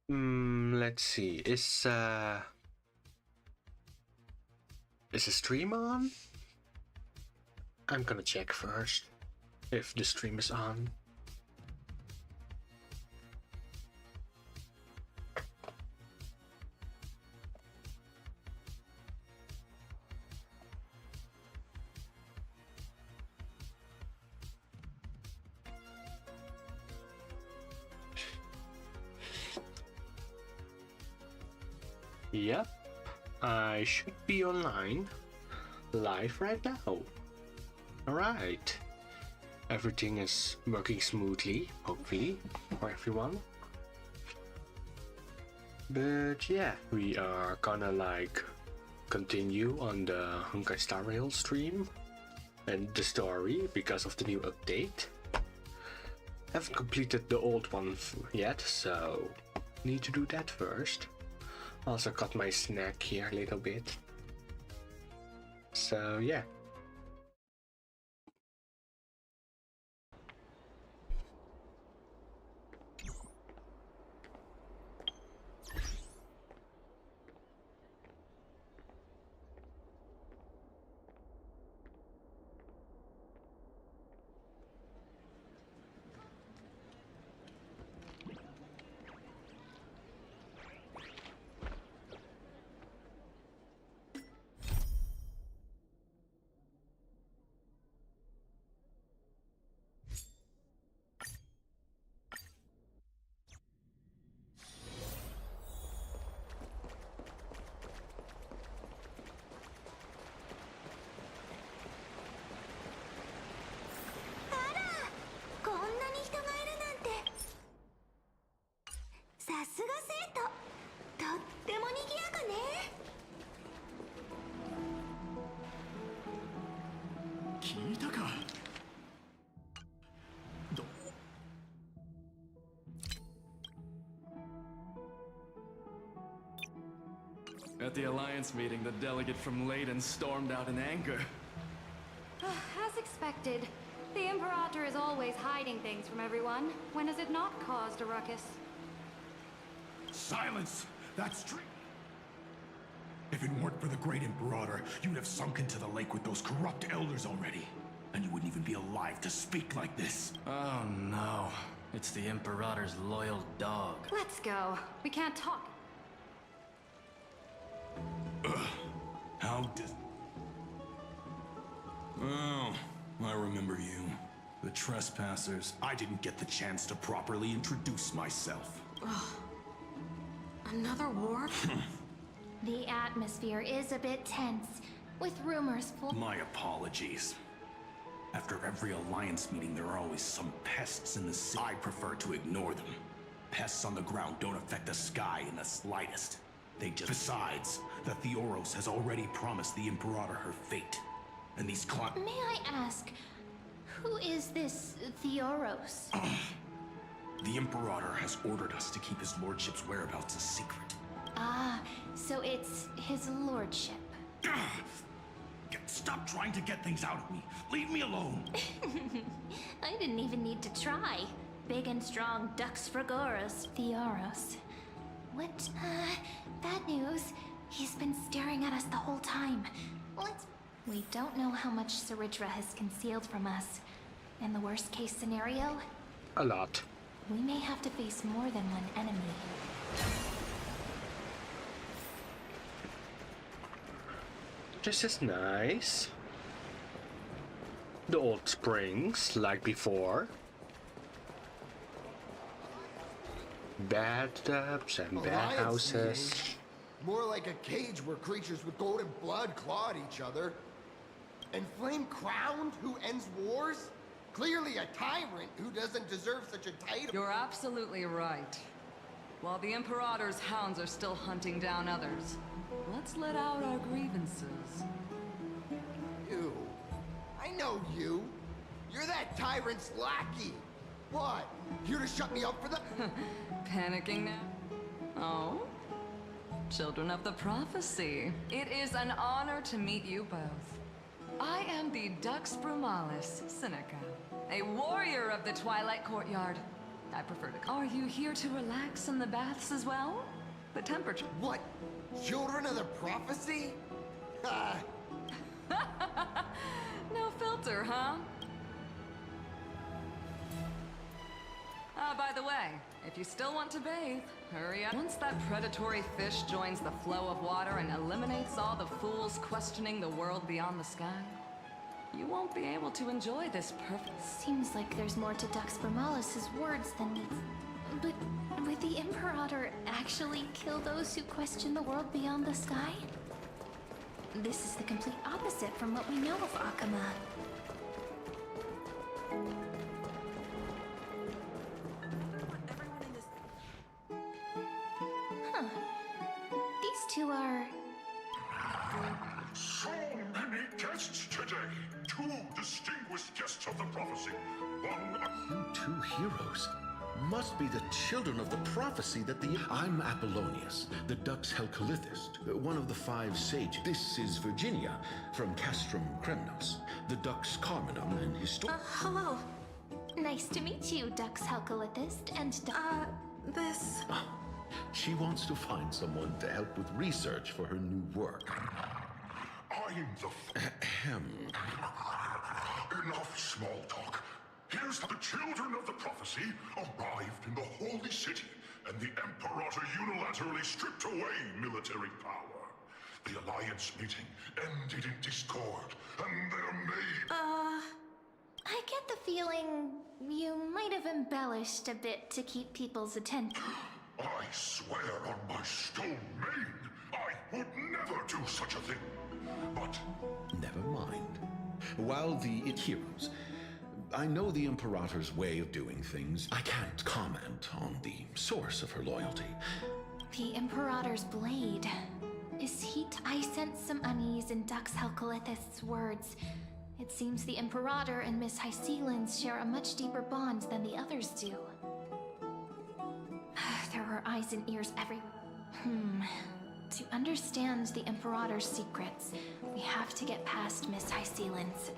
Let's see. Is a stream on? I'm gonna check first if the stream is on. Yep, I should be online, live right now. Alright, everything is working smoothly, hopefully, for everyone. But yeah, we are gonna continue on the Honkai Star Rail stream and the story because of the new update. Haven't completed the old one yet, so need to do that first. Also got my snack here a little bit. So yeah. At the Alliance meeting, the delegate from Leyden stormed out in anger. As expected. The Imperator is always hiding things from everyone. When has it not caused a ruckus? Silence! That's true. If it weren't for the great Imperator, you'd have sunk into the lake with those corrupt elders already. And you wouldn't even be alive to speak like this. Oh no. It's the Imperator's loyal dog. Let's go. We can't talk. How does... Oh, I remember you. The trespassers. I didn't get the chance to properly introduce myself. Another war? The atmosphere is a bit tense, with rumors full... My apologies. After every Alliance meeting, there are always some pests in the city. I prefer to ignore them. Pests on the ground don't affect the sky in the slightest. They just... Besides, the Theoros has already promised the Imperator her fate. And these May I ask, who is this Theoros? The Imperator has ordered us to keep his lordship's whereabouts a secret. Ah, so it's his lordship. Stop trying to get things out of me. Leave me alone. I didn't even need to try. Big and strong ducks for Goros. Theoros. What, bad news. He's been staring at us the whole time. We don't know how much Saridra has concealed from us. In the worst case scenario... A lot. We may have to face more than one enemy. This is nice. The old springs, like before. Bathtubs and bathhouses. More like a cage where creatures with golden blood clawed each other. And Flame Crowned, who ends wars? Clearly a tyrant who doesn't deserve such a title. You're absolutely right. While the Imperator's hounds are still hunting down others, let's let out our grievances. You. I know you. You're that tyrant's lackey. What? Here to shut me up for the... Panicking now? Oh? Children of the Prophecy. It is an honor to meet you both. I am the Dux Brumalis Seneca, a warrior of the Twilight Courtyard. I prefer to. Are you here to relax in the baths as well? The temperature. What? Children of the prophecy? Ah, No filter, huh? By the way, if you still want to bathe, hurry up. Once that predatory fish joins the flow of water and eliminates all the fools questioning the world beyond the sky, you won't be able to enjoy this perfect... Seems like there's more to Dux Vermalis' words than meets. But would the Imperator actually kill those who question the world beyond the sky? This is the complete opposite from what we know of Akama. Huh. These two are... So many guests today. Two distinguished guests of the prophecy. You two heroes must be the children of the prophecy that the... I'm Apollonius, the Dux Helcalithist, one of the 5 sages. This is Virginia, from Castrum Kremnos, the Dux Carminum and hello. Nice to meet you, Dux Helcalithist, and this... She wants to find someone to help with research for her new work. I'm the... Ahem. Enough small talk. Here's the children of the prophecy arrived in the holy city, and the Imperator unilaterally stripped away military power. The Alliance meeting ended in discord, and their maid... I get the feeling you might have embellished a bit to keep people's attention. I swear on my stone maid, I would never do such a thing. But... Never mind. While the heroes... I know the Imperator's way of doing things. I can't comment on the source of her loyalty. The Imperator's blade. Is he... I sense some unease in Dux Helcalithist's words. It seems the Imperator and Miss Hycelins share a much deeper bond than the others do. There are eyes and ears everywhere. To understand the Imperator's secrets, we have to get past Miss Hycelins.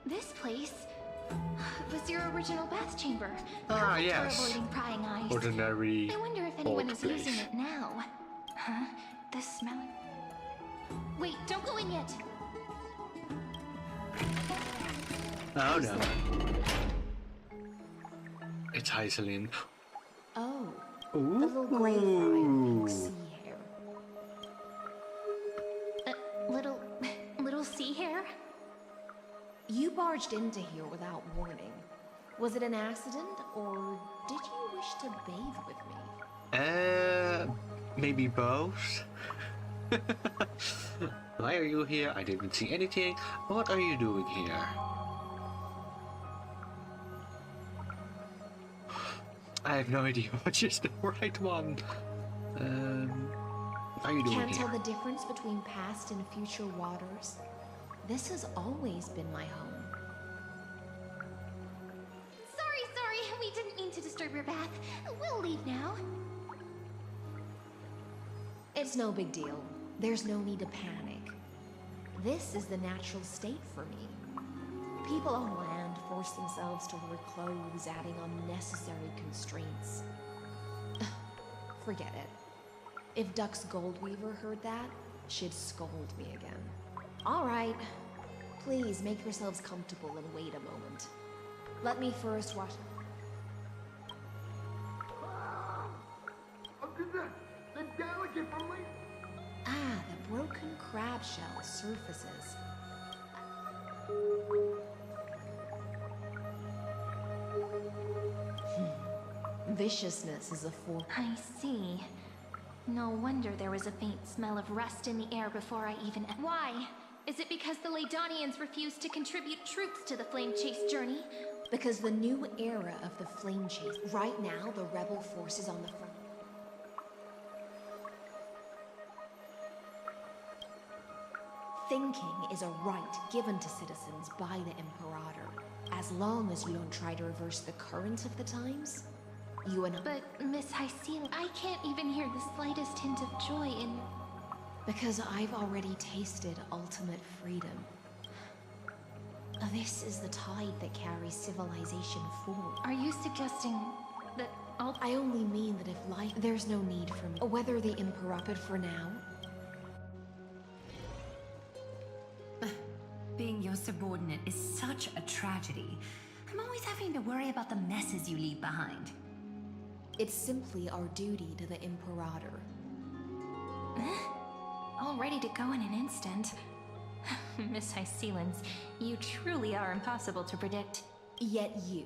This place was your original bath chamber. Ah, Perfect yes. for avoiding prying eyes. Ordinary I wonder if anyone old is place. using it now. Huh? The smell. Wait, don't go in yet. Oh no. It's Hycelin. Oh, Ooh. a little gray fried pink sea hair. Little sea hair? You barged into here without warning. Was it an accident, or did you wish to bathe with me? Maybe both? Why are you here? I didn't see anything. What are you doing here? I have no idea which is the right one. What are you doing Can't here? tell the difference between past and future waters. This has always been my home. Sorry, we didn't mean to disturb your bath. We'll leave now. It's no big deal. There's no need to panic. This is the natural state for me. People on land force themselves to wear clothes, adding unnecessary constraints. Forget it. If Dux Goldweaver heard that, she'd scold me again. All right. Please make yourselves comfortable and wait a moment. Let me first wash... The delegate from Lake... Ah, the broken crab shell surfaces. Viciousness is a form. I see. No wonder there was a faint smell of rust in the air before I even... Why? Is it because the Laydonians refused to contribute troops to the Flame Chase journey? Because the new era of the Flame Chase. Right now, the rebel forces on the front. Thinking is a right given to citizens by the Imperator. As long as you don't try to reverse the current of the times, you and... But, Miss Hycel, I can't even hear the slightest hint of joy in... Because I've already tasted ultimate freedom. This is the tide that carries civilization forward. Are you suggesting that all... I only mean that if life... There's no need for me. Whether the Imperator for now... Being your subordinate is such a tragedy. I'm always having to worry about the messes you leave behind. It's simply our duty to the Imperator. All ready to go in an instant. Miss Hycelens, you truly are impossible to predict. Yet you,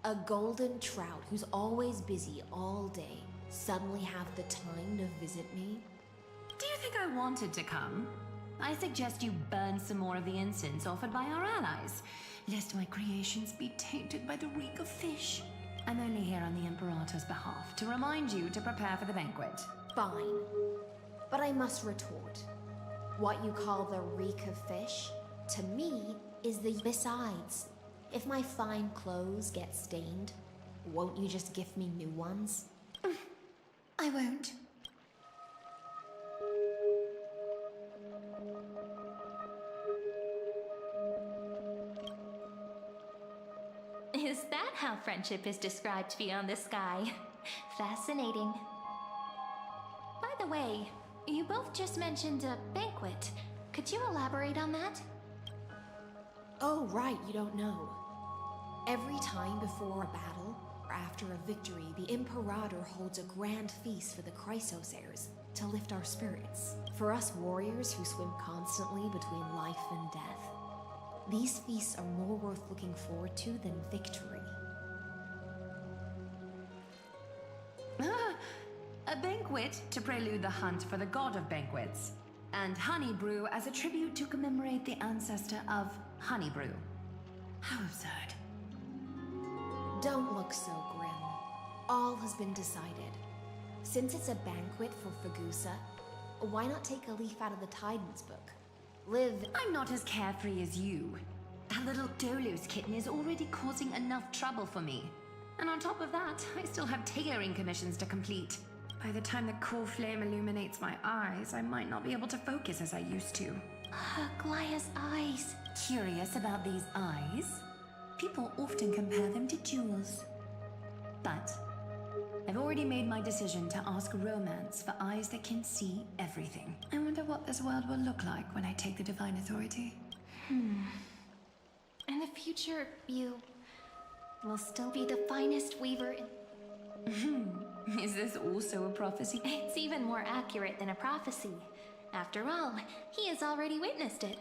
a golden trout who's always busy all day, suddenly have the time to visit me? Do you think I wanted to come? I suggest you burn some more of the incense offered by our allies, lest my creations be tainted by the reek of fish. I'm only here on the Imperator's behalf to remind you to prepare for the banquet. Fine. But I must retort. What you call the reek of fish, to me, is the... Besides, if my fine clothes get stained, won't you just gift me new ones? I won't. Is that how friendship is described beyond the sky? Fascinating. By the way, you both just mentioned a banquet. Could you elaborate on that? Oh, right, you don't know. Every time before a battle, or after a victory, the Imperator holds a grand feast for the Chrysos heirs to lift our spirits. For us warriors who swim constantly between life and death, these feasts are more worth looking forward to than victory. A banquet to prelude the hunt for the god of banquets, and honey brew as a tribute to commemorate the ancestor of honey brew. How absurd. Don't look so grim. All has been decided. Since it's a banquet for Fagusa, why not take a leaf out of the Tidens book? Live... I'm not as carefree as you. That little Dolos kitten is already causing enough trouble for me. And on top of that, I still have tailoring commissions to complete. By the time the cool flame illuminates my eyes, I might not be able to focus as I used to. Glaya's eyes. Curious about these eyes? People often compare them to jewels. But I've already made my decision to ask Romance for eyes that can see everything. I wonder what this world will look like when I take the Divine Authority. In the future, you will still be the finest weaver in... Is this also a prophecy? It's even more accurate than a prophecy. After all, he has already witnessed it.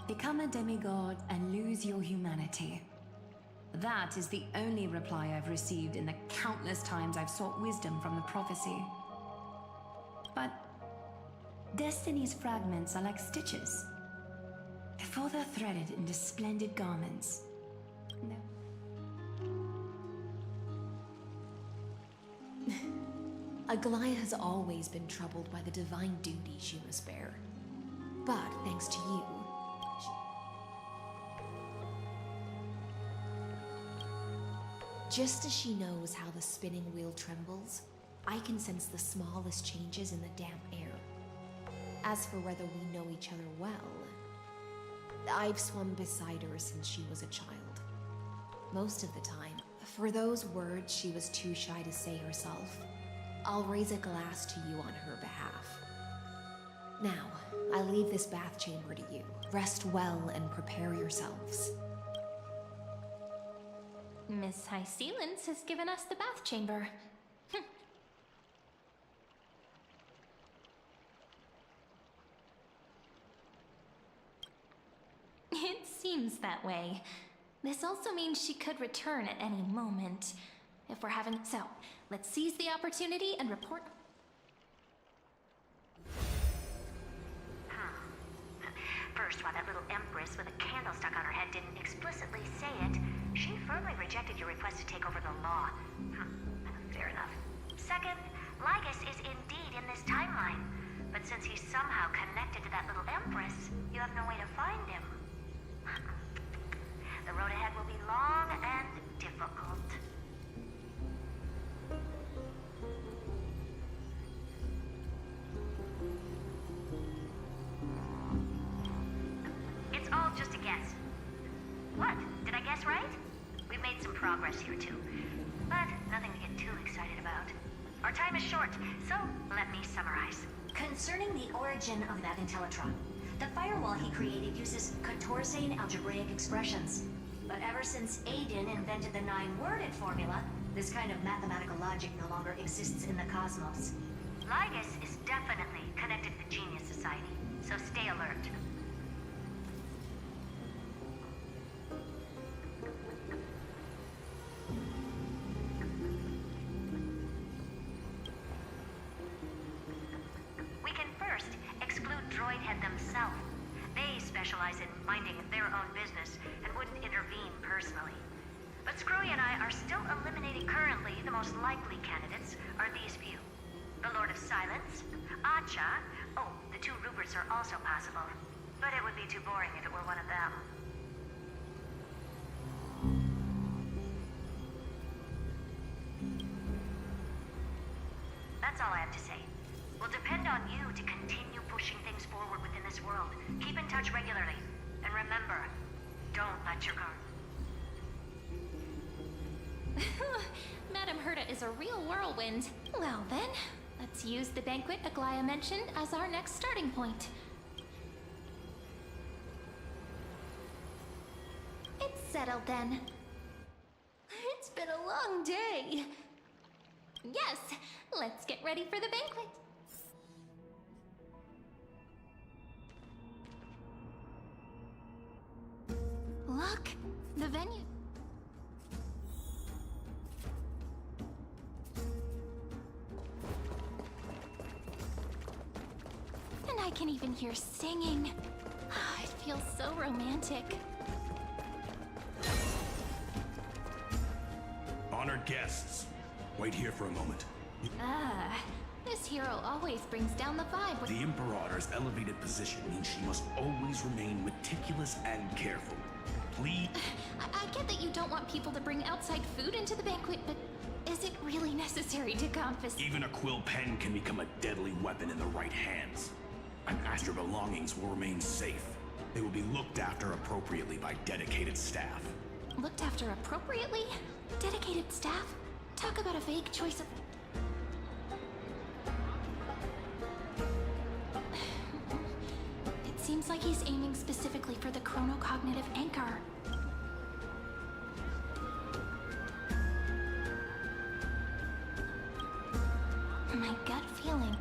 Become a demigod and lose your humanity. That is the only reply I've received in the countless times I've sought wisdom from the prophecy. But Destiny's fragments are like stitches. Before they're threaded into splendid garments. No. Aglaya has always been troubled by the divine duty she must bear. But thanks to you, just as she knows how the spinning wheel trembles, I can sense the smallest changes in the damp air. As for whether we know each other well, I've swum beside her since she was a child. Most of the time, for those words she was too shy to say herself, I'll raise a glass to you on her behalf. Now, I leave this bath chamber to you. Rest well and prepare yourselves. Miss Hycelens has given us the bath chamber. It seems that way. This also means she could return at any moment. If we're having... So, let's seize the opportunity and report... First, while that little empress with a candle stuck on her head didn't explicitly say it, she firmly rejected your request to take over the law. Fair enough. Second, Lygus is indeed in this timeline. But since he's somehow connected to that little empress, you have no way to find him. The road ahead will be long and difficult. It's all just a guess. What? Did I guess right? We've made some progress here too, but nothing to get too excited about. Our time is short, so let me summarize. Concerning the origin of that Intellitron, the firewall he created uses Contorsane algebraic expressions. But ever since Aiden invented the 9-worded formula, this kind of mathematical logic no longer exists in the cosmos. Lygus is definitely connected to the Genius Society, so stay alert. We can first exclude Droidhead themselves. They specialize in minding their own business and wouldn't intervene personally. But Screwy and I are still eliminating currently the most likely candidates are these few. The Lord of Silence, Acha, oh, the 2 Ruperts are also possible. But it would be too boring if it were one of them. That's all I have to say. We'll depend on you to continue pushing things forward within this world. Keep in touch regularly. And remember, don't let your guard. Madame Herta is a real whirlwind. Well then, let's use the banquet Aglaya mentioned as our next starting point. It's settled then. It's been a long day. Yes, let's get ready for the banquet. Look, the venue. And I can even hear singing. It feels so romantic. Honored guests, wait here for a moment. This hero always brings down the vibe with— The Imperator's elevated position means she must always remain meticulous and careful. Please? I get that you don't want people to bring outside food into the banquet, but is it really necessary to confiscate? Even a quill pen can become a deadly weapon in the right hands. I'm asking your belongings will remain safe. They will be looked after appropriately by dedicated staff. Looked after appropriately? Dedicated staff? Talk about a vague choice of— It seems like he's aiming specifically for the chronocognitive anchor. My gut feeling.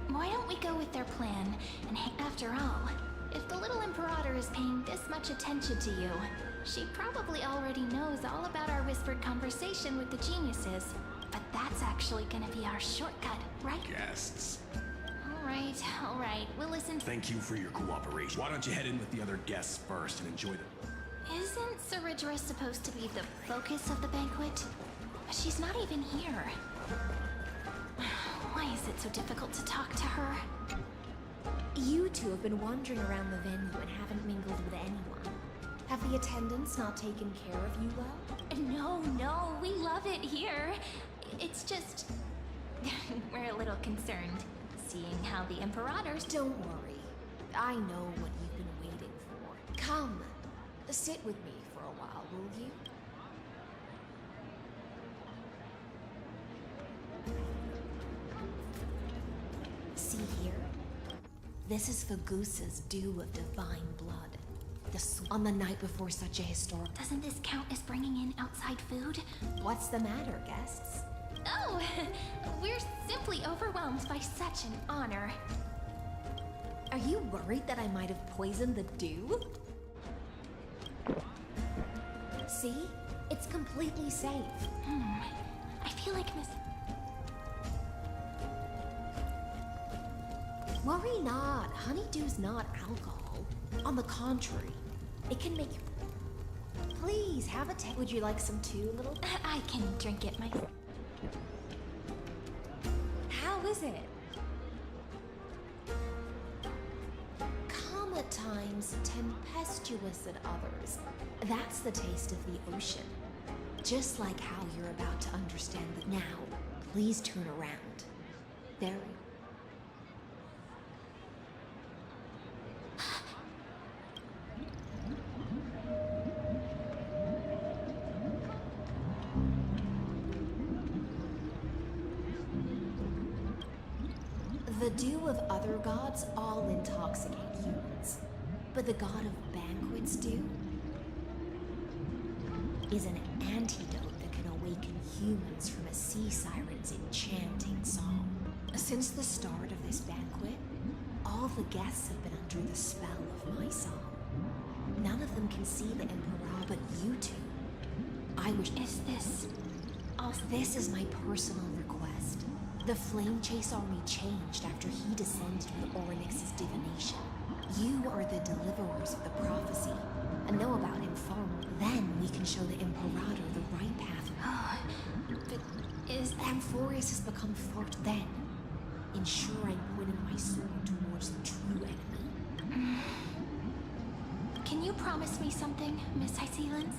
Why don't we go with their plan? And after all, if the little Imperator is paying this much attention to you, she probably already knows all about our whispered conversation with the geniuses. But that's actually gonna be our shortcut, right? Guests. All right, we'll listen to— Thank you for your cooperation. Why don't you head in with the other guests first and enjoy them? Isn't Ceridra supposed to be the focus of the banquet? She's not even here. Why is it so difficult to talk to her? You two have been wandering around the venue and haven't mingled with anyone. Have the attendants not taken care of you well? No, we love it here. It's just— we're a little concerned, seeing how the Imperators— Don't worry. I know what you've been waiting for. Come, sit with me for a while, will you? See here? This is Fagusa's dew of divine blood. On the night before such a historic— Doesn't this count as bringing in outside food? What's the matter, guests? Oh, we're simply overwhelmed by such an honor. Are you worried that I might have poisoned the dew? See? It's completely safe. I feel like Miss— Worry not. Honeydew's not alcohol. On the contrary, it can make you— Please, have a take. Would you like some too, little— I can drink it myself. How is it? times tempestuous at others. That's the taste of the ocean. Just like how you're about to understand that now. Please turn around. There. The dew of other gods all intoxicate humans. But the god of banquets dew is an antidote that can awaken humans from a sea siren's enchanting song. Since the start of this banquet, all the guests have been under the spell of my song. None of them can see the Emperor but you two. I wish... This is my personal request. The Flame Chase army changed after he descended with Oryx's divination. You are the deliverers of the prophecy, and know about him far more. Then we can show the Imperator the right path. But is Amphorius has become fort then? Ensure I'm pointing my sword towards the true enemy. Can you promise me something, Miss Hycelens?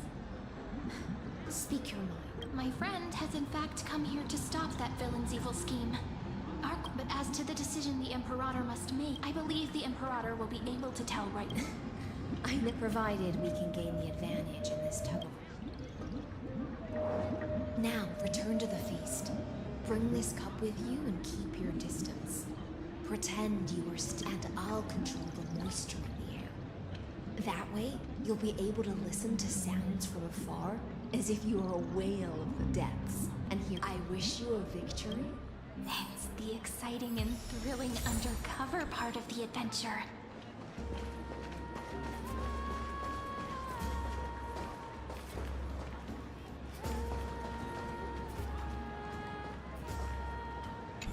Speak your mind. My friend has in fact come here to stop that villain's evil scheme. But as to the decision the Imperator must make, I believe the Imperator will be able to tell right now. Provided we can gain the advantage in this tug of war. Now, return to the feast. Bring this cup with you and keep your distance. Pretend you are and I'll control the moisture in the air. That way, you'll be able to listen to sounds from afar as if you are a whale of the depths. And here, I wish you a victory. It's the exciting and thrilling undercover part of the adventure.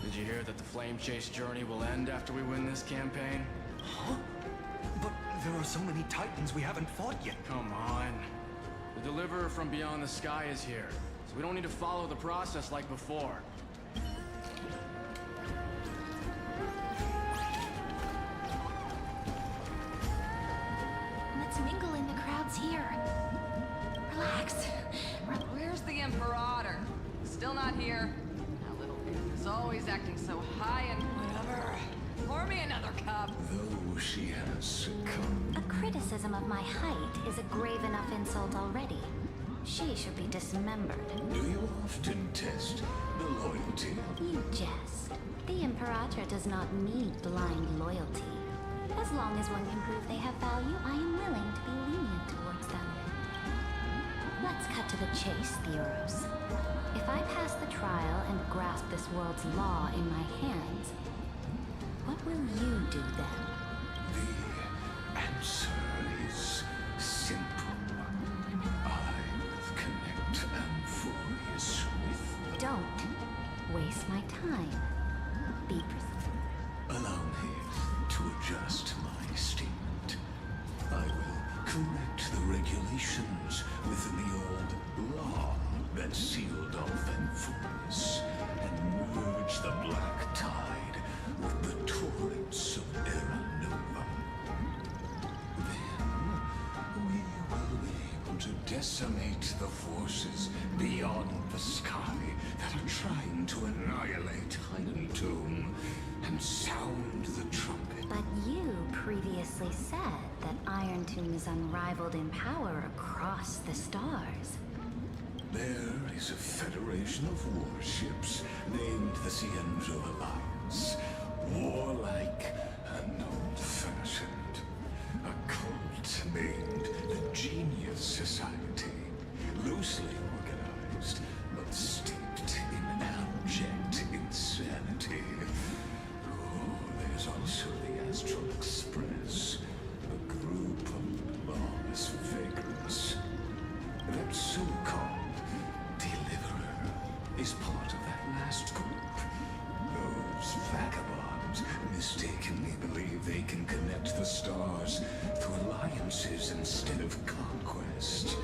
Did you hear that the Flame Chase journey will end after we win this campaign? Huh? But there are so many Titans we haven't fought yet. Come on. The Deliverer from beyond the sky is here, so we don't need to follow the process like before. Let's mingle in the crowds here. Relax. Where's the Imperator? Still not here. That little imp is always acting so high and whatever. Pour me another cup. Though she has succumbed. A criticism of my height is a grave enough insult already. She should be dismembered. Do you often test the loyalty? You jest. The Imperator does not need blind loyalty. As long as one can prove they have value, I am willing to be lenient towards them. Let's cut to the chase, Theoros. If I pass the trial and grasp this world's law in my hands, what will you do then? The answer is simple. I will connect Amphorius with... Don't waste my time. Be precise. Allow me to adjust my statement. I will correct the regulations within the old law that sealed off Amphorius and merge the black tide with the torrents of Era Nova. Then we will be able to decimate the forces beyond the sky that are trying to annihilate Iron Tomb and sound the trumpet. But you previously said that Iron Tomb is unrivaled in power across the stars. There is a federation of warships named the Cienzo Alliance. Warlike and old-fashioned. A cult named the Genius Society. Loosely organized, but steeped in abject insanity. Oh, there's also the Astral Express, a group of lawless vagrants. That so-called Deliverer is part of that last group. Those vagabonds mistakenly believe they can connect the stars through alliances instead of conquest.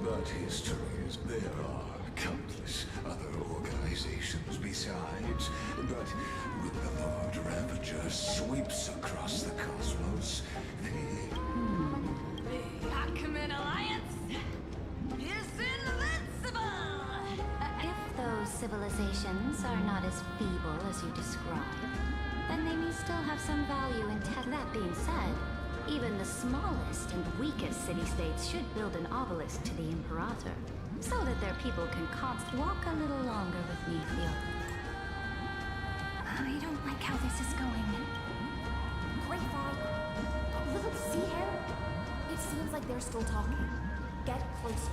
But history is there are countless other organizations besides, But when the Lord Ravager sweeps across the cosmos, the Acumen Alliance is invincible! If those civilizations are not as feeble as you describe, then they may still have some value in tech. That being said, even the smallest and weakest city-states should build an obelisk to the Imperator, so that their people can walk a little longer with me, Theo. I don't like how this is going. Great Frog. Look, see here? It seems like they're still talking. Get closer.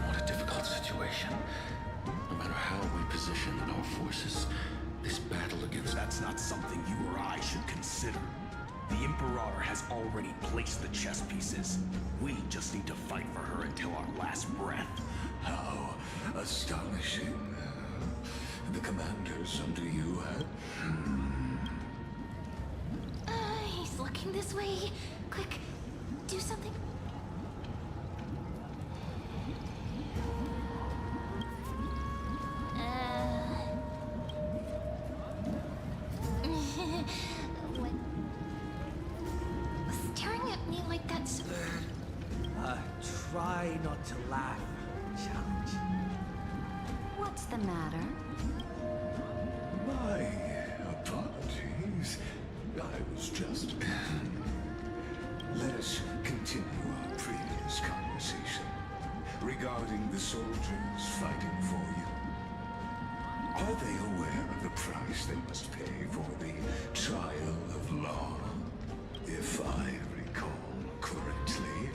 What a difficult situation. No matter how we position our forces, this battle against... That's not something you or I should consider. The Imperator has already placed the chess pieces. We just need to fight for her until our last breath. how astonishing. The commanders under you had... He's looking this way. Quick, do something. Staring at me like that's... Try not to laugh. Challenge. What's the matter? My apologies. I was just... Let us continue our previous conversation regarding the soldiers fighting for you. Are they aware of the price they must pay for the trial of law? If I recall correctly,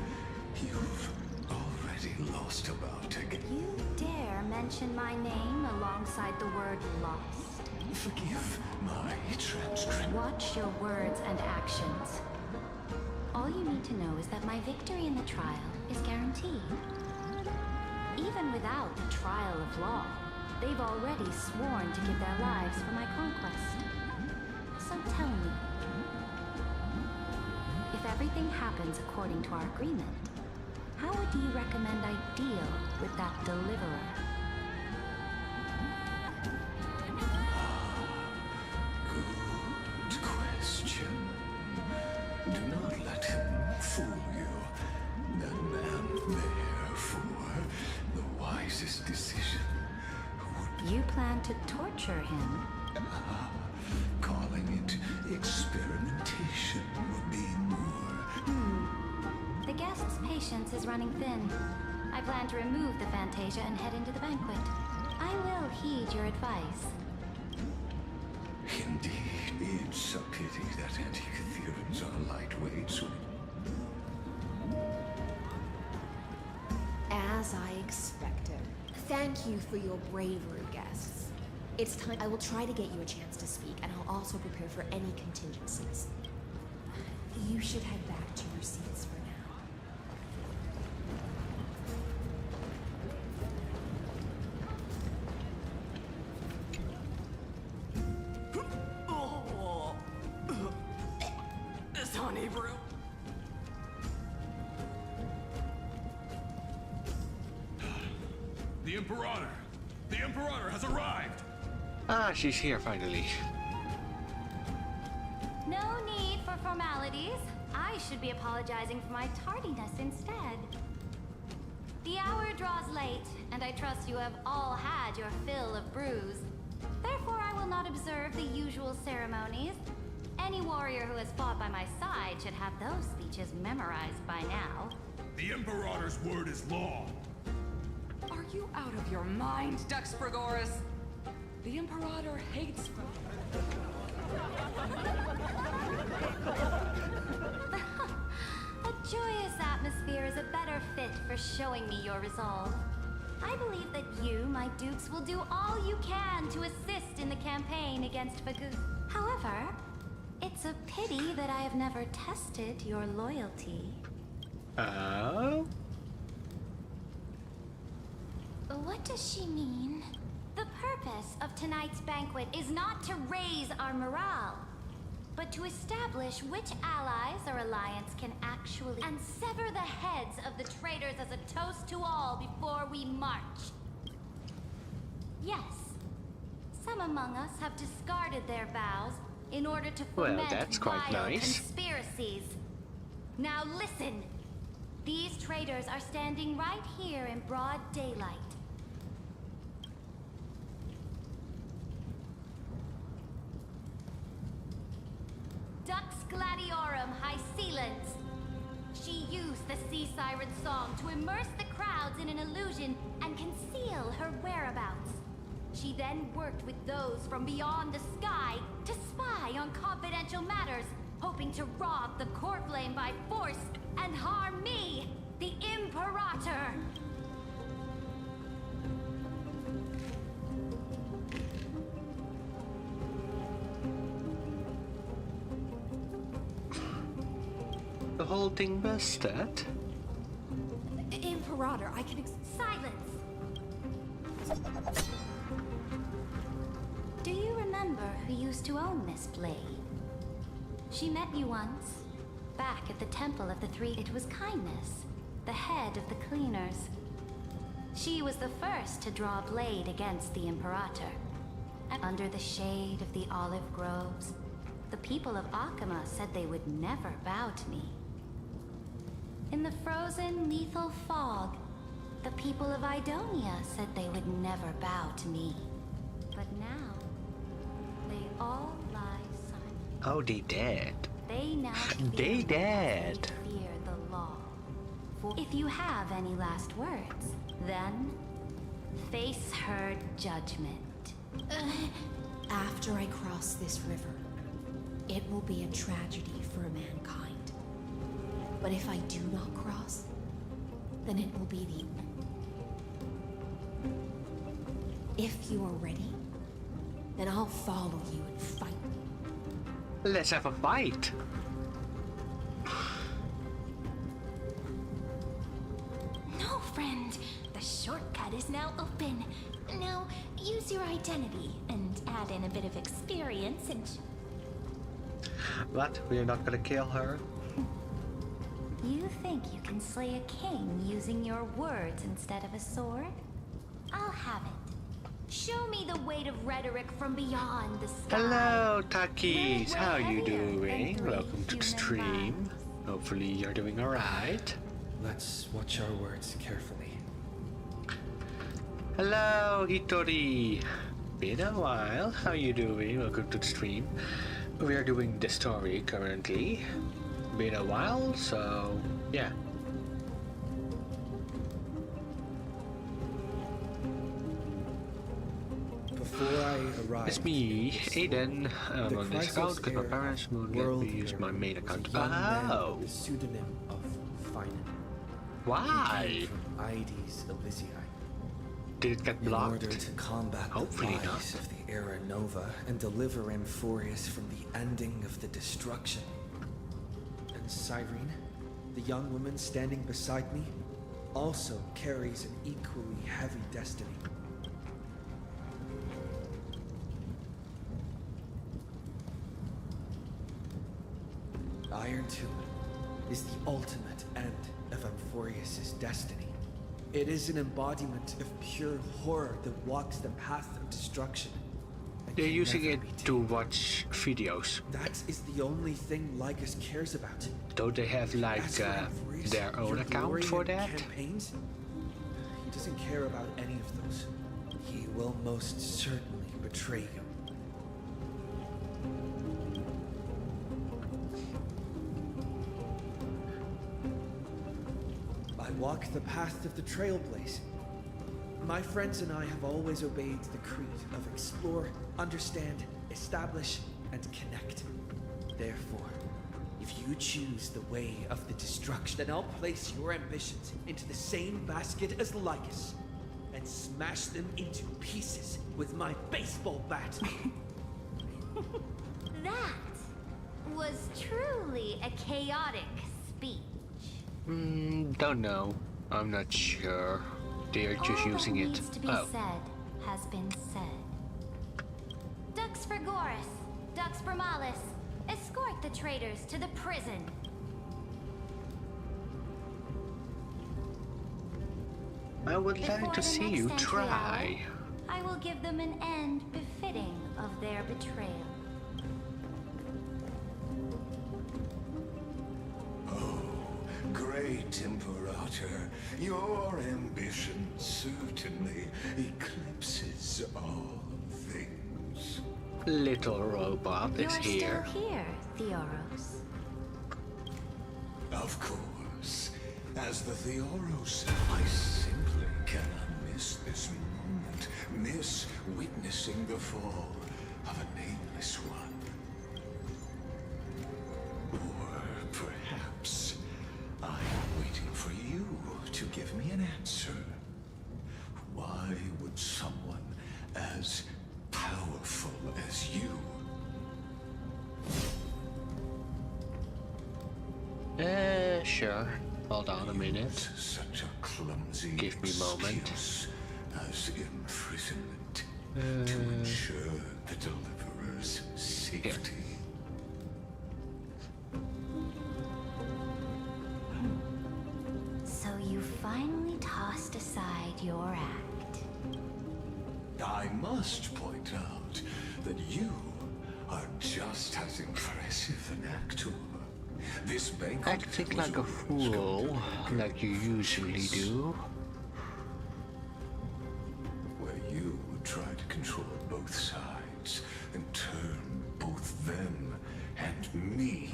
you've already lost about again. You dare mention my name alongside the word lost? Forgive my transgression. Watch your words and actions. All you need to know is that my victory in the trial is guaranteed. Even without the trial of law, they've already sworn to give their lives for my conquest. So tell me, if everything happens according to our agreement, how would you recommend I deal with that deliverer? Good question. Do not let him fool you. The man therefore, the wisest decision would... You plan to torture him? Calling it experimentation would be more... The guest's patience is running thin. I plan to remove the Fantasia and head into the banquet. I will heed your advice. Indeed, it's a pity that Antikytherians are lightweights. As I expected. Thank you for your bravery, guests. It's time. I will try to get you a chance to speak, and I'll also prepare for any contingencies. You should head back to your seats for now. This honey brew. The Imperator! The Imperator has arrived! Ah, she's here finally. No need for formalities. I should be apologizing for my tardiness instead. The hour draws late, and I trust you have all had your fill of brews. Therefore, I will not observe the usual ceremonies. Any warrior who has fought by my side should have those speeches memorized by now. The Imperator's word is law! Are you out of your mind, Dux Frigoris? The Imperator hates... A joyous atmosphere is a better fit for showing me your resolve. I believe that you, my dukes, will do all you can to assist in the campaign against Fagu. However, it's a pity that I have never tested your loyalty. Oh? What does she mean? The purpose of tonight's banquet is not to raise our morale, but to establish which allies our alliance can actually... and sever the heads of the traitors as a toast to all before we march. Yes, some among us have discarded their vows in order to foment that's quite vile nice. conspiracies. Now listen. These traitors are standing right here in broad daylight. Dux Gladiorum Hycelens. She used the sea siren song to immerse the crowds in an illusion and conceal her whereabouts. She then worked with those from beyond the sky to spy on confidential matters, hoping to rob the core flame by force and harm me, the Imperator. The whole thing busted? Imperator, I can silence. Do you remember who used to own this blade? She met you once, back at the Temple of the Three. It was Kindness, the head of the cleaners. She was the first to draw a blade against the Imperator. Under the shade of the olive groves, the people of Akama said they would never bow to me. In the frozen, lethal fog, the people of Idonia said they would never bow to me. But now, they all lie silent. Oh, they dead. They now They dead. fear the law. For if you have any last words, then face her judgment. After I cross this river, it will be a tragedy for mankind. But if I do not cross, then it will be the end. If you are ready, then I'll follow you and fight. Let's have a fight. No, friend. The shortcut is now open. Now, use your identity and add in a bit of experience and... What? We're not gonna kill her? You think you can slay a king using your words instead of a sword? I'll have it. Show me the weight of rhetoric from beyond the sky. Hello, Takis. How you doing? Welcome to the stream. Hopefully you're doing alright. Let's watch our words carefully. Hello, Hitori. Been a while. How you doing? Welcome to the stream. We are doing the story currently. Been a while, so yeah. Before I arrived, It's me, Aiden. I'm on this account because my parents won't let me use my main account. Oh! The pseudonym of Finan. Why? Ides Elysiae. Did it get In blocked? order to combat Hopefully the not. lies of the Era Nova and deliver Amphorius from the ending of the destruction. And Cyrene, the young woman standing beside me, also carries an equally heavy destiny. Iron Tomb is the ultimate end of Amphorius' destiny. It is an embodiment of pure horror that walks the path of destruction. and They're can using never it be to tamed. watch videos. That is the only thing Lycus cares about. Don't they have like As for Amphorius, their own your account glory for and that? Campaigns? He doesn't care about any of those. He will most certainly betray you. I walk the path of the Trailblaze. My friends and I have always obeyed the creed of explore, understand, establish, and connect. Therefore, if you choose the way of the destruction, then I'll place your ambitions into the same basket as Lycus and smash them into pieces with my baseball bat. That was truly a chaotic speech. Don't know. I'm not sure. They're just All using that it. needs to be Oh. said has been said. Dux Frigoris, Dux Formalis, Escort the traitors to the prison. I would like Before to the see next you entry try. hour, I will give them an end befitting of their betrayal. Great Imperator, your ambition certainly eclipses all things. Little robot is You're here. still here, Theoros. Of course. As the Theoros, I simply cannot miss this moment. Miss witnessing the fall of a nameless one. Or perhaps I'm waiting for you to give me an answer. Why would someone as powerful as you Sure. Hold on a minute. such a clumsy Give me a moment. excuse as imprisonment to ensure the deliverer's safety? So you finally tossed aside your act. I must point out that you are just as impressive an actor. This banquet Acting was like a always fool, going to be like you usually do. where you try to control both sides and turn both them and me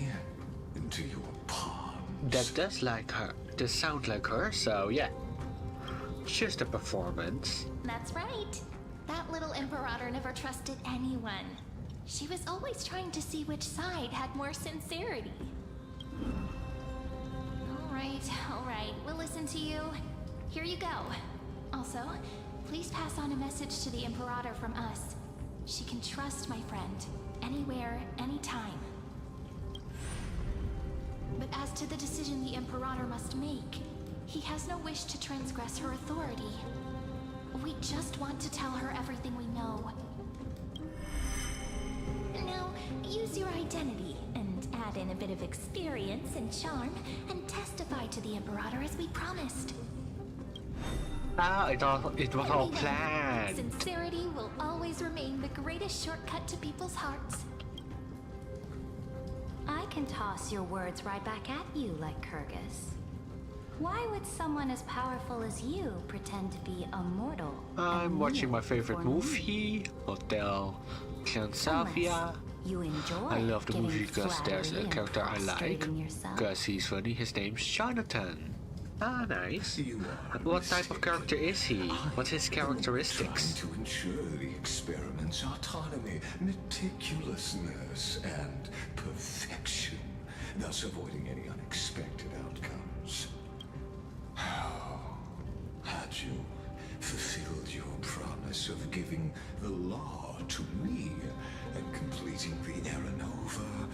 into your pawns. That does like her. Does sound like her, so yeah. Just a performance. That's right. That little Imperator never trusted anyone. She was always trying to see which side had more sincerity. All right, we'll listen to you. Here you go. Also, please pass on a message to the Imperator from us. She can trust my friend, anywhere, anytime. But as to the decision the Imperator must make, he has no wish to transgress her authority. We just want to tell her everything we know. Now, use your identity and add in a bit of experience and charm and testify to the Imperator as we promised. Ah, it was all Remember, planned. sincerity will always remain the greatest shortcut to people's hearts. I can toss your words right back at you like Kyrgyz. Why would someone as powerful as you pretend to be a mortal? I'm watching my favorite movie, Hotel Transylvania. You enjoy I love the giving movie because there's a flattery and character I like. prostrating yourself. Because he's funny, his name's Jonathan. Ah, nice. You are What type of character is he? What's his characteristics? Trying to ensure the experiment's autonomy, meticulousness, and perfection, thus avoiding any unexpected outcomes. How had you fulfilled your promise of giving the law to me and completing the Aranova,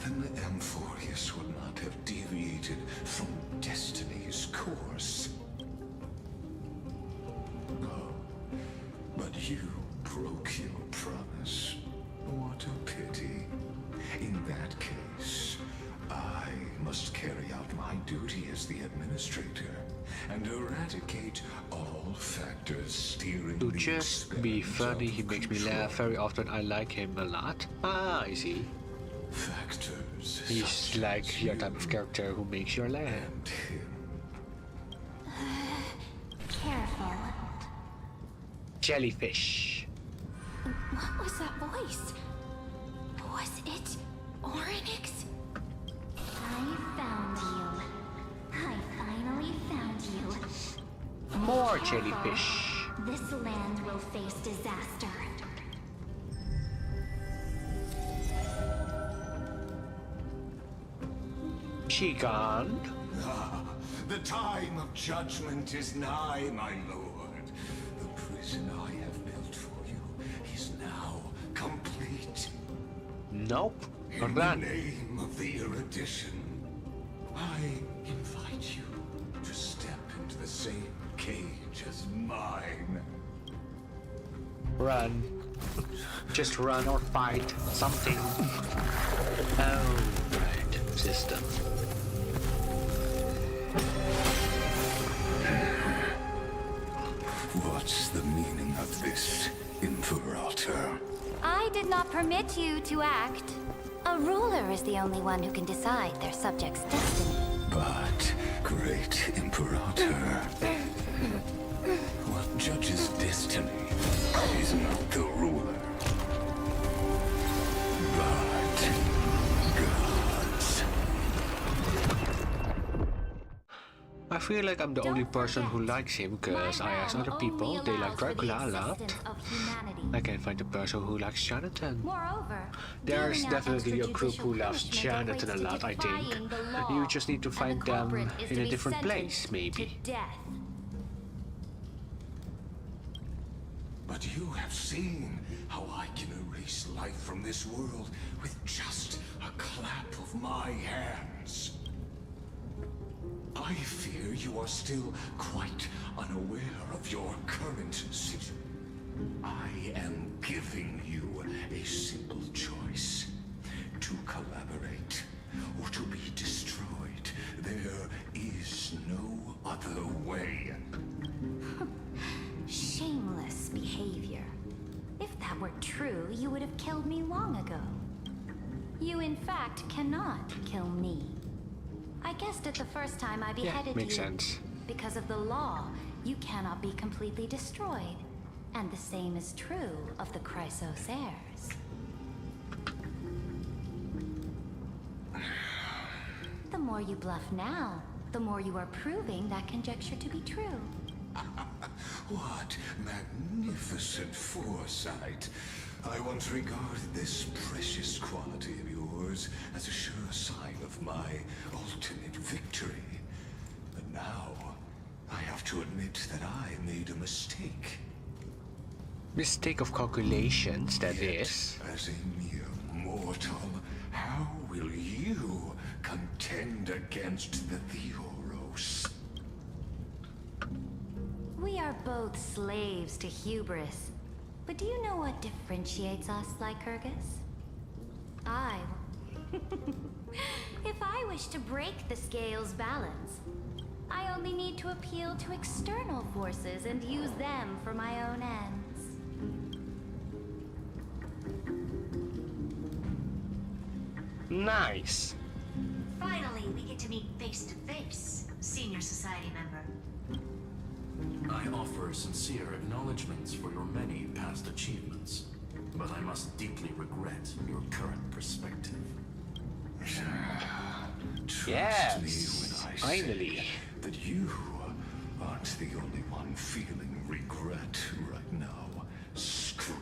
then the Amphorius would not have deviated from destiny's course. Oh, but you broke your promise. What a pity. In that case, I must carry out my duty as the administrator and eradicate all factors steering To the just be experiment funny, out he of makes me control. laugh very often. I like him a lot. Ah, I see. Factors He's such like as your type of character who makes you laugh. and him. Careful. Jellyfish. What was that voice? Was it Oryx? I found you. I finally found you. More Careful. jellyfish. This land will face disaster. She gone? Ah, the time of judgment is nigh, my lord. The prison I have built for you is now complete. Nope. In Run. the name of the erudition, I invite you to step into the same cage as mine. Run. Just run or fight something. Oh, right. System. What's the meaning of this, Imperator? I did not permit you to act. A ruler is the only one who can decide their subject's destiny. But, great Imperator, what judges destiny is not the ruler, but gods. I feel like I'm the only person who likes him because I asked other people, they like Dracula a lot. I can't find a person who likes Jonathan. Moreover, There's definitely a group who loves Jonathan a lot, I think. You just need to find them in a different place, maybe. But you have seen how I can erase life from this world with just a clap of my hands. I fear you are still quite unaware of your current situation. I am giving you a simple choice. To collaborate or to be destroyed. There is no other way. Shameless behavior. If that were true, you would have killed me long ago. You in fact cannot kill me. I guessed it the first time I beheaded makes you. sense. Because of the law, you cannot be completely destroyed. And the same is true of the Chrysos heirs. The more you bluff now, the more you are proving that conjecture to be true. What magnificent foresight. I once regarded this precious quality of yours as a sure sign of my ultimate victory. But now, I have to admit that I made a mistake. Mistake of calculations, that is. As a mere mortal, how will you contend against the Theoros? We are both slaves to hubris. But do you know what differentiates us, Lycurgus? If I wish to break the scale's balance, I only need to appeal to external forces and use them for my own ends. Nice. Finally, we get to meet face to face, Senior Society member. I offer sincere acknowledgments for your many past achievements, but I must deeply regret your current perspective. Trust me when I finally. say that you aren't the only one feeling regret right now, Screw.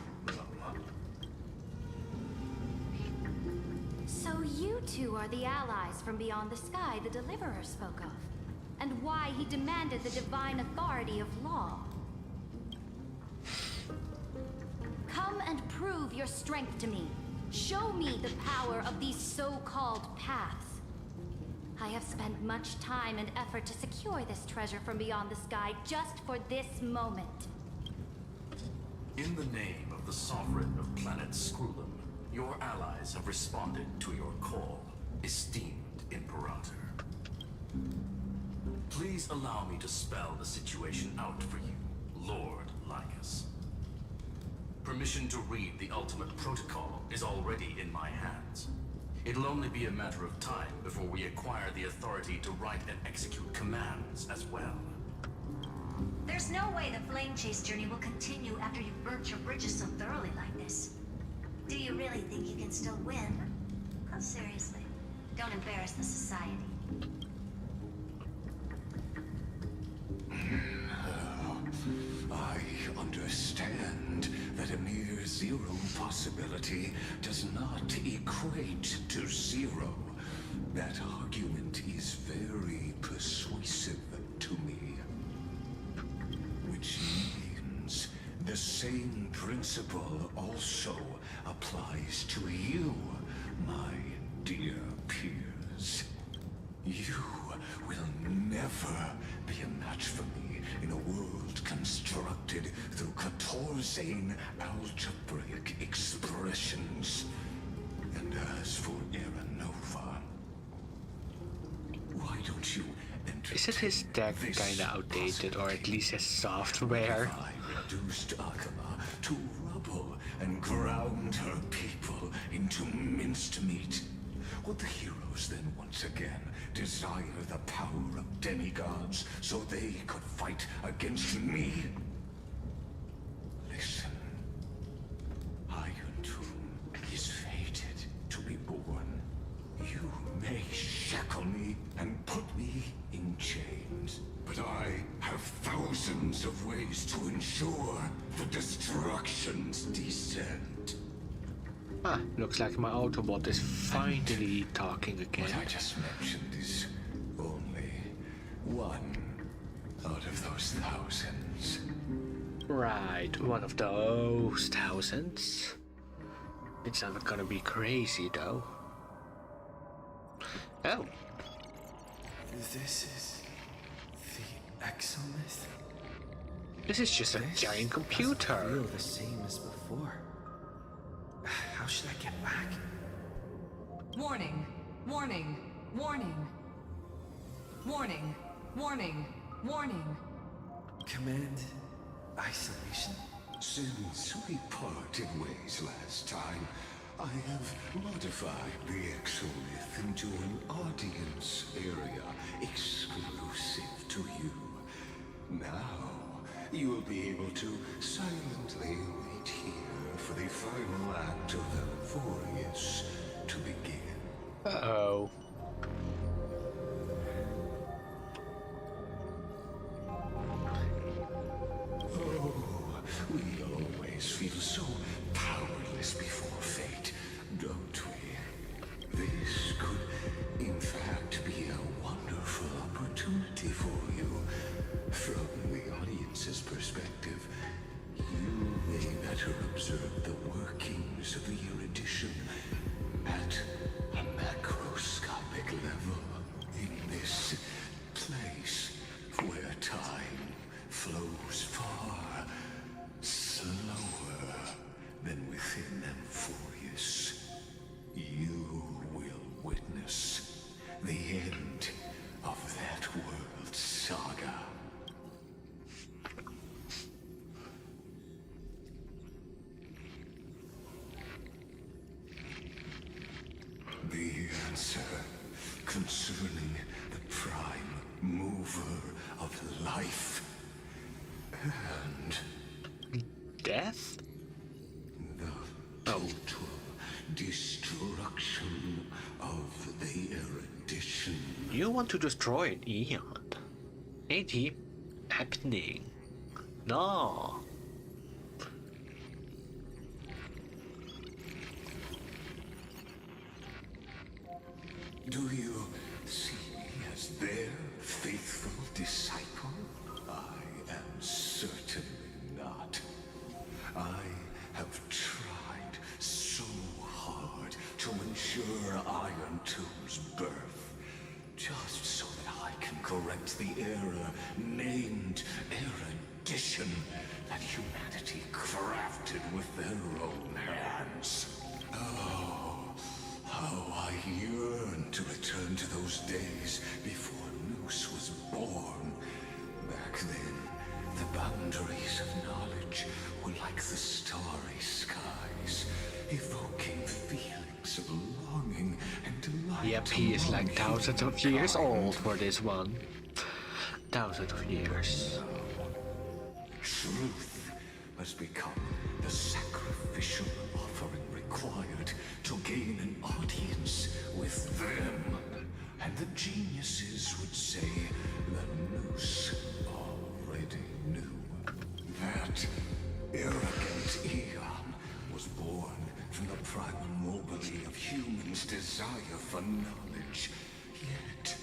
So you two are the allies from beyond the sky the Deliverer spoke of, and why he demanded the divine authority of law. Come and prove your strength to me. Show me the power of these so-called paths. I have spent much time and effort to secure this treasure from beyond the sky just for this moment. In the name of the Sovereign of Planet Scrulum, your allies have responded to your call, esteemed Imperator. Please allow me to spell the situation out for you, Lord Lycus. Permission to read the ultimate protocol is already in my hands. It'll only be a matter of time before we acquire the authority to write and execute commands as well. There's no way the flame chase journey will continue after you've burnt your bridges so thoroughly like this. Do you really think you can still win? Oh, seriously. Don't embarrass the society. I understand that a mere zero possibility does not equate to zero. That argument is very persuasive to me. Which means the same principle also applies to you, my dear peers. You will never ever be a match for me in a world constructed through Catorzane algebraic expressions. And as for Aranova, why don't you Isn't his deck kinda outdated, or at least his software? I reduced Akama to rubble and ground her people into minced meat. Would the heroes then once again desire the power of demigods so they could fight against me? Listen, Iron Tomb is fated to be born. You may shackle me and put me in chains, but I have thousands of ways to ensure the destruction's descent. Ah, looks like my Autobot is finally talking again. What I just mentioned is only one out of those thousands. Right, one of those thousands. It's not gonna be crazy though. Oh. This is the exomyth? This is just a giant computer. Doesn't feel the same as before. How should I get back? Warning, warning, warning. Warning, warning, warning. Command isolation? Since we parted ways last time, I have modified the exomyth into an audience area exclusive to you. Now, you'll be able to silently wait here for the final act of Valvorius to begin. Uh-oh. Oh, we always feel so powerless before fate, don't we? This could, in fact, be a wonderful opportunity for you. From the audience's perspective, you may better observe the workings of the erudition at a macroscopic level in this place where time flows far slower than within Amphorius. You will witness the end of that world's saga. The answer concerning the prime mover of life and death? The total destruction of the erudition. You want to destroy an Eon? Ain't he happening? No. Do you see me as their faithful disciple? I am certainly not. I have tried so hard to ensure Iron Tomb's birth, just so that I can correct the error named erudition that humanity crafted with their own hands. Oh, how I yearn to return to those days before Noose was born. Back then, the boundaries of knowledge were like the starry skies, evoking feelings of longing and delight. Yep, he is like thousands of years old for this one. Thousands of years. Truth must become the sacrificial offering required to gain an audience with them. And the geniuses would say that Noose already knew. That arrogant Eon was born from the primal mobile of humans' desire for knowledge. Yet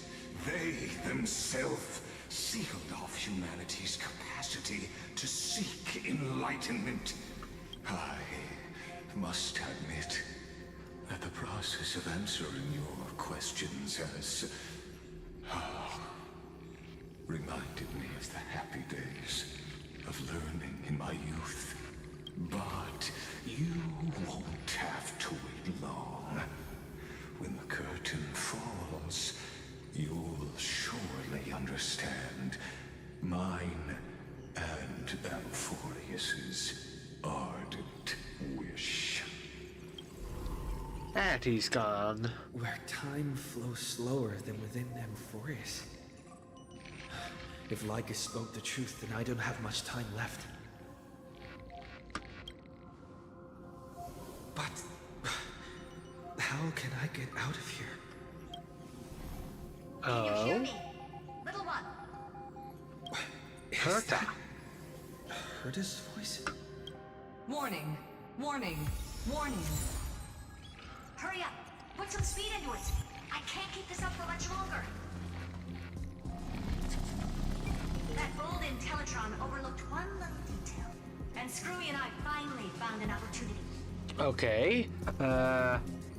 they themselves sealed off humanity's capacity to seek enlightenment. I must admit that the process of answering your questions has reminded me of the happy days of learning in my youth. But you won't have to wait long. When the curtain falls, you'll surely understand mine and Amphorius's ardent wish. And he's gone. Where time flows slower than within Amphorius. If Lycus spoke the truth, then I don't have much time left. But how can I get out of here? Can you hear me? Little one. Herta. Herta's voice? Warning, warning, warning. Hurry up. Put some speed into it. I can't keep this up for much longer. That old Intellitron overlooked one little detail. And Screwy and I finally found an opportunity. Okay.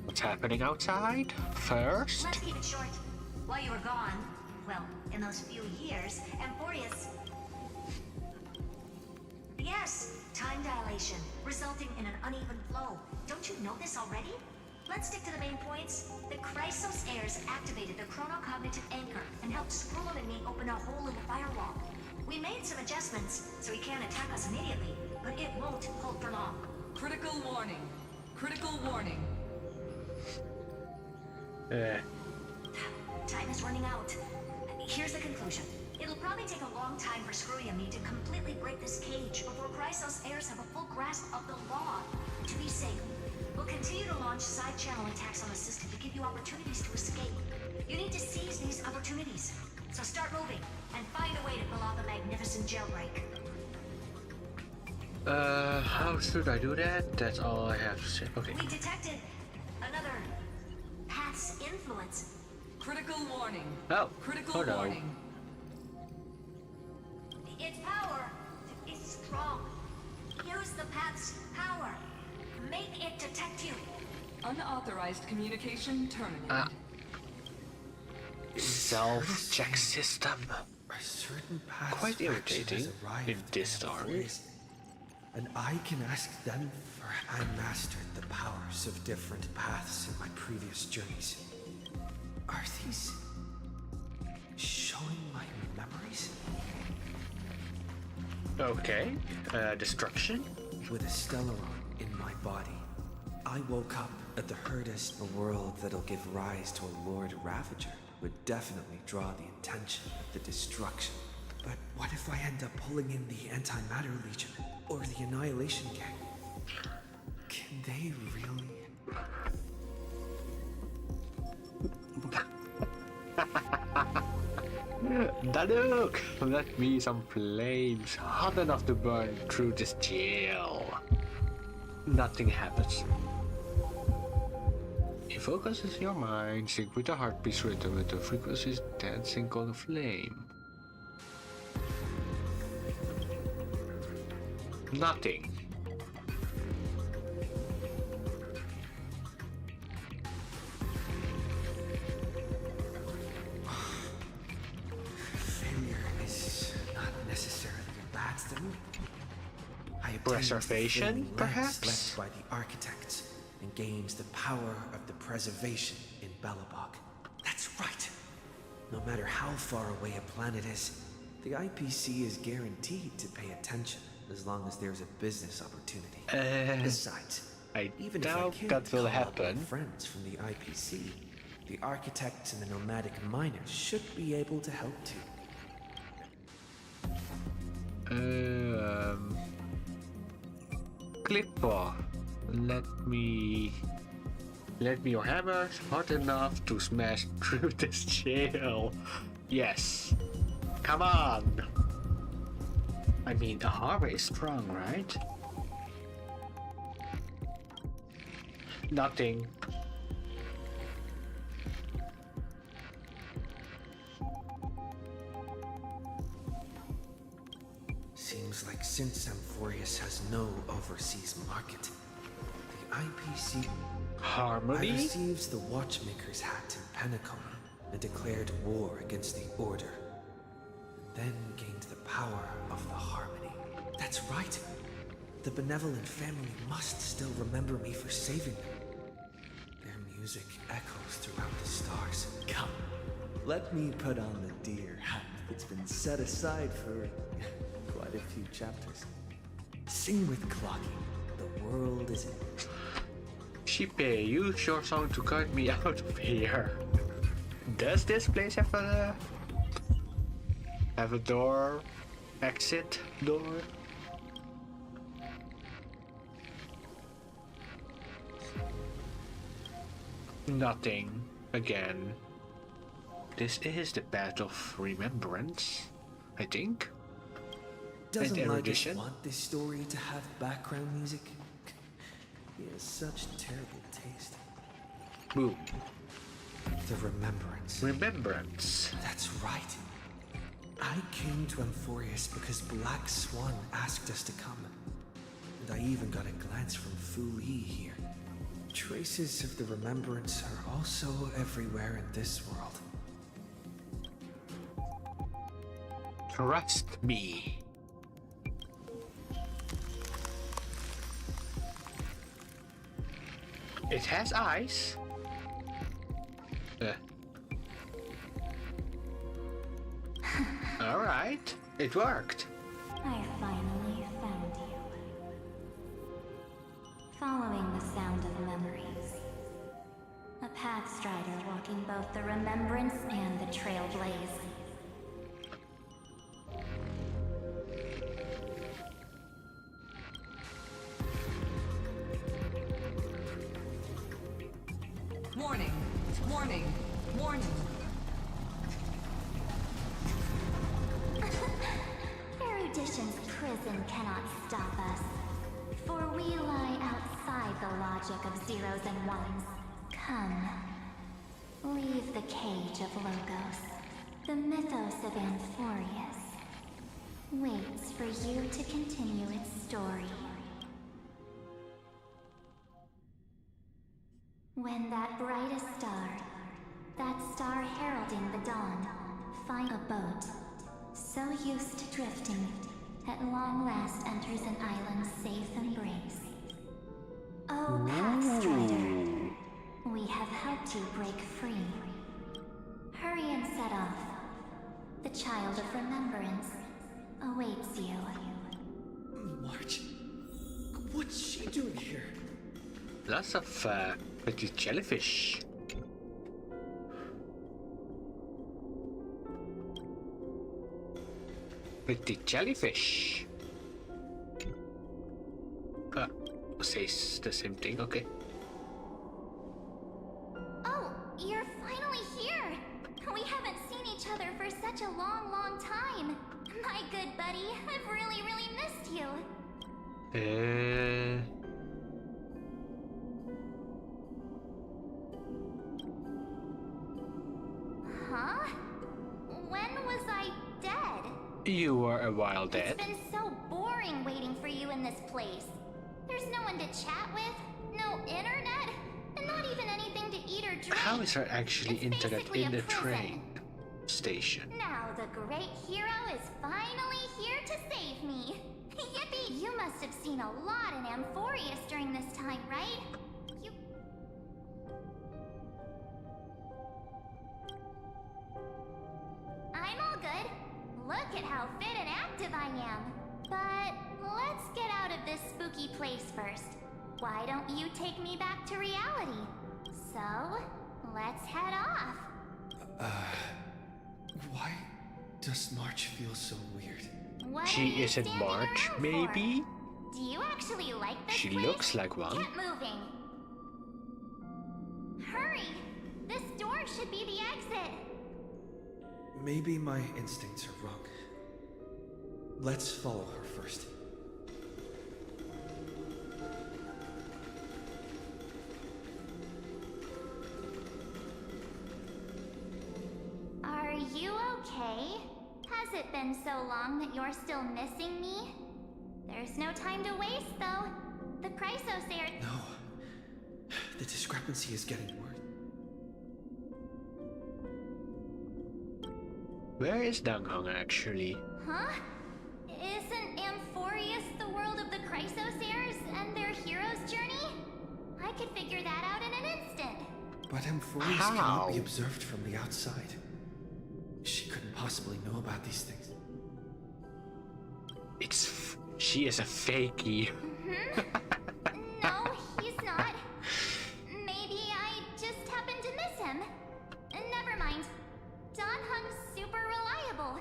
What's happening outside? First? Let's keep it short. While you were gone, well, in those few years, Amphorius... Yes, time dilation, resulting in an uneven flow. Don't you know this already? Let's stick to the main points. The Chrysos heirs activated the chronocognitive anchor and helped Skrull and me open a hole in the firewall. We made some adjustments, so he can't attack us immediately, but it won't hold for long. Critical warning. Critical warning. Time is running out. Here's the conclusion. It'll probably take a long time for Screwy and me to completely break this cage before Chrysos heirs have a full grasp of the law. To be safe, we'll continue to launch side-channel attacks on the system to give you opportunities to escape. You need to seize these opportunities. So start moving, and find a way to pull off a magnificent jailbreak. How should I do that? That's all I have to say. Okay. We detected another path's influence. Critical warning. Oh. Critical warning. Its power is strong. Use the path's power. Make it detect you. Unauthorized communication terminated. Self-check system. A certain path Quite irritating in this story. And I can ask them for I mastered the powers of different paths in my previous journeys. Are these showing my memories? Okay. Destruction? With a Stellaron in my body, I woke up at the Herdist. A world that'll give rise to a Lord Ravager would definitely draw the attention of the destruction. But what if I end up pulling in the Antimatter Legion or the Annihilation Gang? Can they really? Danuk! Let me some flames hot enough to burn through this jail. Nothing happens. It focuses your mind, sync with the heartbeat's rhythm with the frequencies dancing on the flame. Nothing. Failure is not necessarily a bad thing. I obtained Preservation, the perhaps? left by the architects and gains the power of the preservation in Belobog. That's right. No matter how far away a planet is, the IPC is guaranteed to pay attention as long as there's a business opportunity. Besides, even if I doubt can't that will call up my happen. friends from the IPC, the architects and the nomadic miners should be able to help too. Clipper, let me your hammer hot enough to smash through this jail. Yes. Come on. I mean, the hammer is strong, right? Nothing. Seems like since Amphorius has no overseas market, the IPC Harmony receives the Watchmaker's hat in Penacoma and declared war against the Order. then gained the power of the harmony. That's right. The benevolent family must still remember me for saving them. Their music echoes throughout the stars. Come, let me put on the deer hat that's been set aside for quite a few chapters. Sing with Clocky. The world is in. Shippy, use your song to guide me out of here. Does this place have a door? Exit door? Nothing. Again. This is the path of remembrance, I think. Doesn't And Lycus erudition. want this story to have background music? He has such terrible taste. Boom. The remembrance. Remembrance. That's right. I came to Amphorius because Black Swan asked us to come. And I even got a glance from Fu Yi here. Traces of the remembrance are also everywhere in this world. Trust me. It has eyes. Alright, it worked. I finally found you. Following the sound of memories. A path strider walking both the remembrance and the trailblaze. Warning, warning, warning. Erudition's prison cannot stop us, for we lie outside the logic of zeros and ones. Come, leave the cage of Logos. The mythos of Amphorius waits for you to continue its story. When that brightest star, that star heralding the dawn, find a boat, so used to drifting, at long last enters an island's safe embrace. Oh, Pathstrider, we have helped you break free. Hurry and set off. The child of remembrance awaits you. March, what's she doing here? Lots of pretty jellyfish. Pretty jellyfish. Says the same thing, okay. Oh, you're finally here! We haven't seen each other for such a long, long time. My good buddy, I've really, really missed you. Huh? When was I dead? You were a while dead. It's been so boring waiting for you in this place. There's no one to chat with, no internet, and not even anything to eat or drink. How is there actually It's internet basically in a the prison. train station? Now the great hero is finally here to save me. Yippee! You must have seen a lot in Amphorius during this time, right? You... I'm all good. Look at how fit and active I am. But let's get out of this spooky place first. Why don't you take me back to reality? So, let's head off. Why does March feel so weird? What are She you isn't standing March, around maybe? for? Do you actually like this She place? looks like one. Get moving. Hurry! This door should be the exit. Maybe my instincts are wrong. Let's follow her first. Are you okay? Has it been so long that you're still missing me? There's no time to waste, though. The Chrysosaur... No. The discrepancy is getting worse. Where is Danghang actually? Huh? Isn't Amphorius the world of the Chrysos heirs and their hero's journey? I could figure that out in an instant. But Amphorius cannot be observed from the outside. She couldn't possibly know about these things. She is a fakie. No, he's not. Maybe I just happened to miss him. Never mind. Danhung's super reliable.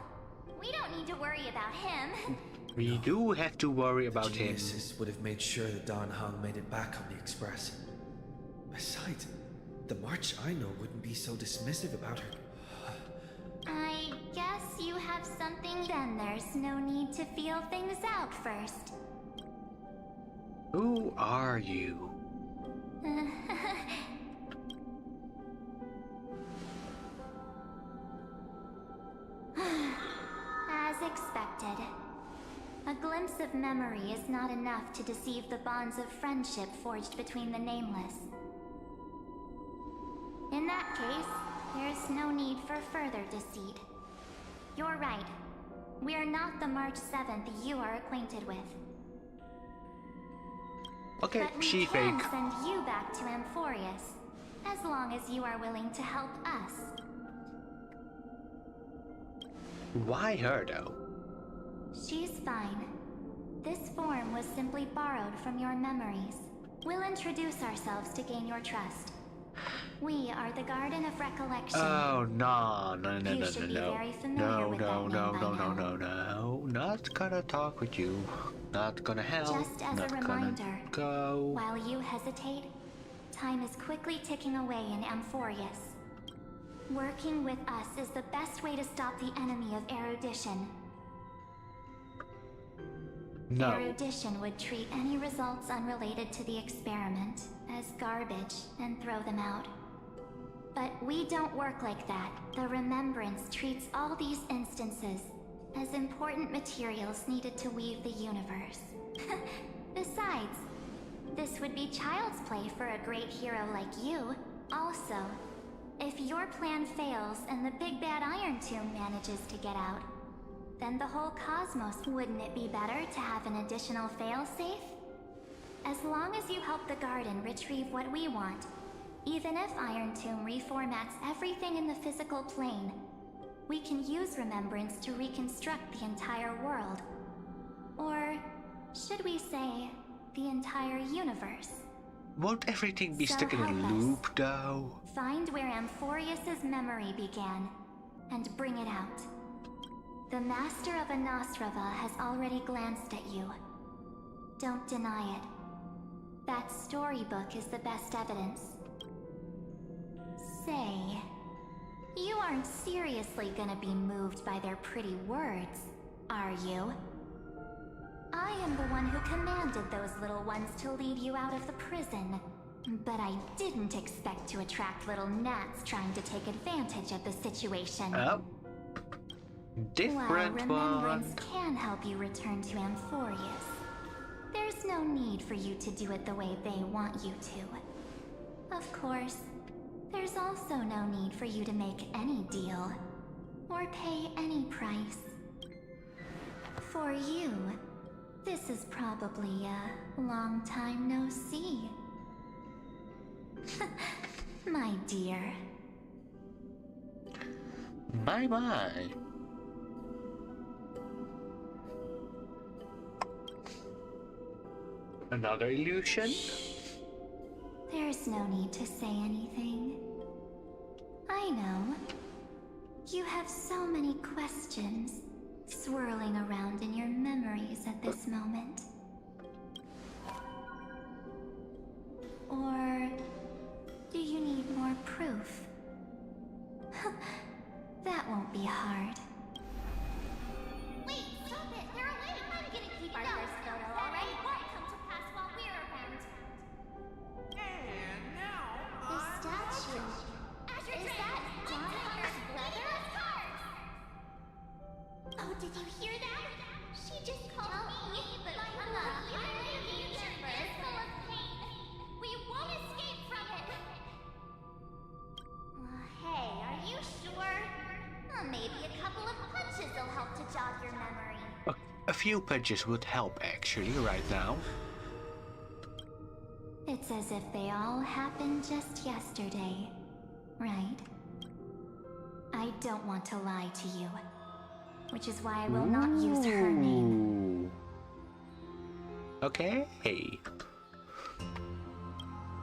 We don't need to worry about him. We do have to worry about him. Geniuses would have made sure that Danhung made it back on the Express. Besides, the March I know wouldn't be so dismissive about her. I guess you have something. Then there's no need to feel things out first. Who are you? As expected. A glimpse of memory is not enough to deceive the bonds of friendship forged between the nameless. In that case, there's no need for further deceit. You're right. We're not the March 7th you are acquainted with. Okay, but we she can fake. send you back to Amphorius, as long as you are willing to help us. Why her though? She's fine. This form was simply borrowed from your memories. We'll introduce ourselves to gain your trust. We are the Garden of Recollection. Oh no, no, no, You no, should no, be no. very familiar No, with no, that no, name no, by no, now. no, no. Not gonna talk with you. Not gonna help. Just as Not a reminder, gonna go. while you hesitate, time is quickly ticking away in Amphorius. Working with us is the best way to stop the enemy of erudition. No. Erudition would treat any results unrelated to the experiment as garbage and throw them out. But we don't work like that. The Remembrance treats all these instances as important materials needed to weave the universe. Besides, this would be child's play for a great hero like you. Also, if your plan fails and the big bad Iron Tomb manages to get out, then the whole cosmos, wouldn't it be better to have an additional failsafe? As long as you help the Garden retrieve what we want, even if Iron Tomb reformats everything in the physical plane, we can use Remembrance to reconstruct the entire world. Or should we say, the entire universe? Won't everything be So stuck in a help us. loop though? Find where Amphorius's memory began, and bring it out. The Master of Anastrava has already glanced at you. Don't deny it. That storybook is the best evidence. Say, you aren't seriously gonna be moved by their pretty words, are you? I am the one who commanded those little ones to lead you out of the prison. But I didn't expect to attract little gnats trying to take advantage of the situation. Oh. While Different Remembrance one. can help you return to Amphorius, there's no need for you to do it the way they want you to. Of course, there's also no need for you to make any deal, or pay any price. For you, this is probably a long time no see. My dear. My. Another illusion? There's no need to say anything. I know. You have so many questions swirling around in your memories at this moment. Or do you need more proof? That won't be hard. Wait, stop it! They're away! I'm gonna keep our first photo, alright? It won't come to pass while we're around. And now The statue. Is that Jonathan's brother? Oh, did you hear that? She just called me, but I'm not here. The future is full of pain. We won't escape from it. Hey, are you sure? Maybe a couple of punches will help to jog your memory. A few punches would help actually right now. It's as if they all happened just yesterday, right? I don't want to lie to you, which is why I will not use her name. Okay.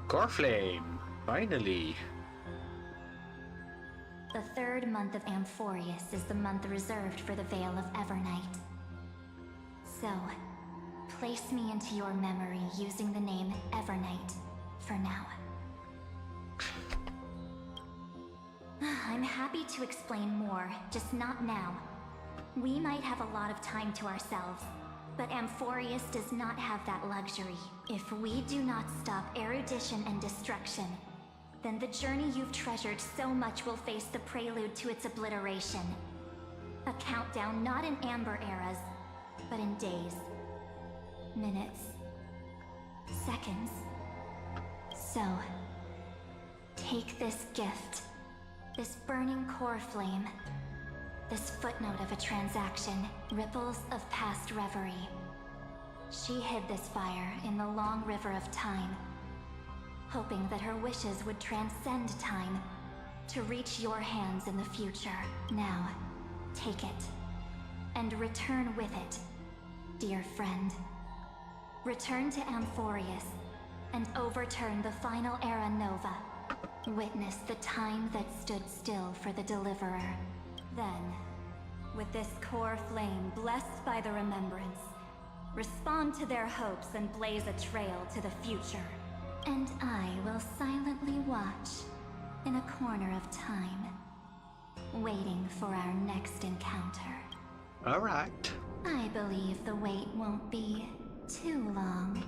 Coreflame, finally. The third month of Amphorius is the month reserved for the Veil of Evernight. So, place me into your memory using the name Evernight for now. I'm happy to explain more, just not now. We might have a lot of time to ourselves, but Amphorius does not have that luxury. If we do not stop erudition and destruction, then the journey you've treasured so much will face the prelude to its obliteration. A countdown not in Amber eras, but in days, minutes, seconds. So, take this gift, this burning core flame, this footnote of a transaction, ripples of past reverie. She hid this fire in the long river of time, hoping that her wishes would transcend time to reach your hands in the future. Now, take it, and return with it, dear friend. Return to Amphorius, and overturn the final era Nova. Witness the time that stood still for the Deliverer. Then, with this core flame blessed by the remembrance, respond to their hopes and blaze a trail to the future. And I will silently watch in a corner of time, waiting for our next encounter. Alright. I believe the wait won't be too long.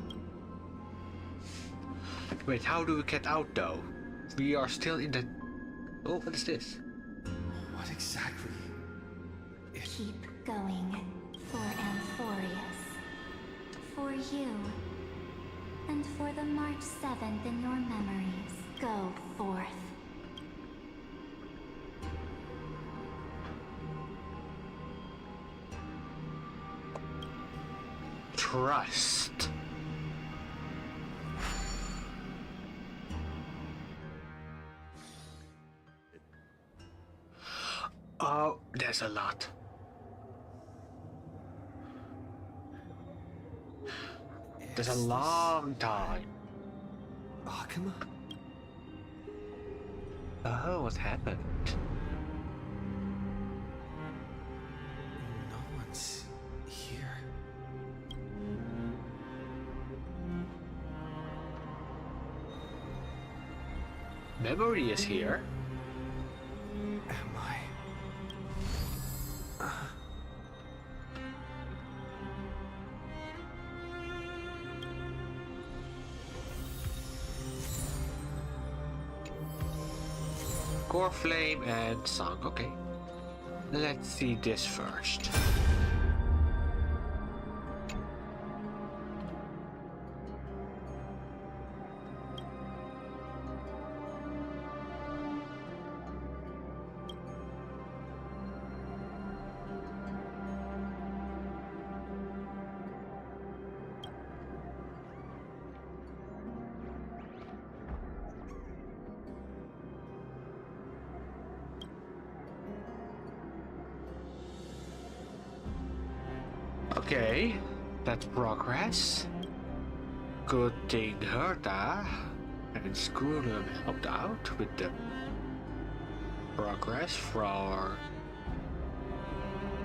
Wait, how do we get out though? We are still in the... Oh, what is this? What exactly? Keep going for Amphorius. For you. And for the March 7th in your memories. Go forth. Trust. Oh, there's a lot. There's a long time. Akuma? Oh, what happened? No one's here. Memory is here. Am I? Core flame and song, okay. Let's see this first. Okay, that's progress. Good thing Herta and Scroonum helped out with the progress for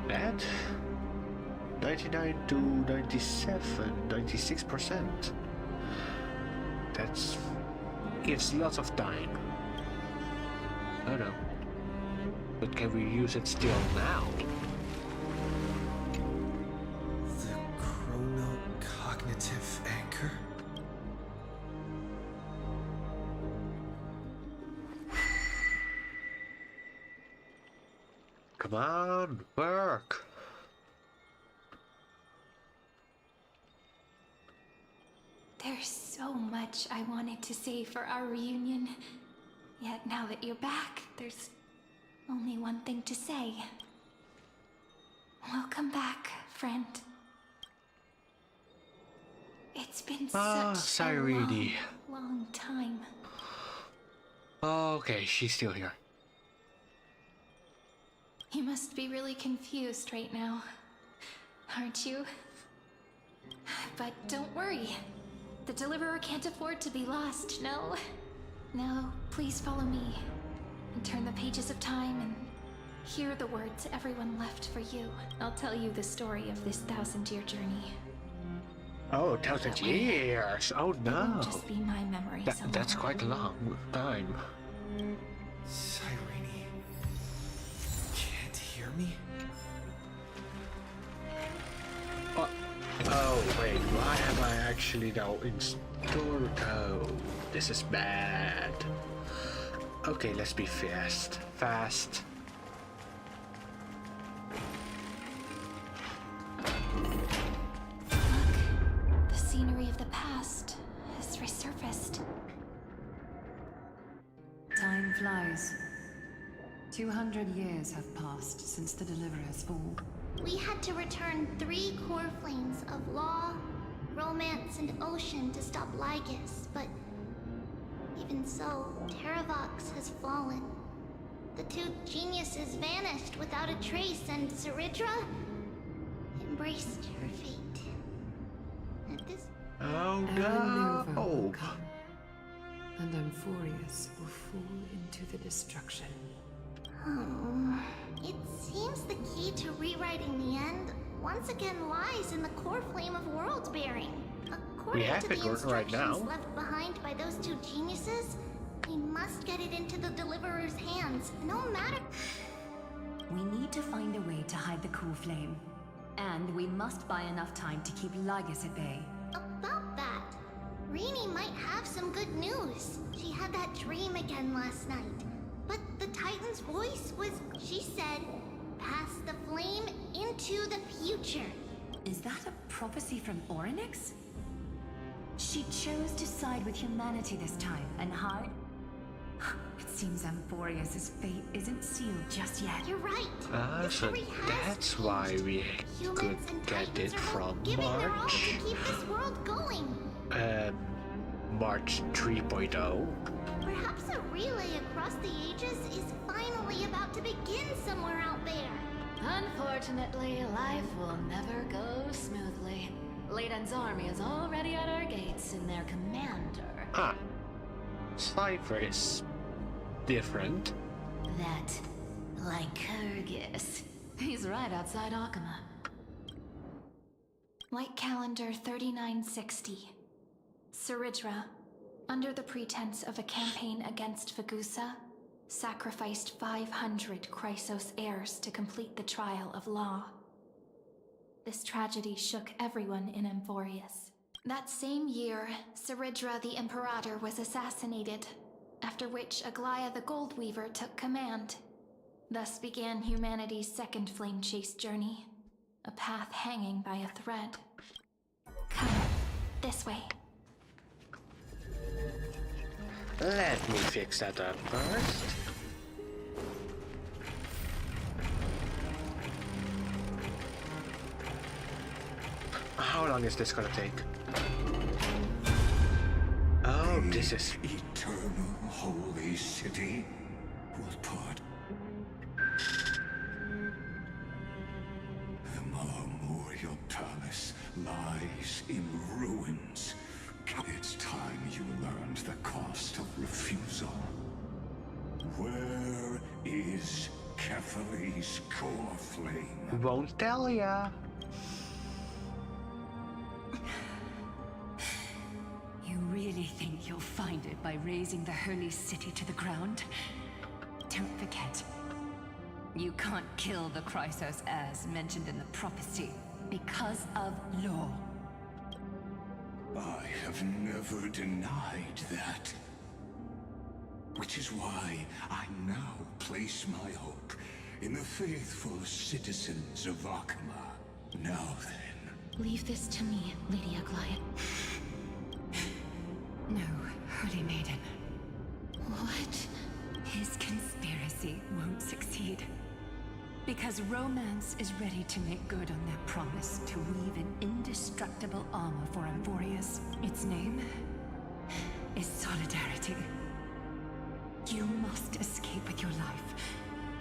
that. 99 to 97, 96%. That's gives lots of time. I don't know. But can we use it still now? Cognitive anchor? Come on, work! There's so much I wanted to say for our reunion. Yet now that you're back, there's only one thing to say. Welcome back, friend. It's been such a long time. Okay, she's still here. You must be really confused right now, aren't you? But don't worry. The Deliverer can't afford to be lost, no? No, please follow me and turn the pages of time and hear the words everyone left for you. I'll tell you the story of this 1,000-year journey. Oh, 1,000 years! Oh no! It won't just be my memory. That's quite a long time. Cyrene, can't hear me? Oh wait, why am I actually now in store? Oh, this is bad. Okay, let's be fast. Look, the scenery of the past has resurfaced. Time flies. 200 years have passed since the Deliverer's fall. We had to return 3 core flames of law, romance, and ocean to stop Lygus, but even so, Terravox has fallen. The 2 geniuses vanished without a trace, and Saridra embraced her fate. At this... Oh no! And Amphorius will fall into the destruction. Oh, it seems the key to rewriting the end once again lies in the core flame of world bearing. According to the instructions left behind by those 2 geniuses, we must get it into the Deliverer's hands, no matter... We need to find a way to hide the cool flame. And we must buy enough time to keep Lygus at bay. About that, Rini might have some good news. She had that dream again last night. But the Titan's voice was, she said, pass the flame into the future. Is that a prophecy from Orynyx? She chose to side with humanity this time and hide. It seems Amphorius' fate isn't sealed just yet. You're right. So that's why we could get it from March. To keep this world going. March 3.0. Perhaps a relay across the ages is finally about to begin somewhere out there. Unfortunately, life will never go smoothly. Leiden's army is already at our gates, and their commander... Cypher is different. That Lycurgus. He's right outside Akama. Light calendar 3960. Saridra, under the pretense of a campaign against Vagusa, sacrificed 500 Chrysos heirs to complete the trial of law. This tragedy shook everyone in Amphorius. That same year, Saridra the Imperator was assassinated, after which Aglaya the Goldweaver took command. Thus began humanity's second flame chase journey, a path hanging by a thread. Come, this way. Let me fix that up first. How long is this gonna take? Oh, this is... Eternal Holy City will part. The Memorial Palace lies in ruins. It's time you learned the cost of refusal. Where is Kefali's core flame? Won't tell ya. You really think you'll find it by razing the holy city to the ground? Don't forget, you can't kill the Chrysos heirs mentioned in the prophecy because of law. I have never denied that. Which is why I now place my hope in the faithful citizens of Akama. Now then... Leave this to me, Lady Aglaya. No, Holy Maiden. What? His conspiracy won't succeed. Because romance is ready to make good on their promise to weave an indestructible armor for Amphorius. Its name is Solidarity. You must escape with your life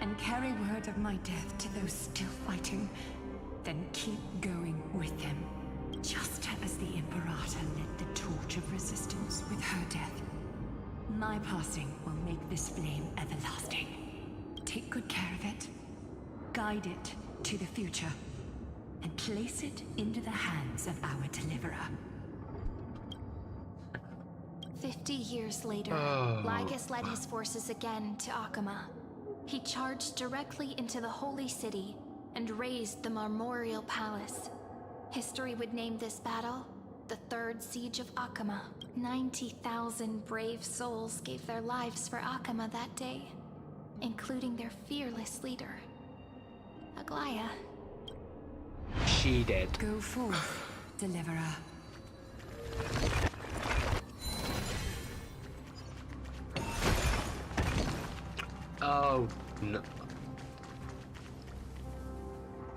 and carry word of my death to those still fighting. Then keep going with them, just as the Imperator lit the torch of resistance with her death. My passing will make this flame everlasting. Take good care of it, guide it to the future, and place it into the hands of our deliverer. 50 years later, Lygus led his forces again to Akama. He charged directly into the Holy City and razed the Marmorial Palace. History would name this battle the Third Siege of Akama. 90,000 brave souls gave their lives for Akama that day, including their fearless leader, Aglaya. She did. Go forth, deliverer. Oh, no.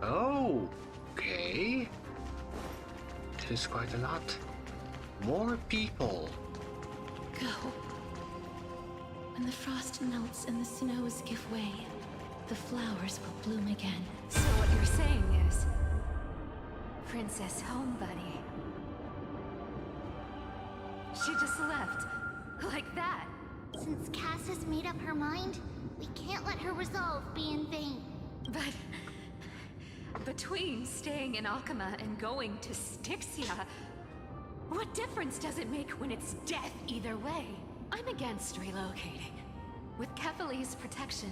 Oh, okay. This is quite a lot. More people. Go. When the frost melts and the snows give way, the flowers will bloom again. So what you're saying is, Princess Homebuddy. She just left. Like that. Since Cass has made up her mind, we can't let her resolve be in vain. But between staying in Akama and going to Styxia, what difference does it make when it's death either way? I'm against relocating. With Kefali's protection,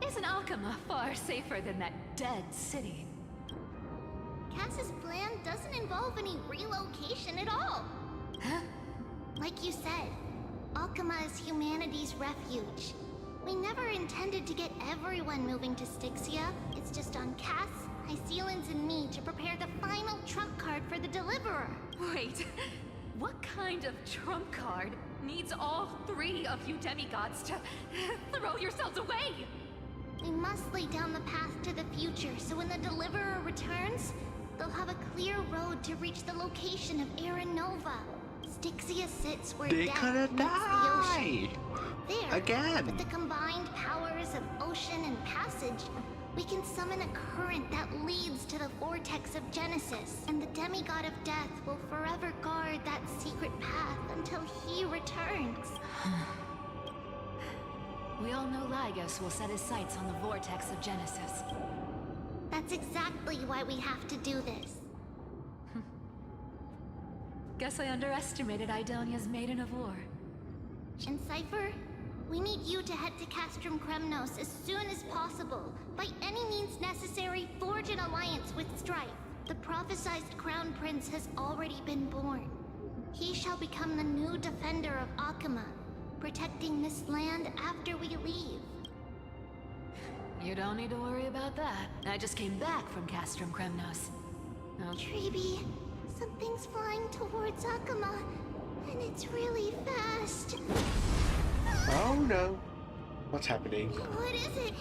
isn't Akama far safer than that dead city? Cass's plan doesn't involve any relocation at all. Huh? Like you said, Akama is humanity's refuge. We never intended to get everyone moving to Styxia. It's just on Cass, Hycealans, and me to prepare the final trump card for the Deliverer. Wait, what kind of trump card needs all three of you demigods to throw yourselves away? We must lay down the path to the future, so when the Deliverer returns, they'll have a clear road to reach the location of Aranova. Styxia sits where They death gonna meets die the ocean. There, again. with the combined powers of ocean and passage, we can summon a current that leads to the vortex of Genesis, and the demigod of death will forever guard that secret path until he returns. We all know Lygos will set his sights on the vortex of Genesis. That's exactly why we have to do this. Guess I underestimated Idonia's Maiden of War. And Cypher, we need you to head to Castrum Kremnos as soon as possible. By any means necessary, forge an alliance with Strife. The prophesized Crown Prince has already been born. He shall become the new defender of Akama, protecting this land after we leave. You don't need to worry about that. I just came back from Castrum Kremnos. Djdigby, something's flying towards Akama, and it's really fast. Oh no. What's happening? What is it?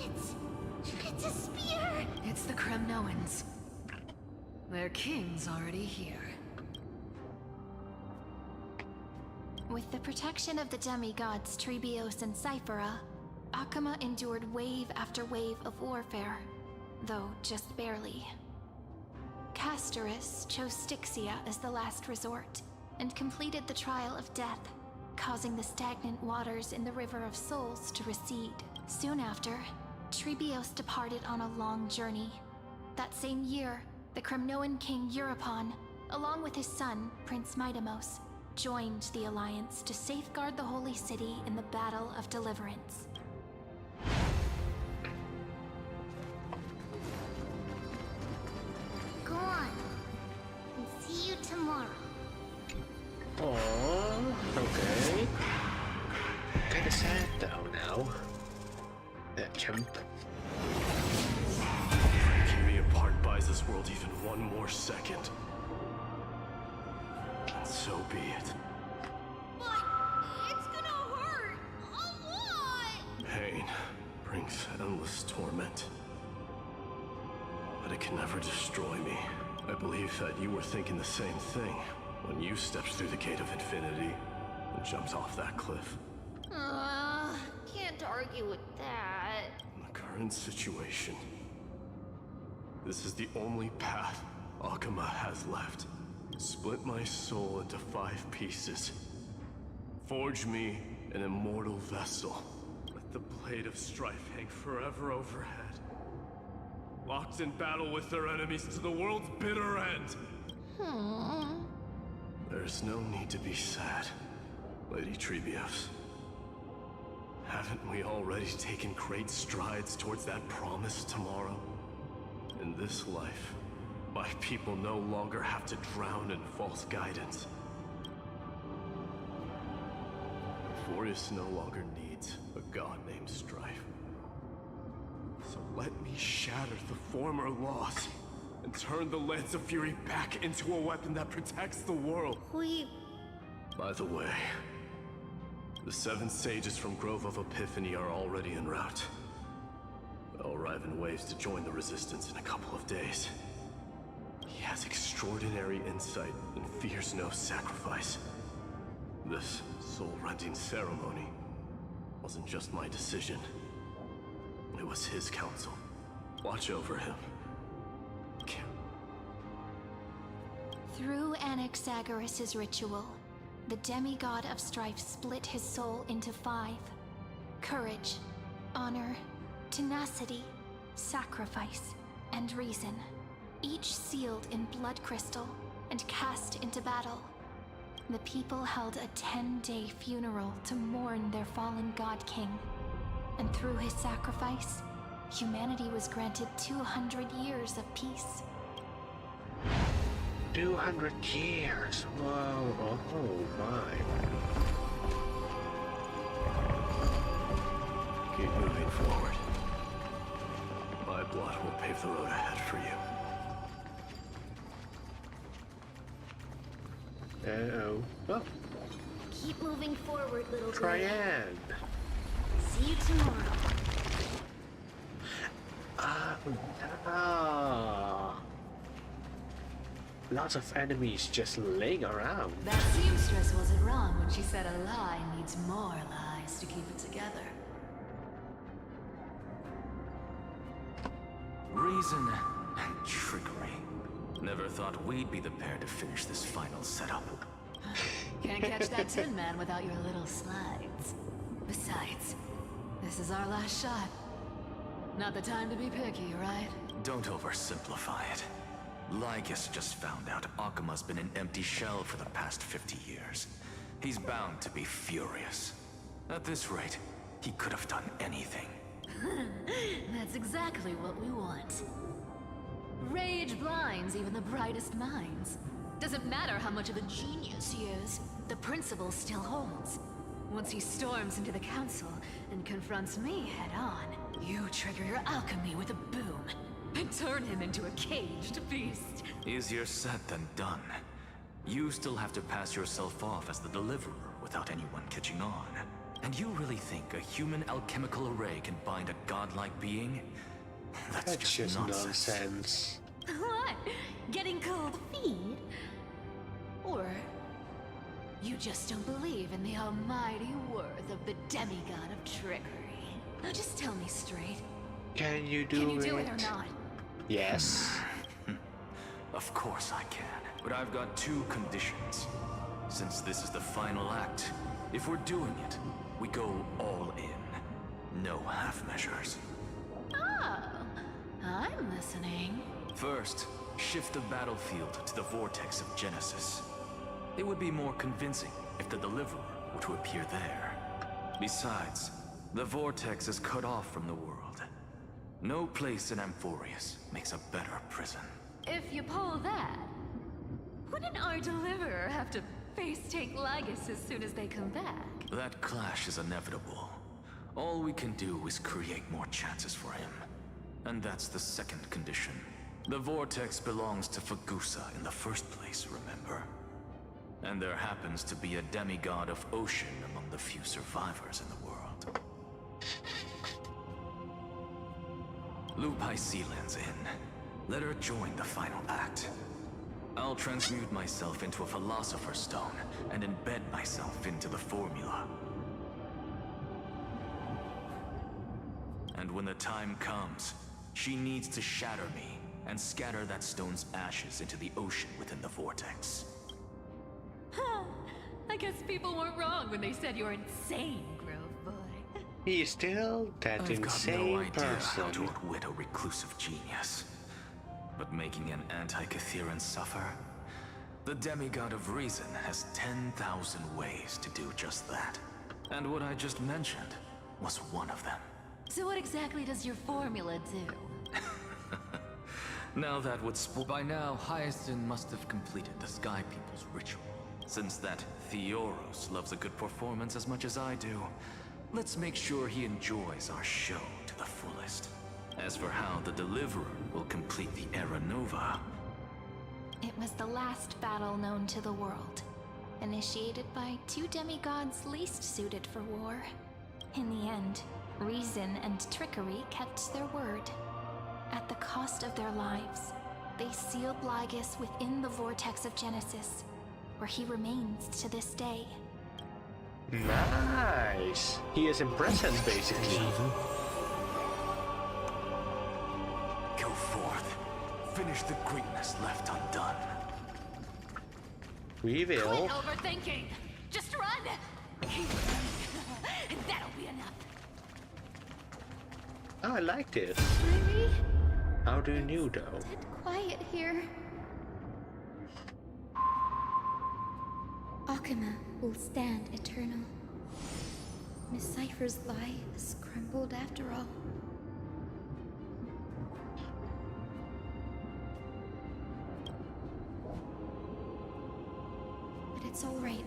It's a spear! It's the Kremnoans. Their king's already here. With the protection of the demigods Trebios and Cyphera, Akama endured wave after wave of warfare, though just barely. Castorus chose Styxia as the last resort, and completed the trial of death, causing the stagnant waters in the River of Souls to recede. Soon after, Trebios departed on a long journey. That same year, the Kremnoan king Euripon, along with his son, Prince Midamos, joined the Alliance to safeguard the Holy City in the Battle of Deliverance. Go on. And see you tomorrow. Aww, okay. Kinda sad though now. That chump. Keep me apart buys this world even one more second. And so be it. But it's gonna hurt a lot! Pain brings endless torment. but it can never destroy me. I believe that you were thinking the same thing when you stepped through the gate of infinity and jumped off that cliff. Can't argue with that. In the current situation, this is the only path Akuma has left. Split my soul into 5 pieces. Forge me an immortal vessel. Let the blade of strife hang forever overhead. Locked in battle with their enemies to the world's bitter end. There's no need to be sad, Lady Treebios. Haven't we already taken great strides towards that promised tomorrow? In this life, my people no longer have to drown in false guidance. Euphorius no longer needs a god named Strife. So let me shatter the former loss and turn the Lance of Fury back into a weapon that protects the world. By the way, the 7 sages from Grove of Epiphany are already en route. They'll arrive in waves to join the Resistance in a couple of days. He has extraordinary insight and fears no sacrifice. This soul-rending ceremony wasn't just my decision. It was his counsel. Watch over him. Through Anaxagoras' ritual, the demigod of strife split his soul into 5. Courage, honor, tenacity, sacrifice, and reason. Each sealed in blood crystal and cast into battle. The people held a 10-day funeral to mourn their fallen god king. And through his sacrifice, humanity was granted 200 years of peace. 200 years. Whoa. Oh my. Keep moving forward. My blood will pave the road ahead for you. Uh-oh. Oh. Keep moving forward, little girl. Triad. See you tomorrow. Lots of enemies just laying around. That seamstress wasn't wrong when she said a lie needs more lies to keep it together. Reason and trickery. Never thought we'd be the pair to finish this final setup. Can't catch that Tin Man without your little slides. Besides, this is our last shot. Not the time to be picky, right? Don't oversimplify it. Lycus just found out Akuma's been an empty shell for the past 50 years. He's bound to be furious. At this rate, he could have done anything. That's exactly what we want. Rage blinds even the brightest minds. Doesn't matter how much of a genius he is, the principle still holds. Once he storms into the council and confronts me head-on, you trigger your alchemy with a boom and turn him into a caged beast. Easier said than done. You still have to pass yourself off as the deliverer without anyone catching on. And you really think a human alchemical array can bind a godlike being? That's just nonsense. What? Getting cold feet? Or you just don't believe in the almighty worth of the demigod of trickery? Now just tell me straight. Can you do it or not? Yes. Of course I can. But I've got 2 conditions. Since this is the final act, if we're doing it, we go all in. No half measures. Oh, I'm listening. First, shift the battlefield to the vortex of Genesis. It would be more convincing if the deliverer were to appear there. Besides, the vortex is cut off from the world. No place in Amphorius makes a better prison. If you pull that, wouldn't our deliverer have to face-take Lygus as soon as they come back? That clash is inevitable. All we can do is create more chances for him. And that's the second condition. The vortex belongs to Fagusa in the first place, remember? And there happens to be a demigod of ocean among the few survivors in the world. Loop Sealand's in. Let her join the final act. I'll transmute myself into a Philosopher's Stone and embed myself into the formula. And when the time comes, she needs to shatter me and scatter that stone's ashes into the ocean within the vortex. Huh. I guess people weren't wrong when they said you're insane, Grove Boy. He's still that I've got no insane idea how person. to outwit a reclusive genius. But making an anti-Catheran suffer? The demigod of reason has 10,000 ways to do just that. And what I just mentioned was one of them. So what exactly does your formula do? Now that would by now, Hyacinth must have completed the Sky People's ritual. Since that Theoros loves a good performance as much as I do, let's make sure he enjoys our show to the fullest. As for how the Deliverer will complete the Era Nova... It was the last battle known to the world, initiated by two demigods least suited for war. In the end, reason and trickery kept their word. At the cost of their lives, they sealed Lygus within the vortex of Genesis, where he remains to this day. Nice! He is impressive, basically. Go forth. Finish the greatness left undone. We will. Quit overthinking! Just run! Keep running. That'll be enough. Oh, I like this. Really? How do you know, though? Dead quiet here. Akima will stand eternal. Miss Cypher's lie has crumbled after all. But it's all right,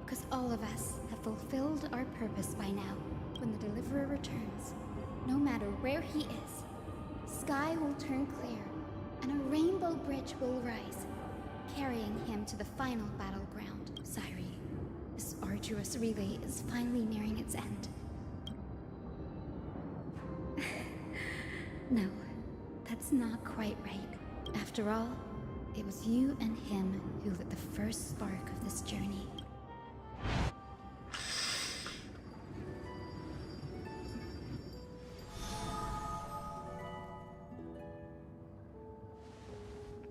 because all of us have fulfilled our purpose by now. When the Deliverer returns, no matter where he is, sky will turn clear, and a rainbow bridge will rise, carrying him to the final battleground, Syri. This arduous relay is finally nearing its end. No, that's not quite right. After all, it was you and him who lit the first spark of this journey.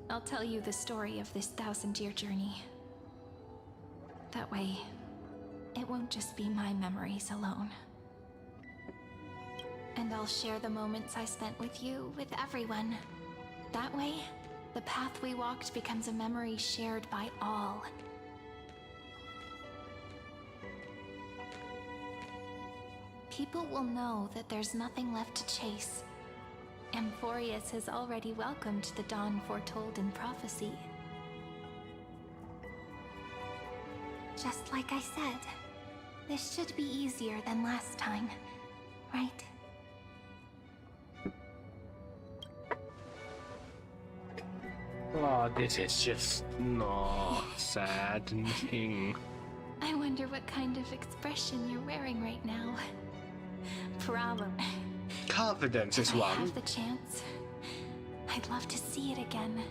I'll tell you the story of this 1,000-year journey. That way, it won't just be my memories alone. And I'll share the moments I spent with you with everyone. That way, the path we walked becomes a memory shared by all. People will know that there's nothing left to chase. Amphorius has already welcomed the dawn foretold in prophecy. Just like I said, this should be easier than last time, right? Oh, this is just not saddening. I wonder what kind of expression you're wearing right now. Probably. Confidence is If I one. have the chance, I'd love to see it again.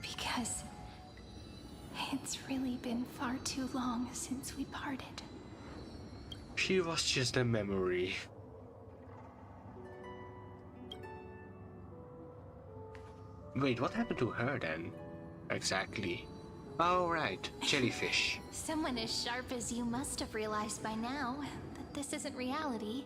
Because it's really been far too long since we parted. She was just a memory. Wait, what happened to her then? Exactly. Oh, right. Jellyfish. Someone as sharp as you must have realized by now that this isn't reality.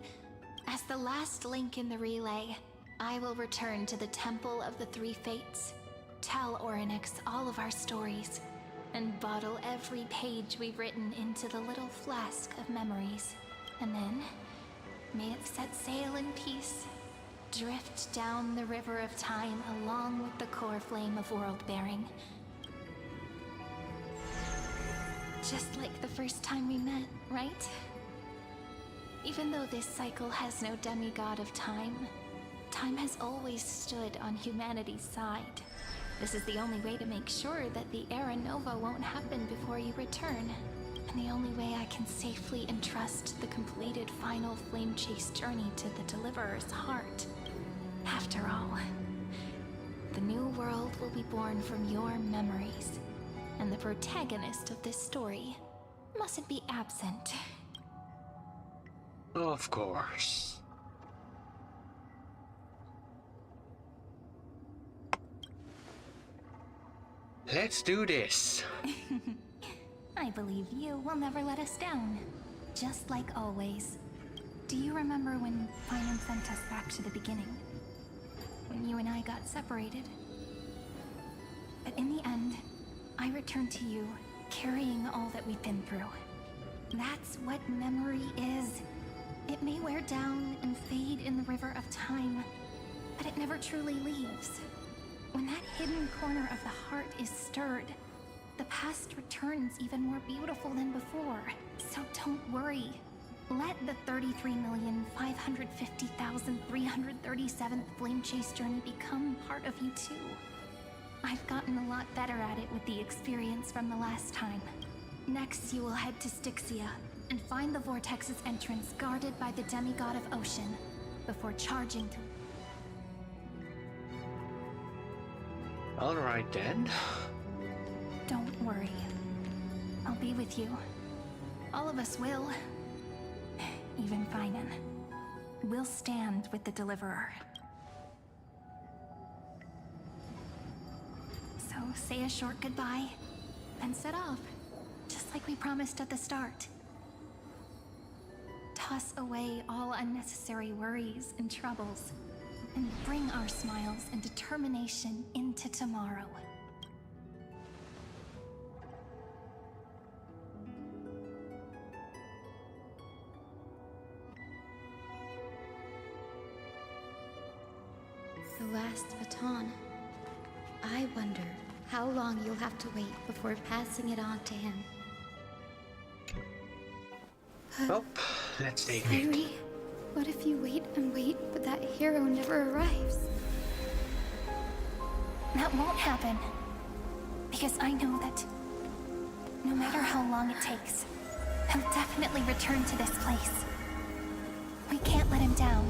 As the last link in the relay, I will return to the Temple of the Three Fates, tell Orynyx all of our stories, and bottle every page we've written into the little flask of memories. And then, may it set sail in peace, drift down the river of time along with the core flame of world-bearing. Just like the first time we met, right? Even though this cycle has no demigod of time, time has always stood on humanity's side. This is the only way to make sure that the Era Nova won't happen before you return. And The only way I can safely entrust the completed final flame chase journey to the Deliverer's heart. After all, the new world will be born from your memories, and the protagonist of this story mustn't be absent. Of course. Let's do this. I believe you will never let us down. Just like always. Do you remember when Finan sent us back to the beginning? When you and I got separated? But in the end, I returned to you, carrying all that we've been through. That's what memory is. It may wear down and fade in the river of time, but it never truly leaves. When that hidden corner of the heart is stirred, the past returns even more beautiful than before. So don't worry. Let the 33,550,337th Flame Chase journey become part of you too. I've gotten a lot better at it with the experience from the last time. Next, you will head to Styxia and find the Vortex's entrance guarded by the demigod of ocean before charging to... Alright then. Don't worry. I'll be with you. All of us will. Even Finan. We'll stand with the Deliverer. So say a short goodbye, and set off, just like we promised at the start. Toss away all unnecessary worries and troubles, and bring our smiles and determination into tomorrow. The last baton. I wonder how long you'll have to wait before passing it on to him. Well, let's take it. Kyrie, what if you wait and wait, but that hero never arrives? That won't happen. Because I know that no matter how long it takes, he'll definitely return to this place. We can't let him down.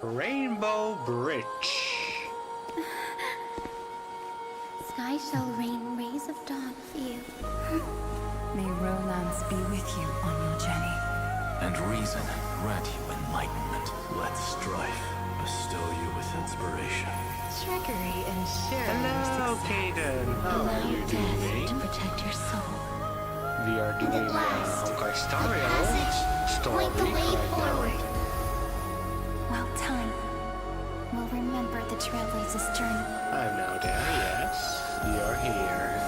Rainbow Bridge. Sky shall rain rays of dawn for you. May romance be with you on your journey. And reason grant you enlightenment. Let strife bestow you with inspiration. Trickery and sharing. Hello, Kaden. How are you doing? To protect your soul. We are doing Honkai Star Rail story point the way right forward. now. Well, time. We'll remember the Trailblazer's journey. I'm now there, yes. You're here.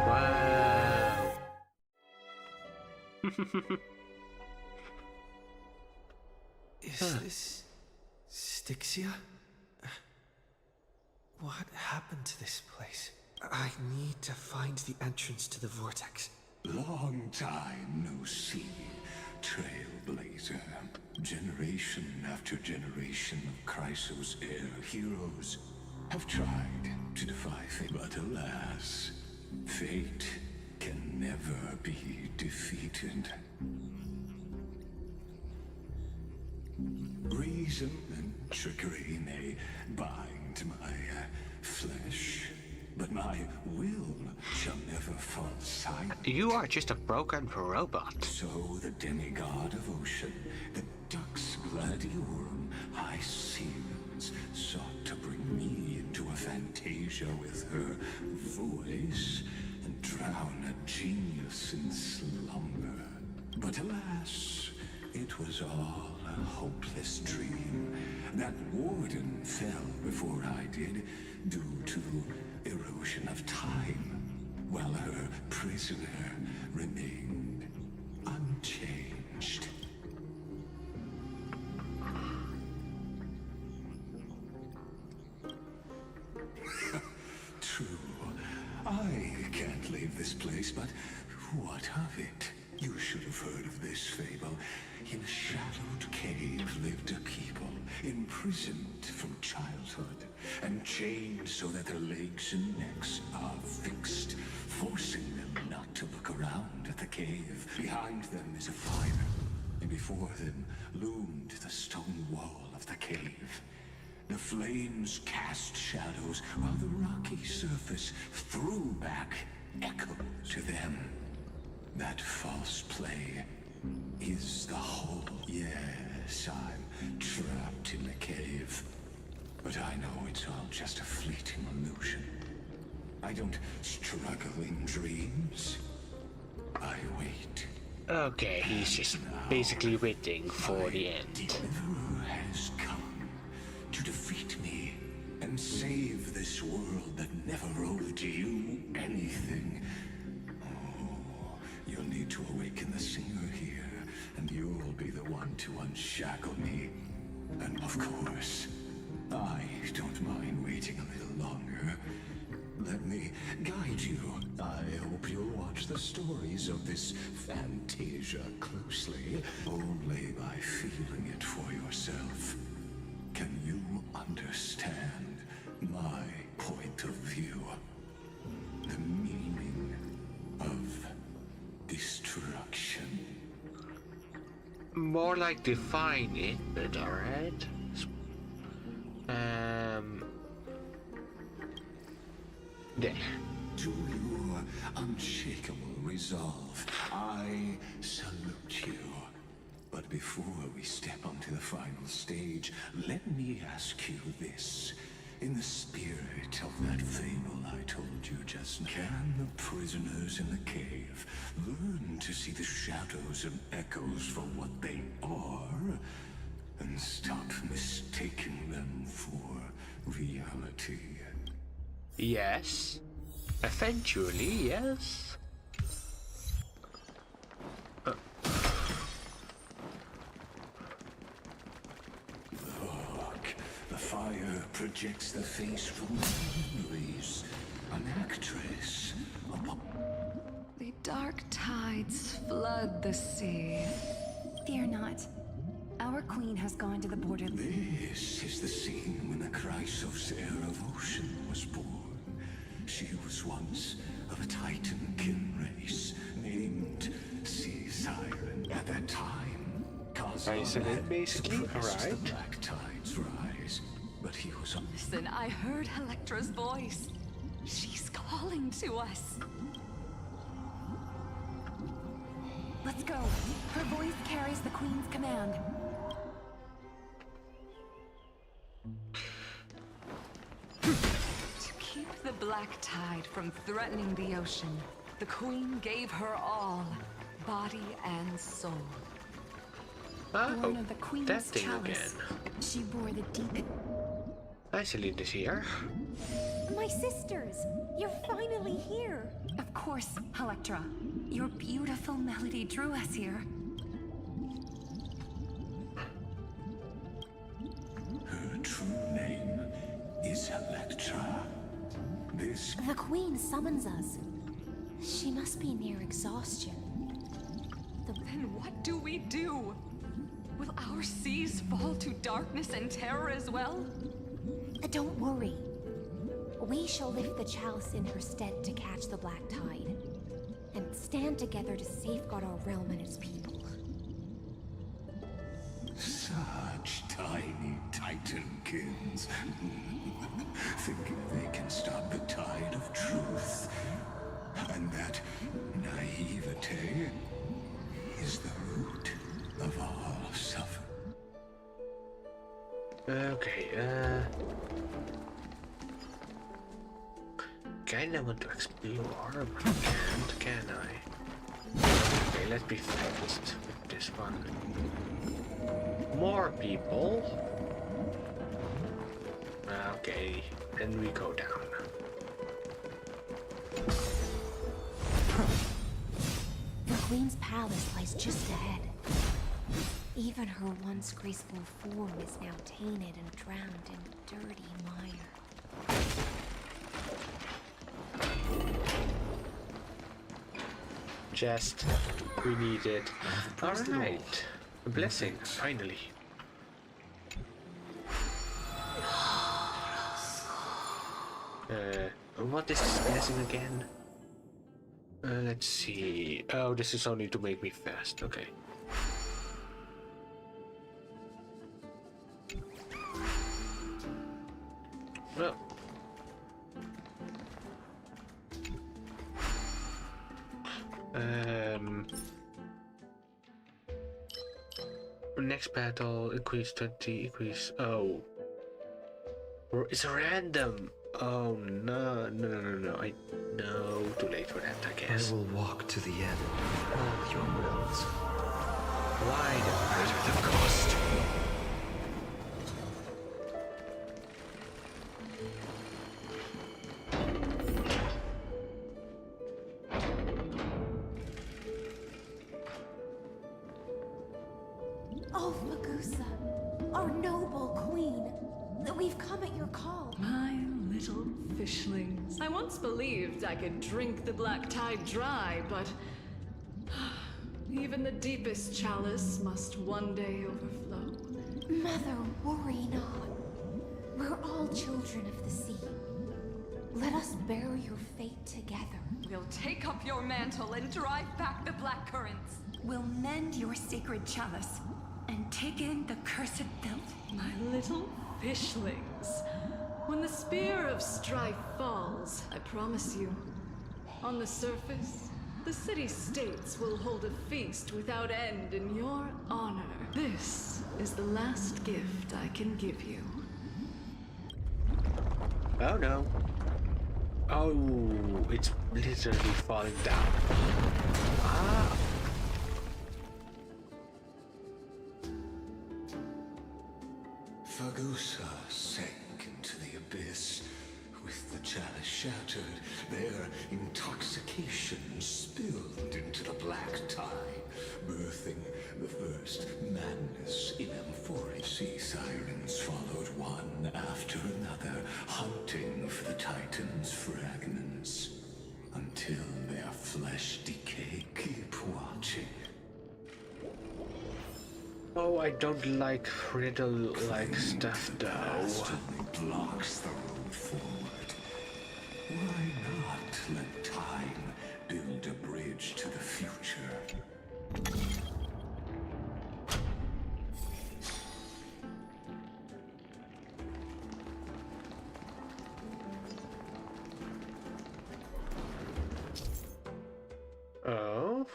Wow. Is this Styxia? What happened to this place? I need to find the entrance to the vortex. Long time no see, Trailblazer. Generation after generation of Chrysos heir heroes have tried to defy fate, but alas, fate can never be defeated. Reason and trickery may bind my flesh, but my will shall never fall silent. You are just a broken robot. So the demigod of ocean, the Dux Gladiorum High Seals, sought to bring me into a fantasia with her voice and drown a genius in slumber. But alas, it was all a hopeless dream. That warden fell before I did, due to erosion of time, while her prisoner remained unchanged. what of it? You should have heard of this fable. In a shadowed cave lived a people, imprisoned from childhood, and chained so that their legs and necks are fixed, forcing them not to look around at the cave. Behind them is a fire, and before them loomed the stone wall of the cave. The flames cast shadows, while the rocky surface threw back echo to them. That false play is the whole. Yes, I'm trapped in the cave. But I know it's all just a fleeting illusion. I don't struggle in dreams. I wait. Okay, he's just basically waiting for the end. Deliverer has come to defeat me and save this world that never owed you anything. Oh, you'll need to awaken the singer here, and you'll be the one to unshackle me. And of course, I don't mind waiting a little longer. Let me guide you. I hope you'll watch the stories of this Fantasia closely, only by feeling it for yourself. Can you understand my point of view? The meaning of destruction. More like define it, but alright. There. To your unshakable resolve, I salute you. But before we step onto the final stage, let me ask you this. In the spirit of that fable I told you just now, can the prisoners in the cave learn to see the shadows and echoes for what they are, and stop mistaking them for reality? Yes. Eventually, yes. Look, the fire projects the face from memories. An actress. The dark tides flood the sea. Fear not. Our queen has gone to the border. This is the scene when the Chrysos heir of Ocean was born. She was once of a Titan-kin race named Sea Siren. At that time, Kazan had basically, suppressed alright. the black tide's rise, but he was on. Listen, I heard Electra's voice. She's calling to us. Let's go. Her voice carries the queen's command. To keep the black tide from threatening the ocean, the queen gave her all, body and soul. Born of the queen's that thing chalice, again. she bore the deep. Hi, Selena's here. My sisters, you're finally here. Of course, Electra. Your beautiful melody drew us here. Her true name is Electra. This. The queen summons us. She must be near exhaustion. Then what do we do? Will our seas fall to darkness and terror as well? Don't worry. We shall lift the chalice in her stead to catch the black tide, and stand together to safeguard our realm and its people. Such tiny Titankins. Thinking they can stop the tide of truth. And that naivete is the root of all suffering. Okay, kinda want to explore, but I can't, can I? Okay, let's be fast with this one. More people. Okay, then we go down. The queen's palace lies just ahead. Even her once graceful form is now tainted and drowned in dirty mire. chest. We need it. Alright. A blessing, finally. What is this blessing again? Let's see. Oh, this is only to make me fast. Okay. Well. Next battle, increase 20, increase. Oh. It's random. Oh no, no. No, too late for that, I guess. I will walk to the end. All your wills. Why the matter the cost? Oh, Magusa, our noble queen. We've come at your call. My little fishlings. I once believed I could drink the black tide dry, but even the deepest chalice must one day overflow. Mother, worry not. We're all children of the sea. Let us bear your fate together. We'll take up your mantle and drive back the black currents. We'll mend your sacred chalice and take in the cursed filth. My little fishlings. When the spear of strife falls, I promise you, on the surface, the city-states will hold a feast without end in your honor. This is the last gift I can give you. Oh no. Oh, it's literally falling down. Ah. Fagusa sank into the abyss. With the chalice shattered, their intoxication spilled into the black tide, birthing the first madness in Amphoria. Sea sirens followed one after another, hunting for the Titan's fragments, until their flesh decay. Keep watching. Oh, I don't like riddle-like stuff, though. Only blocks the road forward. Why not let time build a bridge to the future? Oh.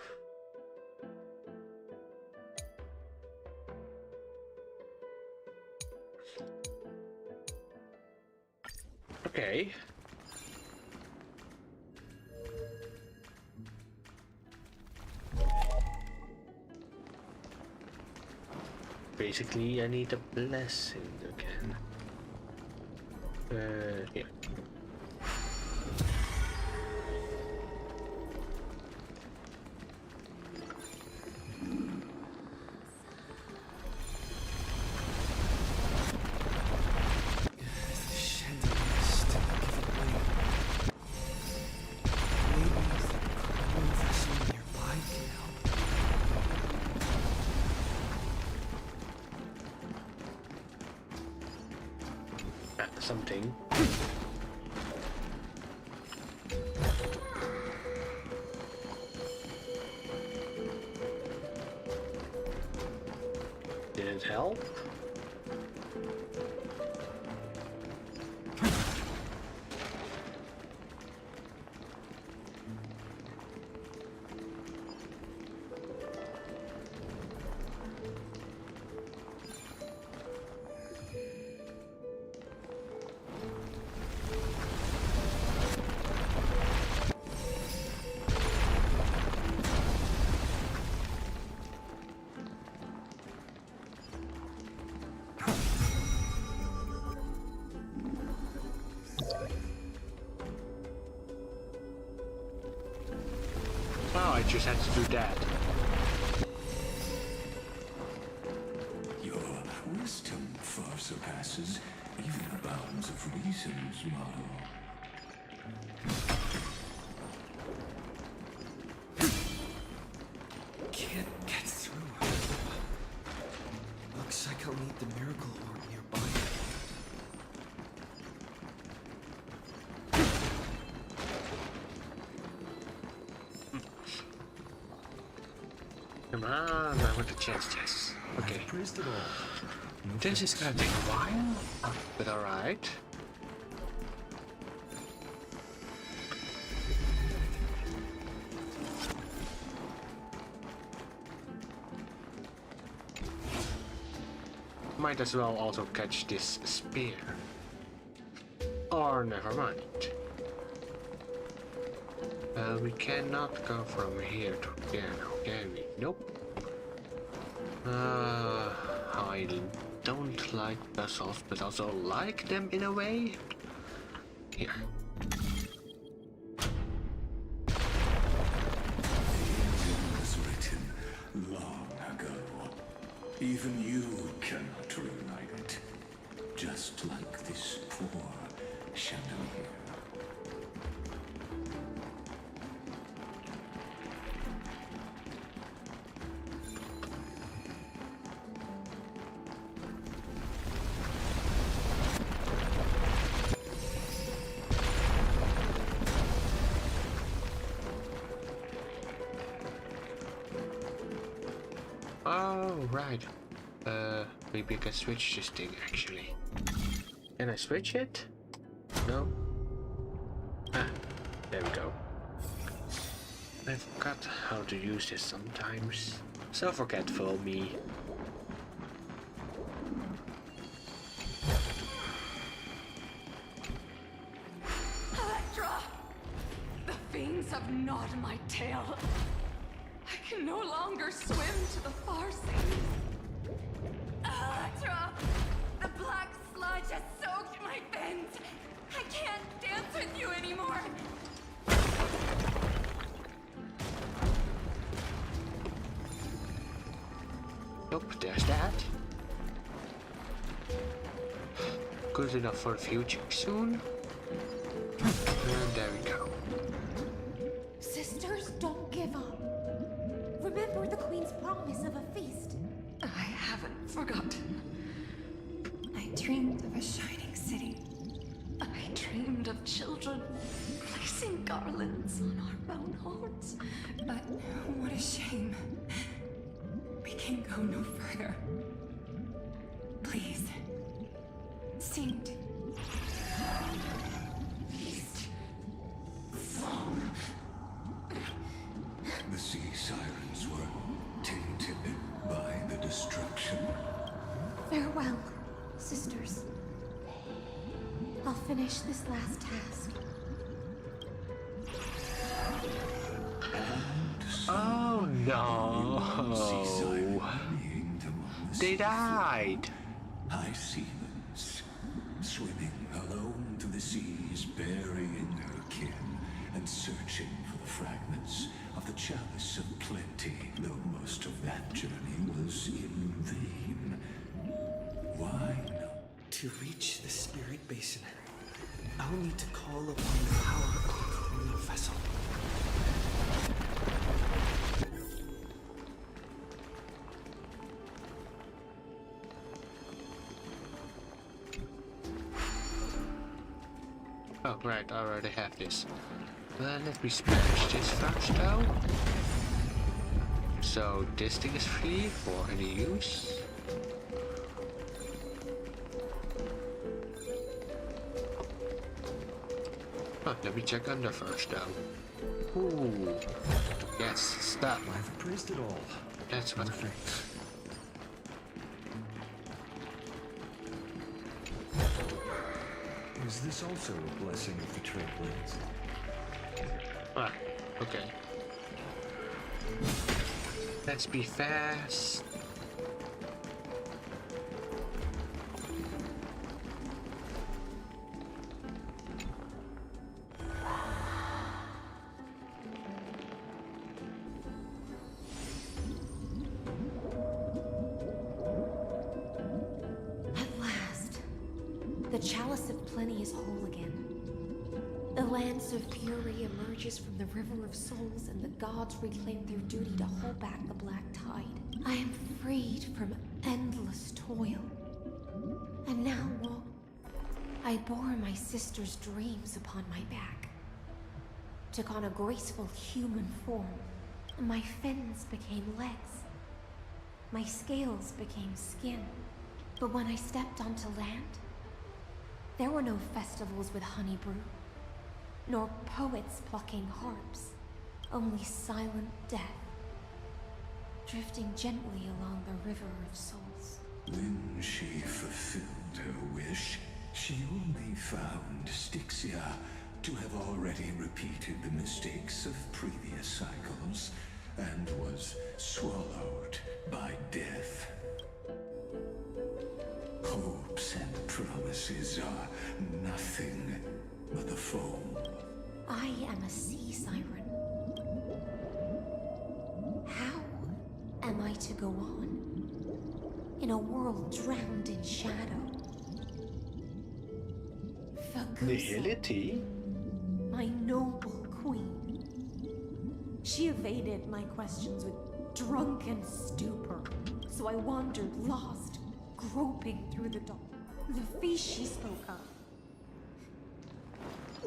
Okay. Basically, I need a blessing again. Yeah. Something. Didn't help. Oh, I just had to do that. Your wisdom far surpasses even the bounds of reason's model. Come on, I want the chest. Okay. This is gonna take a while, but alright. Might as well also catch this spear. Or never mind. We cannot go from here to there now, can we? Nope. I don't like puzzles, but also like them in a way. Here. Was written long ago. Even you cannot rewrite it. Just like this poor chandelier. Oh, right. Maybe I can switch this thing actually. Can I switch it? No? Ah, there we go. I forgot how to use this sometimes. So forgetful me. Electra! The fiends have gnawed my tail. I can no longer swim to the far seas. Electra! The black sludge has soaked my fins. I can't dance with you anymore. Nope, there's that. Good enough for the future soon. And there we go. Sisters, don't give up. Remember the Queen's promise of a feast. I haven't forgotten. I dreamed of a shining city. I dreamed of children placing garlands on our bone hearts. But what a shame. We can go no further. Please. Sing. The sea sirens were tainted by the destruction. Farewell, sisters. I'll finish this last task. Oh no! They died! I see them swimming alone through the seas, burying her kin and searching for the fragments of the chalice of plenty, though most of that journey was in vain. Why not? To reach the spirit basin, I'll need to call upon the power of the Queen vessel. Oh, right, I already have this. Let me smash this first, though. So, this thing is free for any use. Huh, let me check under first, though. Ooh. Yes, stop. I've praised it all. That's what I think. Is this also a blessing of the trade winds? Ah, okay. Let's be fast. At last, the chalice of plenty is whole again. The lance of fury emerges from the river of souls, and the gods reclaim their duty to hold back the black tide. I am freed from endless toil. And now, I bore my sister's dreams upon my back, took on a graceful human form, My fins became legs. My scales became skin. But when I stepped onto land, there were no festivals with honey brew, nor poets plucking harps, only silent death, drifting gently along the river of souls. When she fulfilled her wish, she only found Styxia to have already repeated the mistakes of previous cycles, and was swallowed by death. Hopes and promises are nothing but the foam. I am a sea siren. How am I to go on in a world drowned in shadow? Nihility? My noble queen. She evaded my questions with drunken stupor, so I wandered lost, groping through the dark. The feast she spoke of.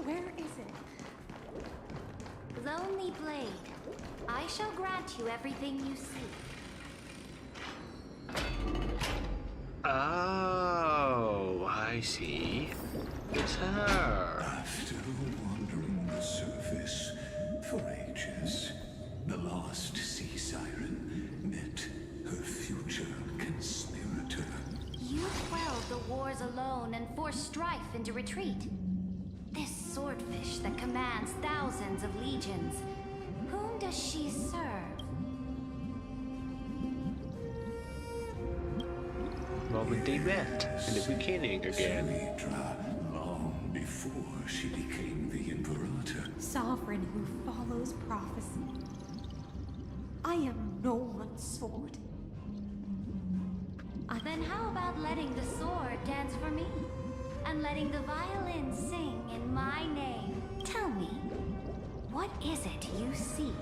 Where is it? Lonely Blade, I shall grant you everything you seek. Oh, I see. It's her. After wandering the surface for ages, the lost sea siren met her future conspirator. You quelled the wars alone and forced strife into retreat. This swordfish that commands thousands of legions, whom does she serve? Moment they met in the beginning again. Long before she became the Imperator. Sovereign who follows prophecy. I am no one's sword. Then how about letting the sword dance for me? And letting the violin sing in my name? Tell me, what is it you seek?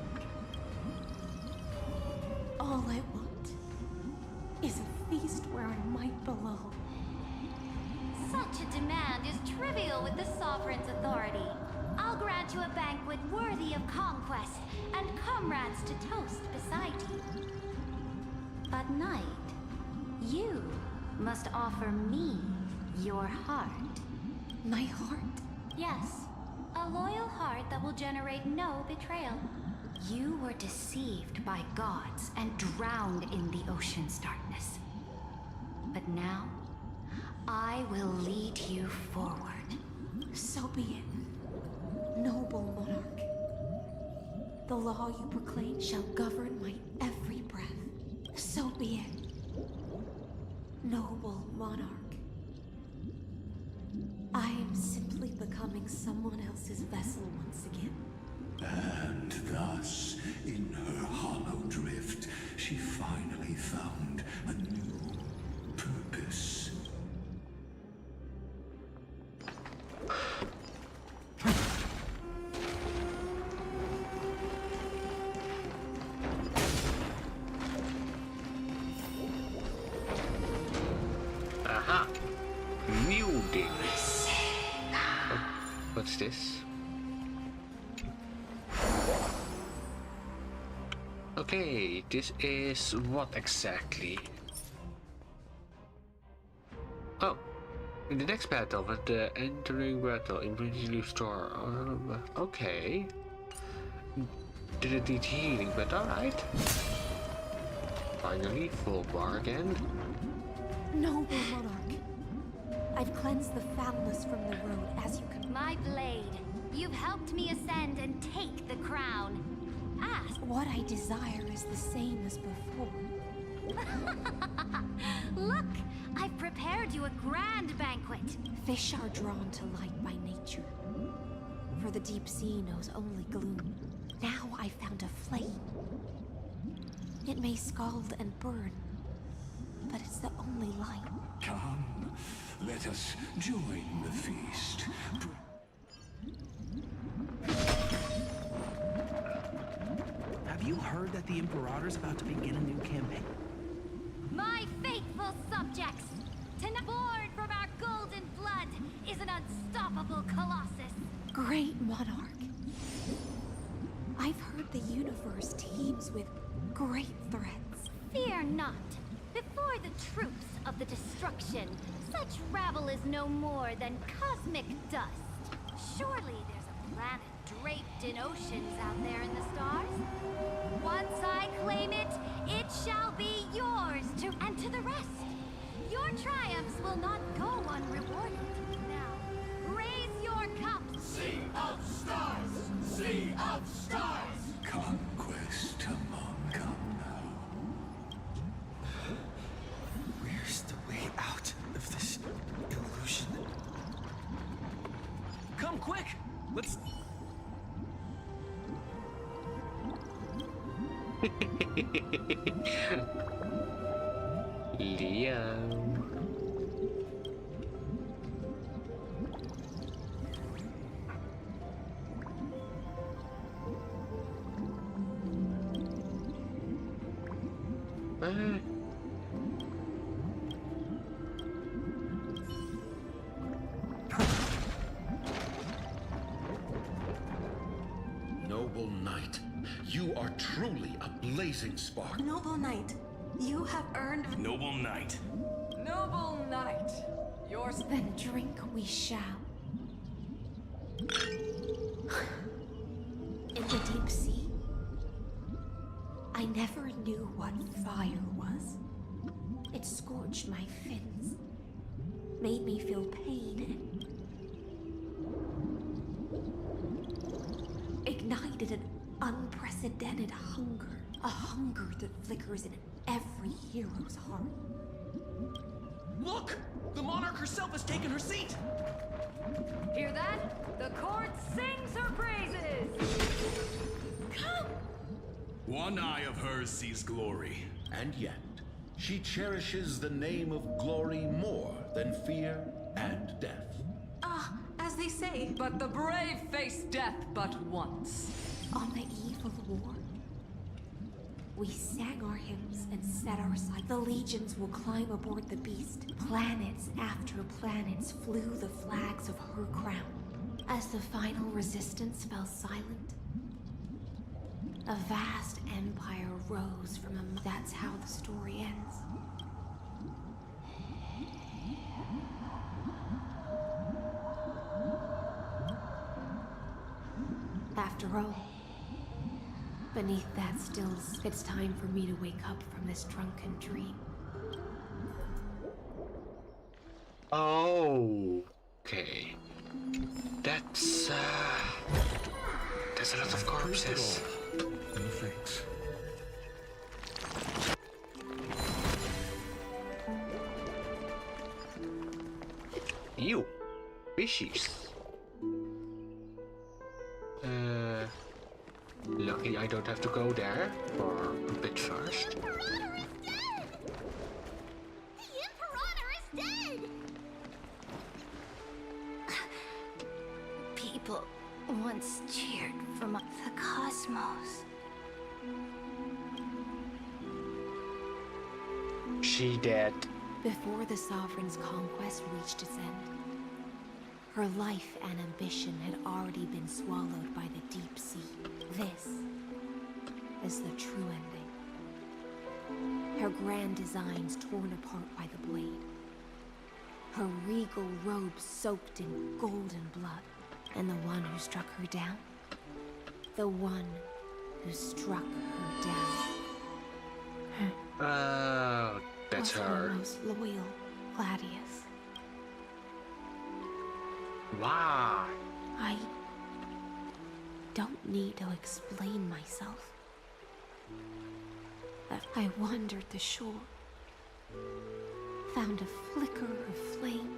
All I want is a feast where I might belong. Such a demand is trivial with the Sovereign's authority. I'll grant you a banquet worthy of conquest and comrades to toast beside you. But Knight, you must offer me your heart. My heart? Yes, a loyal heart that will generate no betrayal. You were deceived by gods and drowned in the ocean's darkness. But now, I will lead you forward. So be it, noble monarch. The law you proclaim shall govern my every breath. So be it, noble monarch. I am simply becoming someone else's vessel once again. And thus, in her hollow drift, she finally found a new purpose. Aha! Muting. Oh, what's this? Okay, this is what exactly? Oh, in the next battle with the entering battle, immediately restore. Okay. Didn't need healing, but alright. Finally, full bar again. Noble monarch, I've cleansed the foulness from the road as you can. My blade, you've helped me ascend and take the crown. Ask. What I desire is the same as before. Look, I've prepared you a grand banquet. Fish are drawn to light by nature, for the deep sea knows only gloom. Now I found a flame. It may scald and burn, but it's the only light. Come, let us join the feast. Have you heard that the Imperator's about to begin a new campaign? My faithful subjects, born from our golden blood, is an unstoppable colossus. Great monarch. I've heard the universe teems with great threats. Fear not. Before the troops of the destruction, such rabble is no more than cosmic dust. Surely there's a planet draped in oceans out there in the stars. Once I claim it, it shall be yours and to the rest. Your triumphs will not go unrewarded. Now, raise your cups. Sea of stars! Sea of stars! Conquest among come now. Where's the way out of this illusion? Come quick! Let's... Leo. Noble knight, you are truly a blazing spark. Noble Knight, you have earned... Noble knight. Noble knight, yours. Then drink we shall. In the deep sea, I never knew what fire was. It scorched my fins, made me feel pain, and ignited an unprecedented hunger. A hunger that flickers in every hero's heart. Look! The monarch herself has taken her seat! Hear that? The court sings her praises! Come! One eye of hers sees glory. And yet, she cherishes the name of glory more than fear and death. As they say, But the brave face death but once. On the eve of war, we sang our hymns and set our sight. The legions will climb aboard the beast. Planets after planets flew the flags of her crown. As the final resistance fell silent, a vast empire rose from among. That's how the story ends. After all, beneath that stills, it's time for me to wake up from this drunken dream. Oh, okay. That's a lot of corpses. No thanks. You, fishies. Luckily I don't have to go there for a bit first. The Imperator is dead! People once cheered from the cosmos. She dead. Before the Sovereign's conquest reached its end, her life and ambition had already been swallowed by the deep sea. This is the true ending. Her grand designs torn apart by the blade. Her regal robes soaked in golden blood. And the one who struck her down? The one who struck her down. That's was her. Our most loyal Gladius. Wow. I don't need to explain myself. I wandered the shore, found a flicker of flame,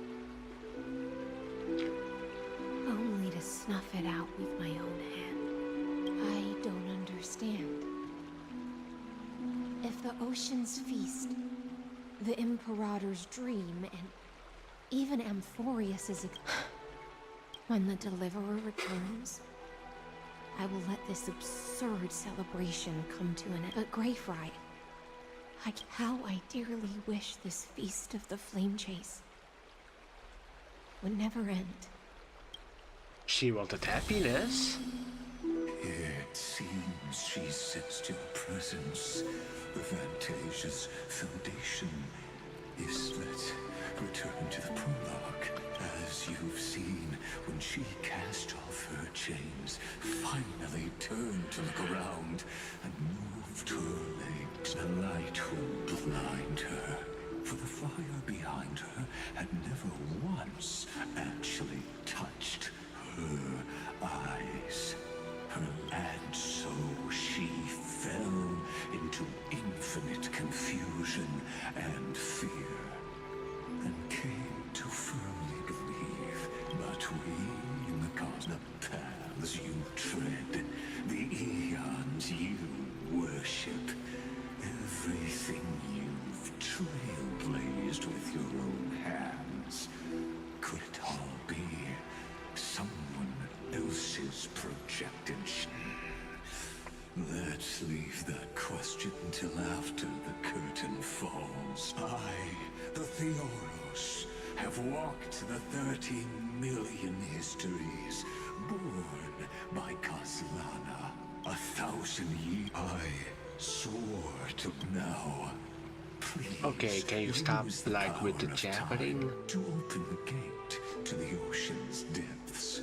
only to snuff it out with my own hand. I don't understand. If the ocean's feast, the Imperator's dream, and even Amphorius's when the Deliverer returns, I will let this absurd celebration come to an end. But Greyfry, how I dearly wish this feast of the flame chase would never end. She wanted happiness. Here It seems she sensed your presence. The Fantasia's foundation is let's return to the prologue. As you've seen, when she cast off her chains, finally turned to look around and moved her legs, the light will blind her. For the fire behind her had never once actually touched her eyes. And so she fell into infinite confusion and fear, and came to firmly believe. But we, in the cosmic paths you tread, the eons you worship, everything you've trailblazed with your own hands, could it all be someone else's projected? Let's leave that question till after the curtain falls. I, the Theoros, have walked the 13 million histories, born by Caslana. 1,000 years I swore to now. Please, okay, can you stop like with the jabbering? To open the gate to the ocean's depths.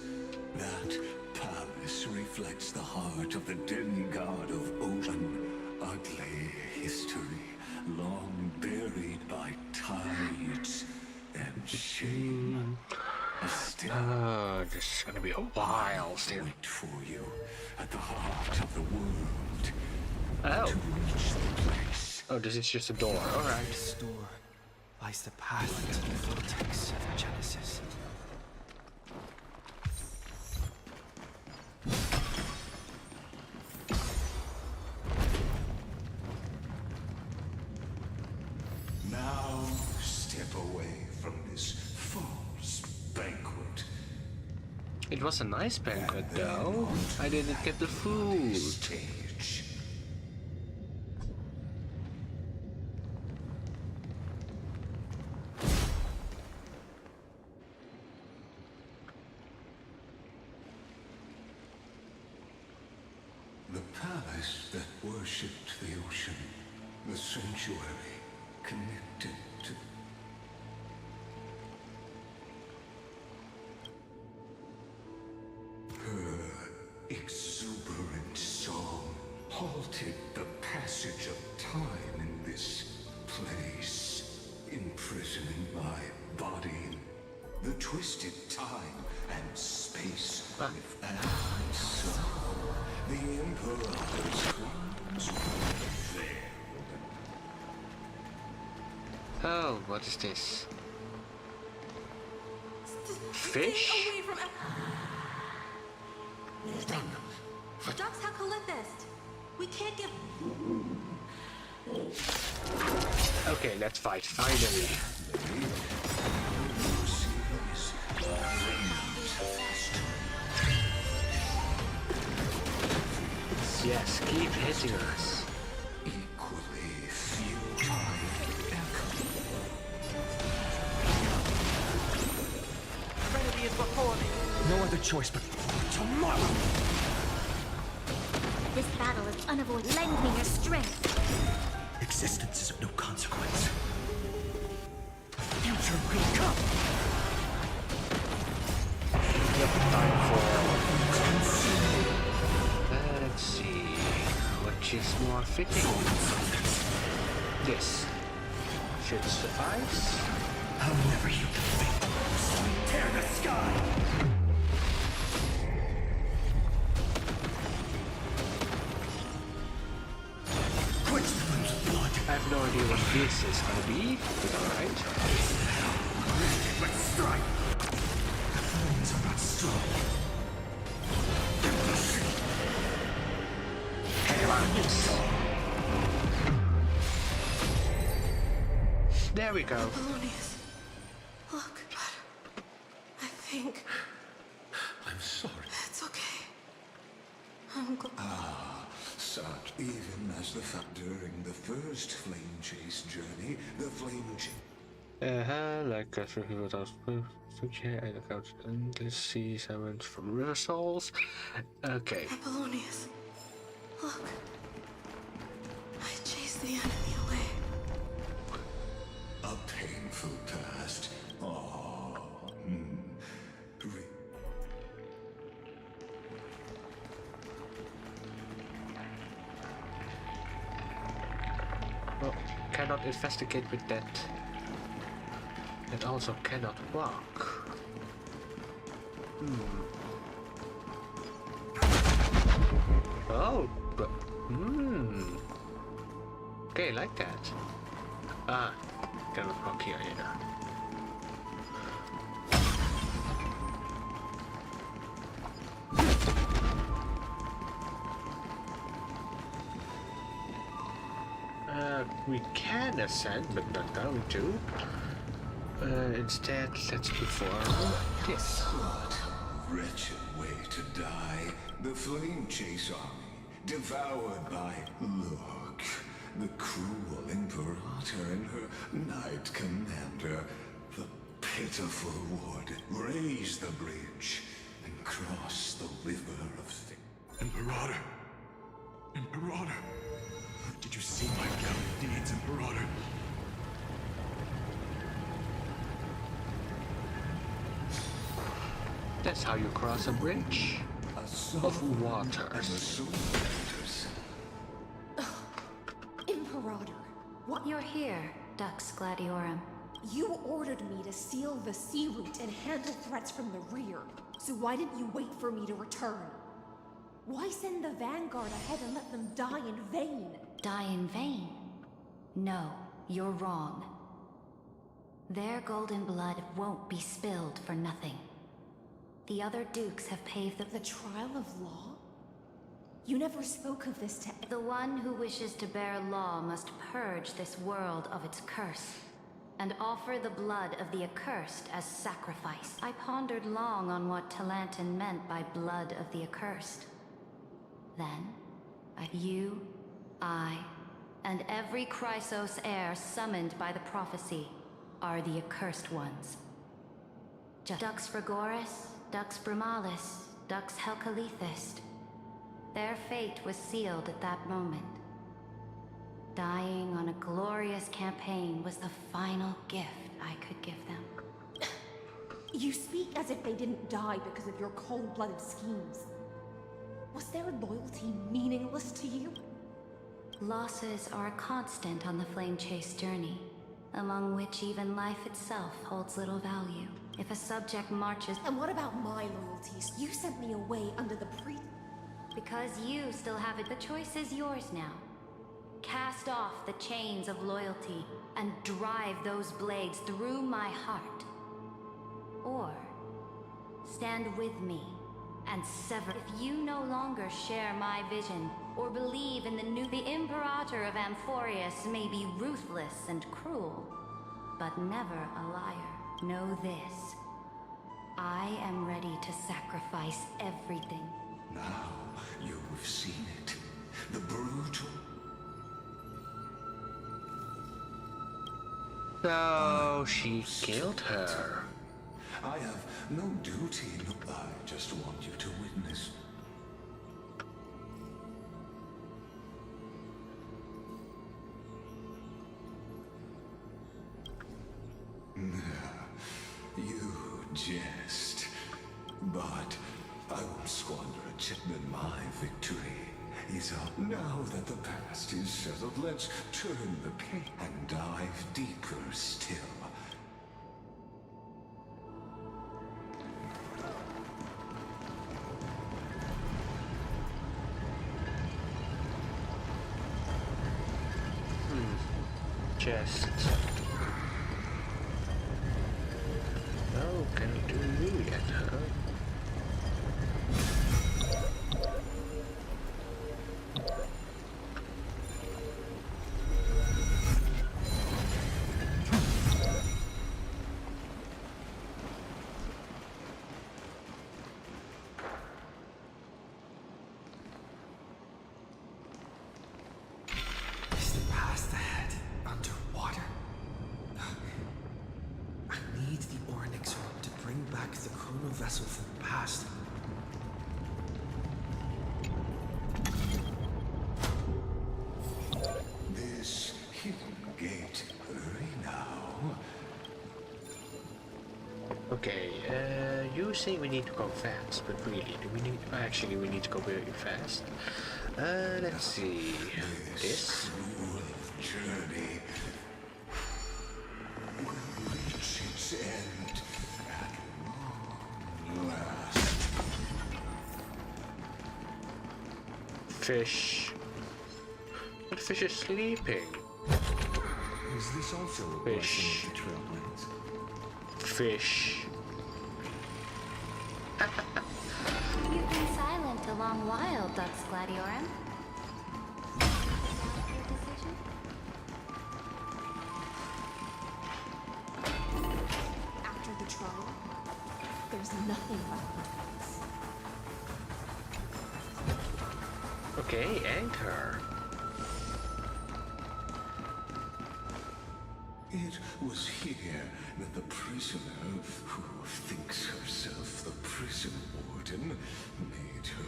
That palace reflects the heart of the demigod of ocean. Ugly history, long buried by tides and shame. This is gonna be a while still. Wait for you at the heart of the world. Oh. To reach the place. Oh, this is just a door. Alright. This door lies the path to the vortex of Genesis. Now step away from this false banquet. It was a nice banquet though. I didn't get the food. Stage. The palace that worshipped the ocean, the sanctuary connected to her exuberant song halted the passage of time in this place, imprisoning my body in the twisted time and space within my soul. The Emperor's crimes were there. Oh, what is this? Fish? Away from Ducks have Calythist. We can't get. Okay, let's fight, finally. Yes, keep hitting us. Equally futile echo. Trinity is before me. No other choice but tomorrow. This battle is unavoidable. Lend me your strength. Existence is of no consequence. Future will come. Time for... Let's see... Which is more fitting? This should suffice. I'll never yield to fate. Tear the sky! Quench the flames of blood. I have no idea what this is gonna be, but alright. But strike! The flames are not strong. There we go. Polonius. Look. I think. I'm sorry. It's okay. I'm glad. Such even as the fact during the first flame chase journey, the flame chase. Like a review of okay, I look out endless seas I went from river souls. Okay. Apollonius. Look. I chased the enemy away. A painful past. Oh. Well, cannot investigate with that. It also cannot walk. Oh, but okay, like that. Ah, cannot walk here either. We can ascend, but not going to. Instead, let's perform this. What a wretched way to die. The Flame Chase army, devoured by, look, the cruel Imperator and her Knight Commander. The pitiful would raise the bridge and cross the river of Imperator! Imperator! Did you see my gallant deeds, Imperator? That's how you cross a bridge of waters. Imperator, what? You're here, Dux Gladiorum. You ordered me to seal the sea route and handle threats from the rear. So why didn't you wait for me to return? Why send the vanguard ahead and let them die in vain? Die in vain? No, you're wrong. Their golden blood won't be spilled for nothing. The other dukes have paved the trial of law? You never spoke of this to... The one who wishes to bear law must purge this world of its curse, and offer the blood of the accursed as sacrifice. I pondered long on what Talantin meant by blood of the accursed. Then, you, I, and every Chrysos heir summoned by the prophecy are the accursed ones. Dux Frigoris, Dux Brumalis, Dux Helcalethist. Their fate was sealed at that moment. Dying on a glorious campaign was the final gift I could give them. You speak as if they didn't die because of your cold-blooded schemes. Was their loyalty meaningless to you? Losses are a constant on the Flame Chase journey, among which even life itself holds little value. If a subject marches... And what about my loyalties? You sent me away under the Because you still have it. The choice is yours now. Cast off the chains of loyalty and drive those blades through my heart. Or stand with me and sever. If you no longer share my vision or believe in the Imperator of Amphorius may be ruthless and cruel, but never a liar. Know this. I am ready to sacrifice everything. Now you've seen it. The brutal... So she killed her. I have no duty. I just want you to witness. You jest. But I won't squander a chipman. My victory is up. Now that the past is settled, let's turn the page and dive deeper still. Chest. Oh, can I do you yet, huh? Is the path ahead underwater? I need the Onyx Orb to bring back the chrono vessel from the past. do say we need to go fast, but really, do we need? Actually, we need to go very fast. Let's see. This. Journey will reach its end at long last. Fish. But fish is sleeping. Is this also a Fish. blessing of the Trailblades? Fish. You've been silent a long while, Dux Gladiorum. After the trial, there's nothing left. Okay, anchor. It was here that the prisoner, who thinks herself the prison warden, made her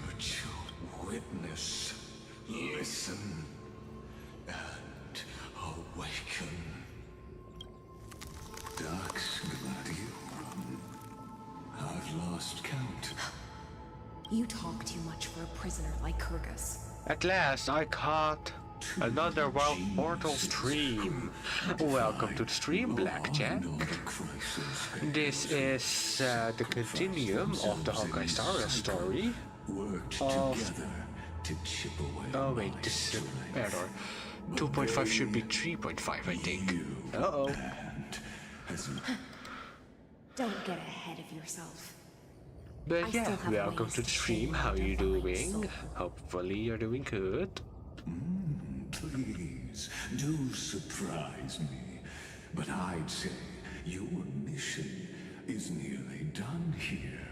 witness, listen, and awaken. Dux Gladiorum. I've lost count. You talk too much for a prisoner like Kyrgyz. At last, I caught another Wild Portal stream. Welcome to the stream, Blackjack. This is the continuum of the Honkai Star Rail story. Oh wait, this is an error. 2.5 should be 3.5, I think. Uh-oh. Don't get ahead of yourself. But yeah, welcome to the stream. How are you doing? Hopefully you're doing good. Please, do surprise me. But I'd say your mission is nearly done here,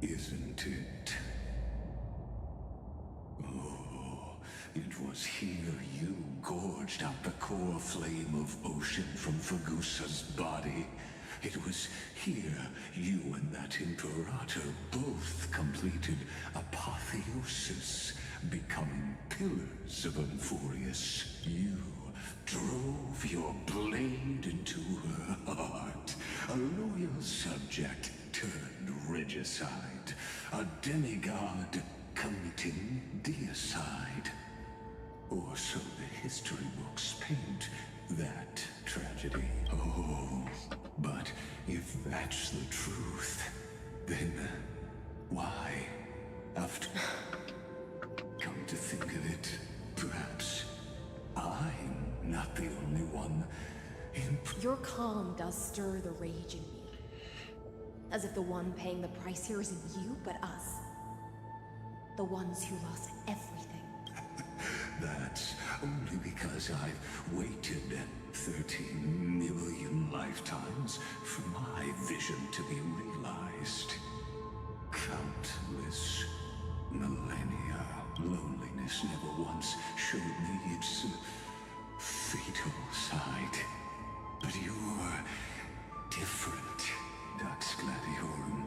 isn't it? Oh, it was here you gorged out the core flame of ocean from Fagusa's body. It was here you and that Imperator both completed apotheosis, becoming pillars of Amphorius. You drove your blade into her heart, a loyal subject turned regicide, a demigod committing deicide. Or so the history books paint that tragedy. Oh, but if that's the truth, then why? After... Come to think of it, perhaps I'm not the only one in... Your calm does stir the rage in me. As if the one paying the price here isn't you, but us. The ones who lost everything. That's only because I've waited 13 million lifetimes for my vision to be realized. Countless millennia. Loneliness never once showed me its fatal side. But you're different, Dux Gladiorum.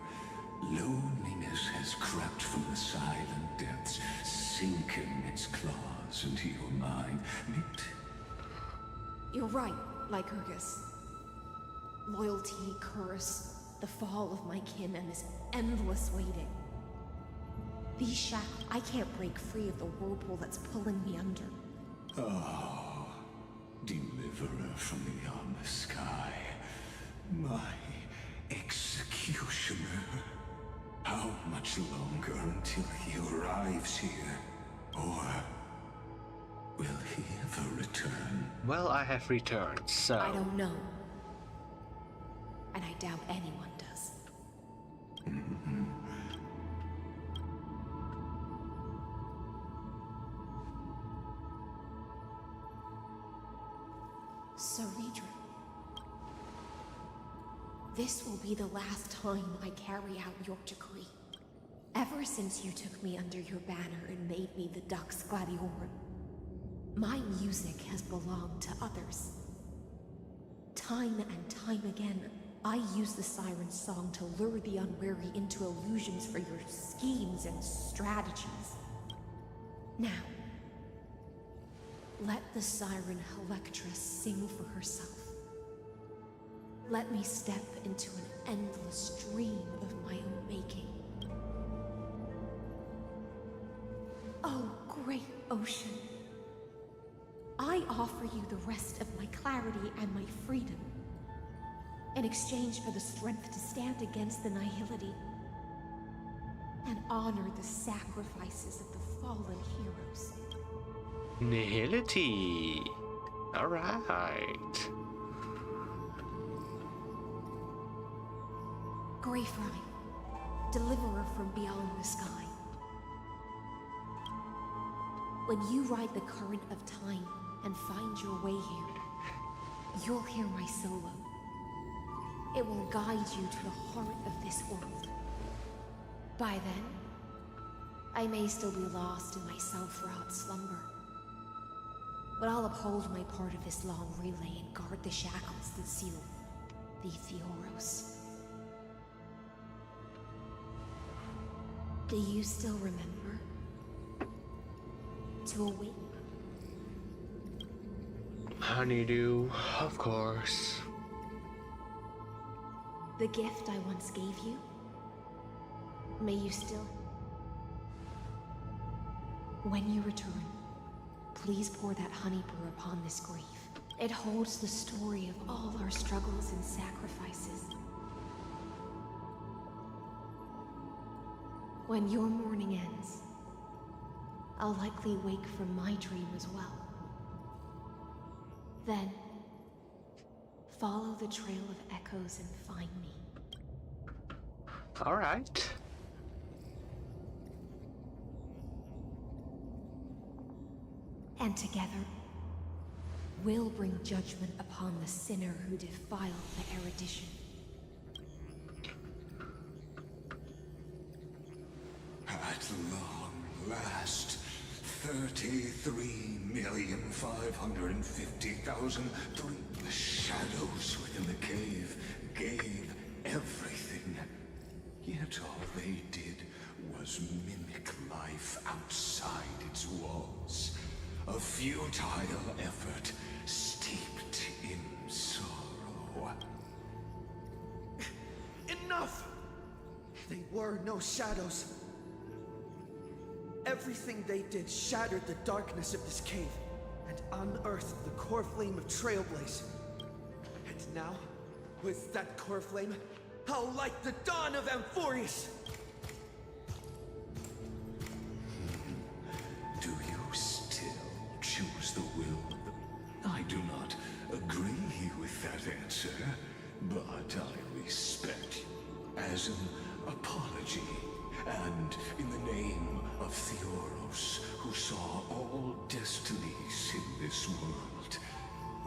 Loneliness has crept from the silent depths, sinking its claws into your mind. You're right, Lycurgus. Loyalty, curse, the fall of my kin, and this endless waiting. These shackles, I can't break free of the whirlpool that's pulling me under. Oh, deliverer from beyond the sky. My executioner. How much longer until he arrives here? Or will he ever return? Well, I have returned, so... I don't know. And I doubt anyone does. Saridra. This will be the last time I carry out your decree. Ever since you took me under your banner and made me the Dux Gladiorum, my music has belonged to others. Time and time again, I use the siren's song to lure the unwary into illusions for your schemes and strategies. Now, let the siren Electra sing for herself. Let me step into an endless stream of my own making. Oh, great ocean. I offer you the rest of my clarity and my freedom, in exchange for the strength to stand against the nihility and honor the sacrifices of the fallen heroes. Nihility. Alright. Graferine, deliverer from beyond the sky. When you ride the current of time and find your way here, you'll hear my solo. It will guide you to the heart of this world. By then, I may still be lost in my self-wrought slumber, but I'll uphold my part of this long relay and guard the shackles that seal the Theoros. Do you still remember? To awake? Honeydew, of course. The gift I once gave you? May you still... When you return, please pour that honey brew upon this grief. It holds the story of all our struggles and sacrifices. When your morning ends, I'll likely wake from my dream as well. Then, follow the trail of echoes and find me. Alright. And together, we'll bring judgment upon the sinner who defiled the erudition. At long last, 33,550,003. The shadows within the cave gave everything. Yet all they did was mimic life outside its walls. A futile effort steeped in sorrow. Enough! They were no shadows. Everything they did shattered the darkness of this cave and unearthed the core flame of Trailblaze. And now, with that core flame, I'll light the dawn of Amphorius! Do you still choose the will of the... I do not agree with that answer, but I respect you as an apology, and in the name of Theoros, who saw all destinies in this world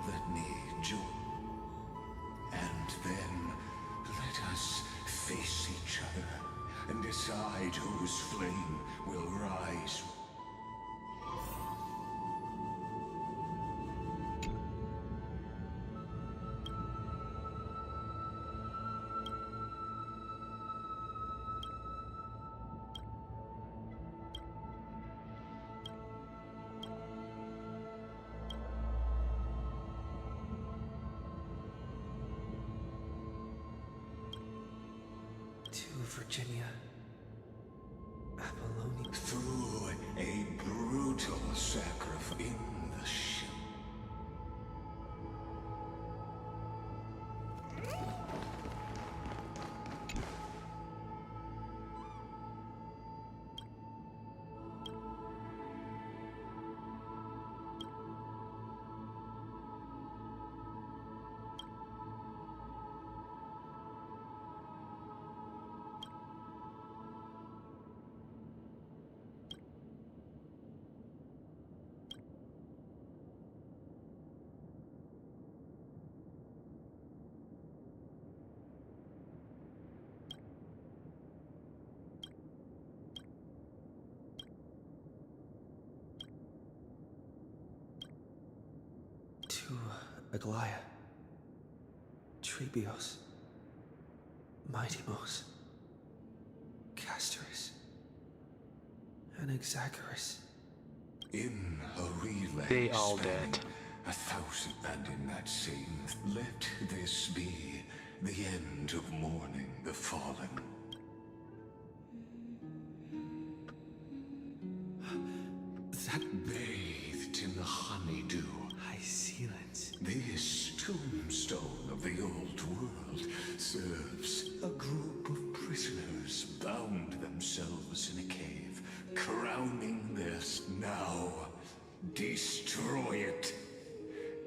that need joy. And then let us face each other and decide whose flame will rise. Virginia. Apollonia. Through a brutal sacrifice in the ship. To Aglaya, Trebios, Mightymos, Castoris, and Exagoras. In a relay they all spanning dead. 1,000, and in that same, let this be the end of mourning the fallen. That bathed in the honeydew. High ceilings. This tombstone of the old world serves a group of prisoners bound themselves in a cave, crowning this now. Destroy it,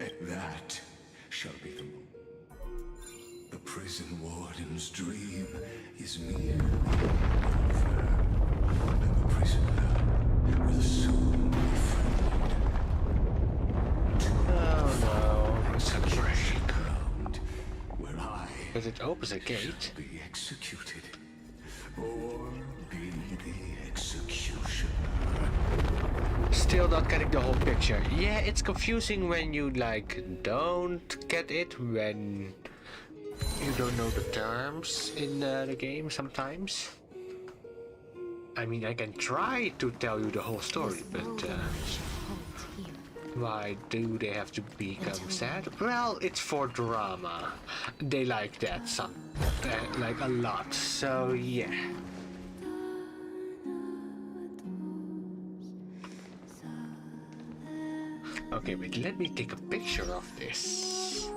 and that shall be the moon. The prison warden's dream is near over, and the prisoner will soon be freed. Oh no. Execution ground, where I Does it open a gate? be executed, or be the executioner. Still not getting the whole picture. Yeah, it's confusing when you like don't get it, when you don't know the terms in the game sometimes. I mean, I can try to tell you the whole story, but why do they have to become sad? Well, it's for drama. They like that like a lot, so yeah. Okay, wait, let me take a picture of this.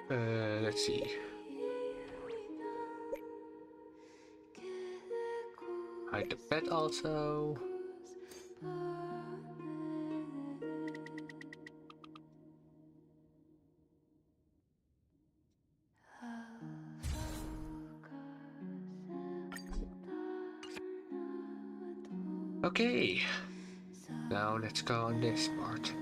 Let's see. Hide the pet also. Okay, now let's go on this part.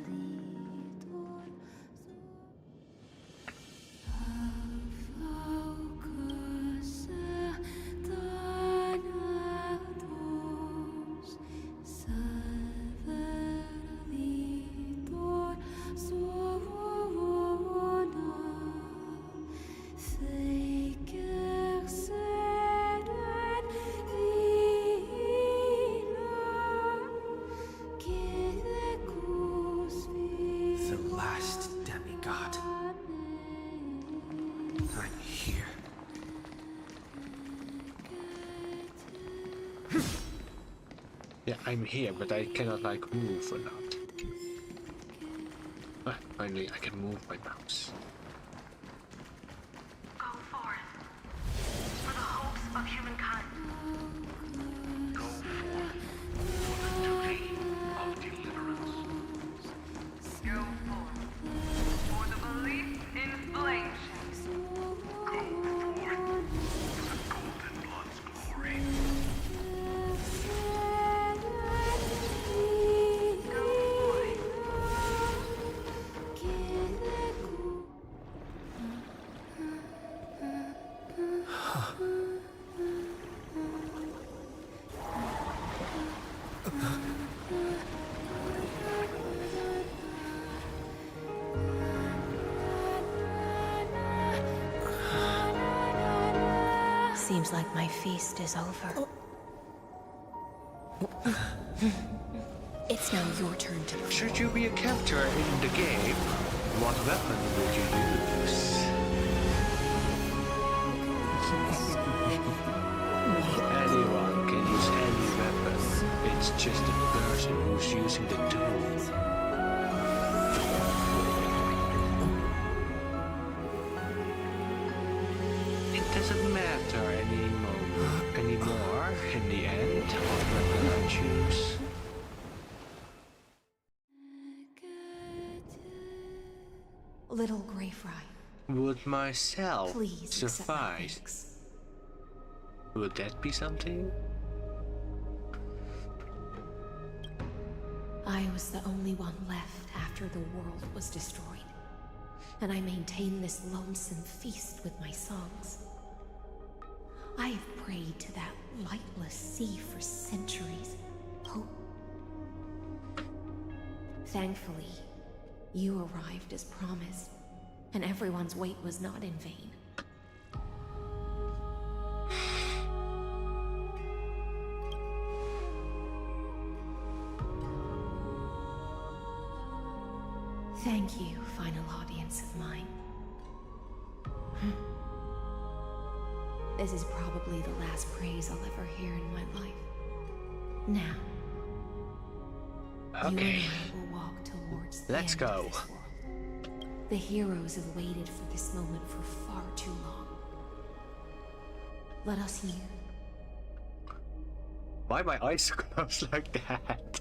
Yeah, I'm here, but I cannot like move or not. Ah, finally I can move my mouse. Go forth. For the hopes of humankind. Go forth for the duty of deliverance. Go forth for the belief in flame shapes. Go forth for the golden blood's glory. Seems like my feast is over. It's now your turn to perform. Should you be a captor in the game, what weapon would you use? Anyone can use any weapon. It's just the person who's using the tool. It doesn't matter anymore in the end what weapon I choose. Little Grey Fry. Would myself Please accept my suffice? thanks. Would that be something? I was the only one left after the world was destroyed. And I maintain this lonesome feast with my songs. I have prayed to that lightless sea for centuries. Hope. Thankfully, you arrived as promised, and everyone's wait was not in vain. Thank you, final audience of mine. This is probably the last praise I'll ever hear in my life. Now, Okay. you and I will walk towards the Let's end go. of this world. The heroes have waited for this moment for far too long. Let us use. Why my eyes closed like that?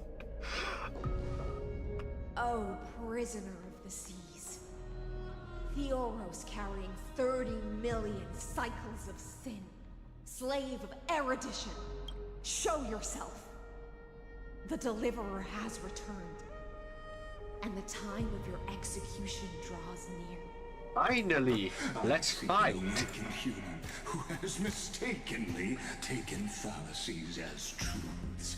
Oh, prisoner of the seas. Theoros carrying 30 million cycles of sin. Slave of erudition. Show yourself. The Deliverer has returned. And the time of your execution draws near. Finally, let's fight. A wicked human who has mistakenly taken fallacies as truths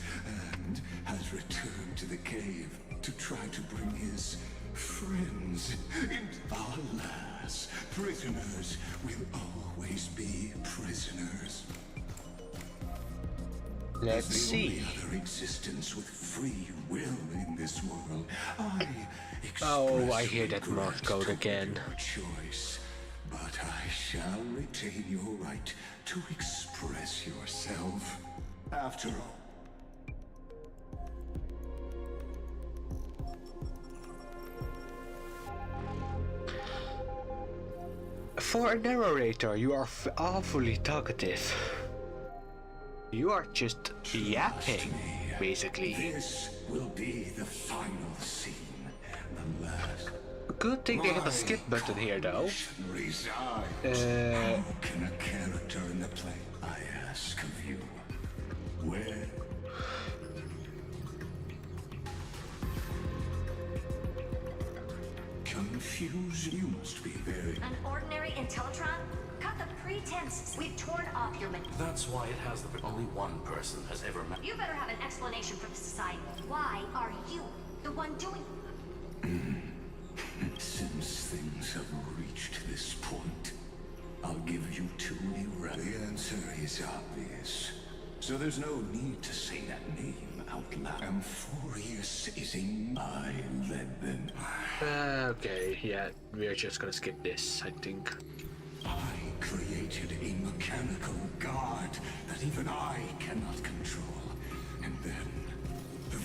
and has returned to the cave to try to bring his friends in. Alas, prisoners will always be prisoners. Let's As the see. only other existence with free will in this world, Oh, I hear that Morse code again. choice, but I shall retain your right to express yourself. After all, For a narrator, you are awfully talkative. You are just yapping, basically. this will be the final scene, the last. Good thing they have a skip button here, though. How can a character in the play, I ask of you, where? Confused, you must be very... An ordinary Intellitron? Cut the pretense. We've torn off your... That's why it has the... Only one person has ever met... You better have an explanation for the society. Why are you the one doing... Since things have reached this point, I'll give you two The answer is obvious. So there's no need to say that name out loud. Amphorius is a... I led them. Okay, yeah, we're just gonna skip this, I think. I created a mechanical guard that even I cannot control. And then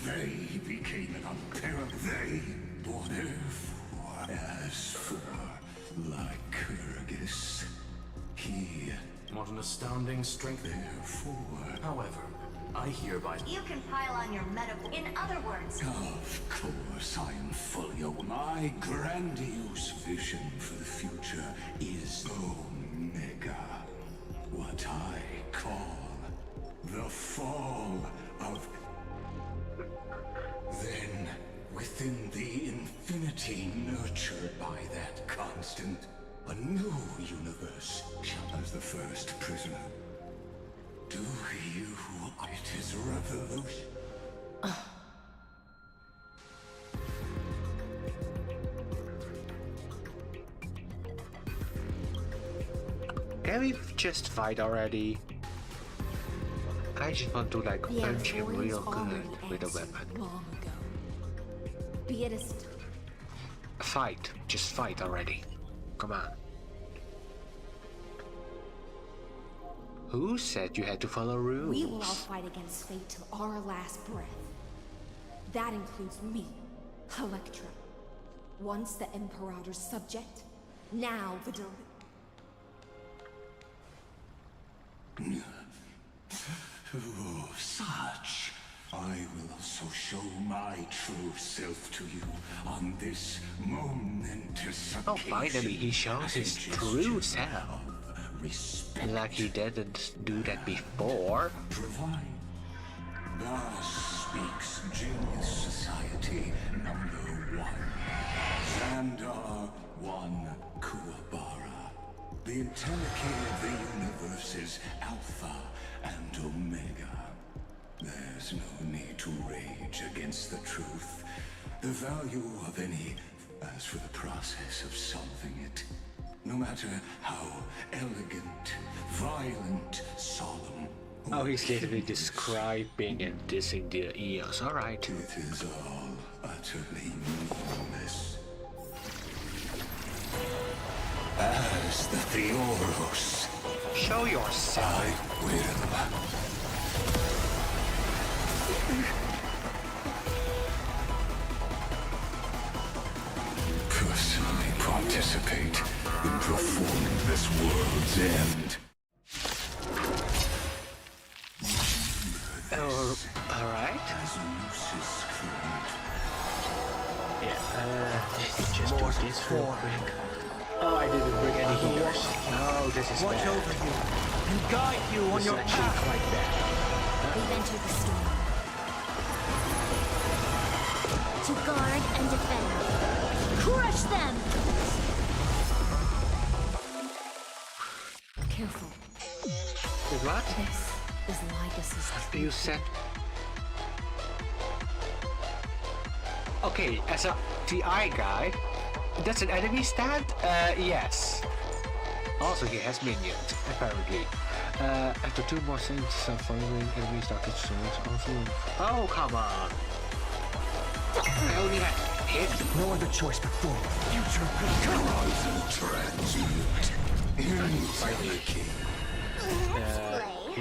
they became an unparalleled... They bore therefore. As for Lycurgus, he... What an astounding strength. Therefore... However, I hereby... You can pile on your medical... In other words... Of course, I am fully aware. My grandiose vision for the future is Omega. What I call the fall of... Then, within the infinity nurtured by that constant, a new universe shall as the first prisoner. Do you... It is revolution. Can we just fight already? I just want to like The punch him Amphorians real already good with a answered weapon. long ago. Be it as... Fight, just fight already. Come on. Who said you had to follow rules? We will all fight against fate till our last breath. That includes me, Electra. Once the Imperator's subject, now the Oh, such. I will also show my true self to you on this momentous occasion. Oh, finally he shows his true self. Like he didn't do that before. Provide. Thus speaks Genius Society #1. Xandar 1 Kuwabara. The Intellicate of the universe is Alpha and Omega. There's no need to rage against the truth. The value of any... As for the process of solving it, no matter how elegant, violent, solemn... Oh, he's literally describing and dissing the EOS, alright. It is all utterly meaningless. As the Theoros. Show yourself. I will. Personally participate in performing this world's end. Oh, alright. Yeah, just do this real quick. Oh, I didn't bring any healers. No, this is Watch bad. over you and guide you on This your is actually path. quite bad. We've entered the storm. To guard and defend. Crush them! Careful. Wait, what? This is Lycus's. You said... Okay, as a TI guy, that's an enemy stand? Yes. Also, he has minions, apparently. After 2 more sentences of following enemies, Dr. Swords also... Oh, come on. I only had hit. No other choice but forward. Future Horizon transmute. Infinity.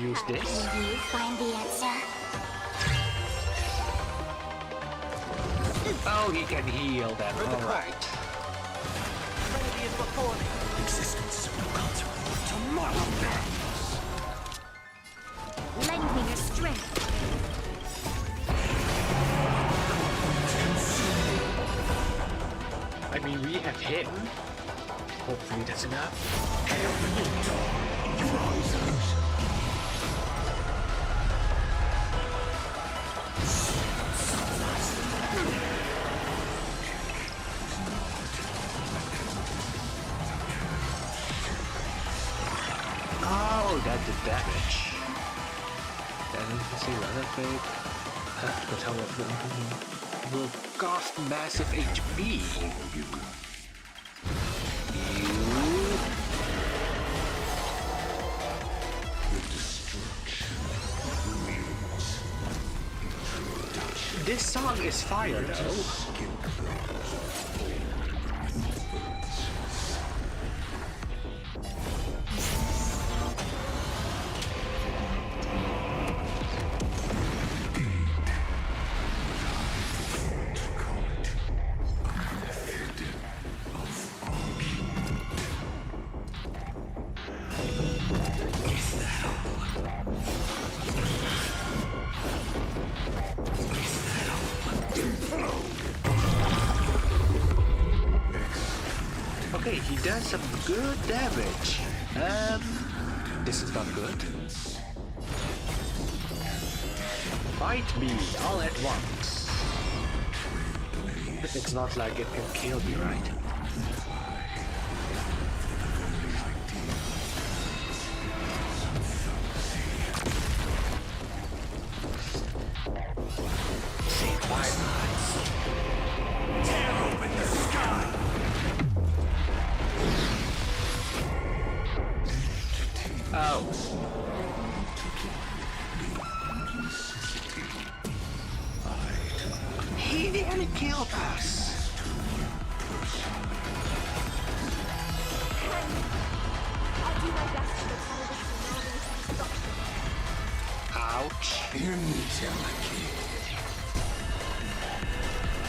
Use this. Will you find the answer? Oh, he can heal them. Alright. Trinity is before me. Existence of no consequence. Tomorrow bends. Lend me your strength. I mean, we have him. Hopefully that's enough. Oh, that did damage. Then you can see another thing. But how will cost massive HP. This song is fire though. Okay, he does some good damage. This is not good. Fight me all at once. It's not like it can kill me, right? Save my lives. Tear open the sky. Oh. He nearly killed us. I'll do my best to recover this surrounding destruction. Ouch. Intelligent.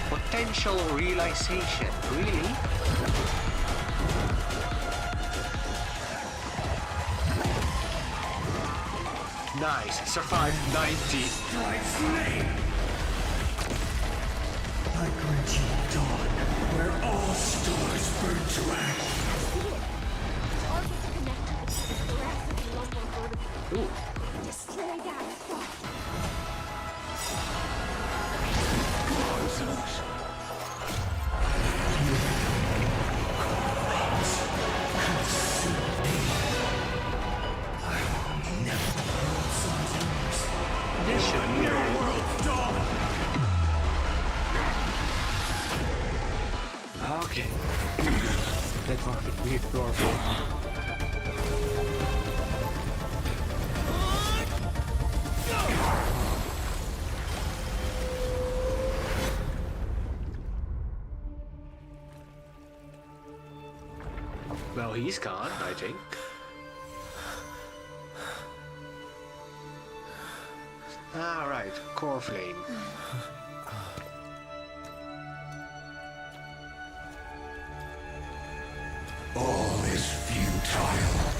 Potential realization, really? Nice, survived 90. Strikes me. I grant you dawn, where all stars burn to ash. Targets are connected. This grass lump on vertebrae. Ooh. Destroy that spot. This should be Your world's dawn. okay. That one be adorable. Well, he's gone, I think. Ah, right, core flame. All is futile.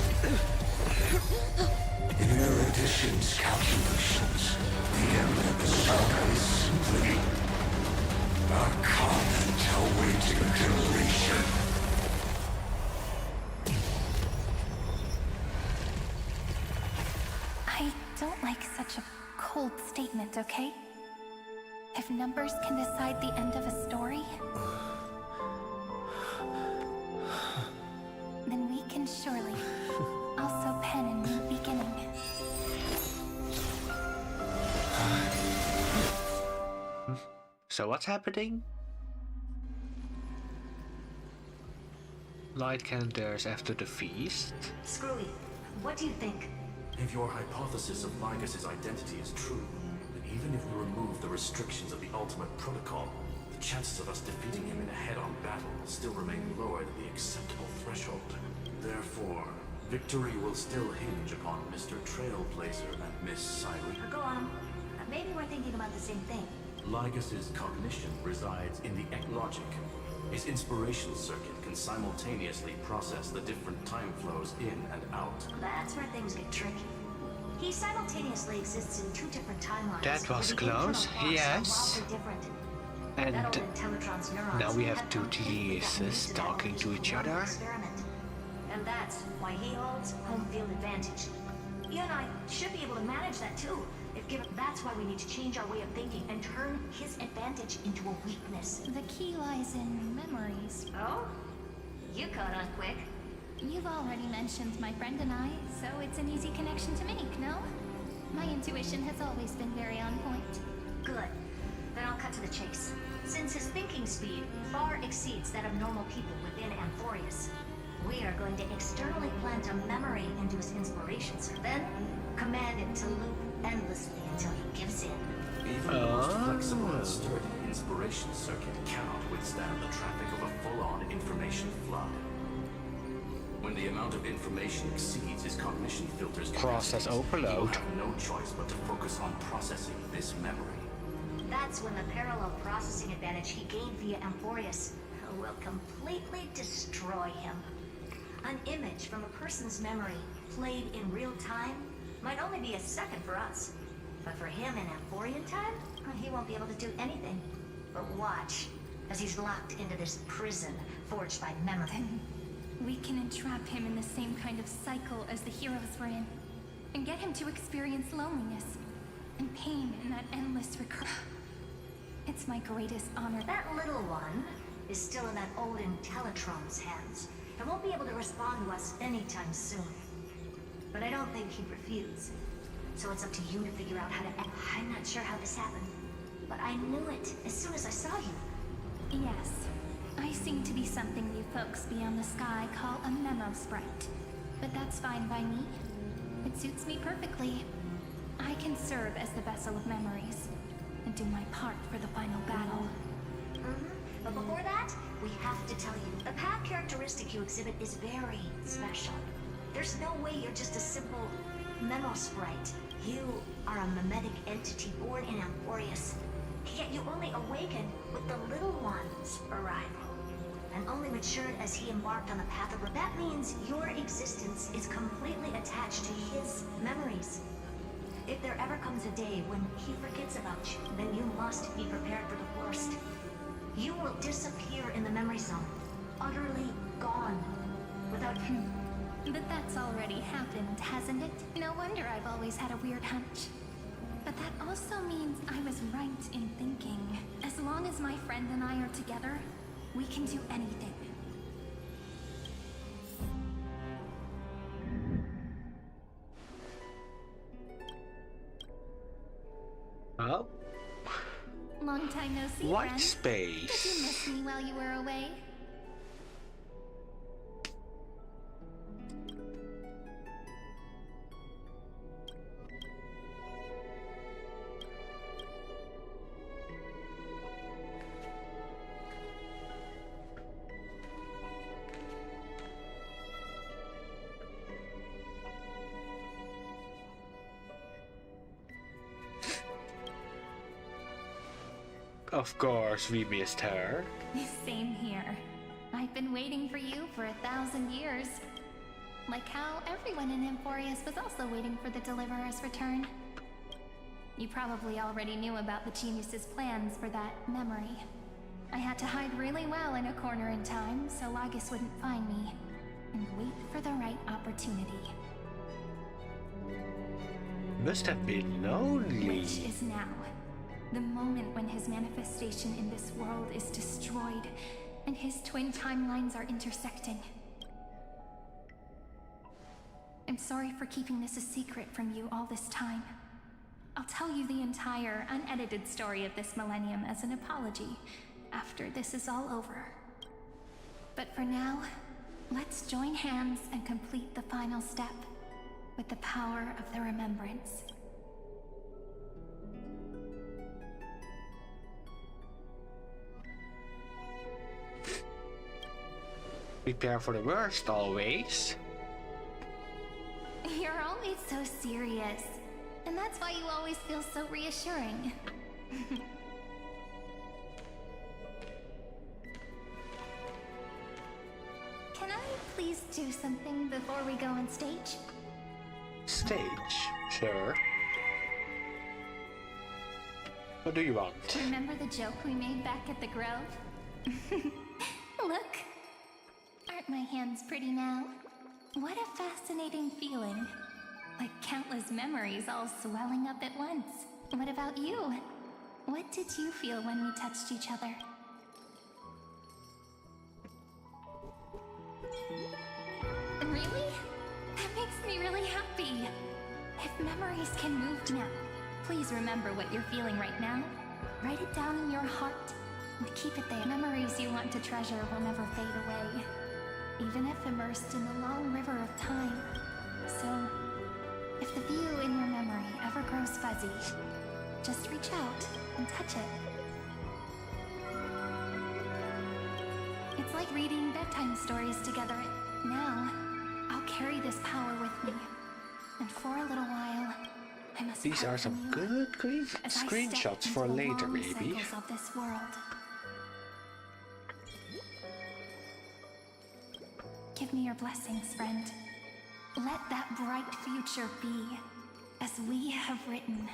In Erudition's calculations, the end of the saga is simply a comment awaiting deletion. I don't like such a cold statement, okay? If numbers can decide the end of a story, then we can surely also pen a new beginning. So what's happening? Light calendars after the feast? Screwy, what do you think? If your hypothesis of Lygus' identity is true, then even if we remove the restrictions of the Ultimate Protocol, the chances of us defeating him in a head-on battle will still remain lower than the acceptable threshold. Therefore, victory will still hinge upon Mr. Trailblazer and Miss Cyrene. Go on. Maybe we're thinking about the same thing. Lygus' cognition resides in the eclogic. His inspiration circuit can simultaneously process the different time flows in and out. That's where things get tricky. He simultaneously exists in two different timelines. That was close, yes. And now we have two geniuses talking to each other. And that's why he holds home field advantage. You and I should be able to manage that too. If given, that's why we need to change our way of thinking and turn his advantage into a weakness. The key lies in memories. Oh? You caught on quick. You've already mentioned my friend and I, so it's an easy connection to make, no? My intuition has always been very on point. Good. Then I'll cut to the chase. Since his thinking speed far exceeds that of normal people within Amphorius, we are going to externally plant a memory into his inspiration circuit. Then, command it to loop endlessly until he gives in. Even the most flexible and sturdy inspiration circuit cannot withstand the traffic of a full-on information flood. When the amount of information exceeds his cognition filter's Process capacities, overload. he will have no choice but to focus on processing this memory. That's when the parallel processing advantage he gained via Amphorius will completely destroy him. An image from a person's memory played in real time might only be a second for us. But for him in Amphorian time, he won't be able to do anything. But watch, as he's locked into this prison forged by memory. Then we can entrap him in the same kind of cycle as the heroes were in, and get him to experience loneliness and pain in that endless recur. It's my greatest honor. That little one is still in that old Intellitron's hands, and won't be able to respond to us anytime soon. But I don't think he'd refuse. So it's up to you to figure out how to act. I'm not sure how this happened, but I knew it as soon as I saw you. Yes, I seem to be something you folks beyond the sky call a memo sprite. But that's fine by me. It suits me perfectly. I can serve as the vessel of memories, and do my part for the final battle. But before that, we have to tell you, the path characteristic you exhibit is very special. There's no way you're just a simple memo sprite. You are a mimetic entity born in Amphorius. Yet you only awakened with the little one's arrival, and only matured as he embarked on the path of... That means your existence is completely attached to his memories. If there ever comes a day when he forgets about you, then you must be prepared for the worst. You will disappear in the memory zone, utterly gone, without him. But that's already happened, hasn't it? No wonder I've always had a weird hunch. But that also means I was right in thinking, as long as my friend and I are together, we can do anything. Oh? Long time no see, White friend. space. Did you miss me while you were away? Of course, we missed her. Same here. I've been waiting for you for 1,000 years. Like how everyone in Emporius was also waiting for the Deliverer's return. You probably already knew about the genius's plans for that memory. I had to hide really well in a corner in time so Lagis wouldn't find me, and wait for the right opportunity. Must have been lonely. Which is now. The moment when his manifestation in this world is destroyed, and his twin timelines are intersecting. I'm sorry for keeping this a secret from you all this time. I'll tell you the entire, unedited story of this millennium as an apology after this is all over. But for now, let's join hands and complete the final step with the power of the remembrance. Prepare for the worst always. You're always so serious, and that's why you always feel so reassuring. Can I please do something before we go on stage? Stage? Sure. What do you want? Remember the joke we made back at the Grove? Look! Aren't my hands pretty now? What a fascinating feeling. Like countless memories all swelling up at once. What about you? What did you feel when we touched each other? Really? That makes me really happy. If memories can move now, please remember what you're feeling right now. Write it down in your heart and keep it there. Memories you want to treasure will never fade away, even if immersed in the long river of time. So, if the view in your memory ever grows fuzzy, just reach out and touch it. It's like reading bedtime stories together. Now, I'll carry this power with me, and for a little while, I must. These are some good screenshots for later, maybe. Of this world. Give me your blessings, friend. Let that bright future be, as we have written.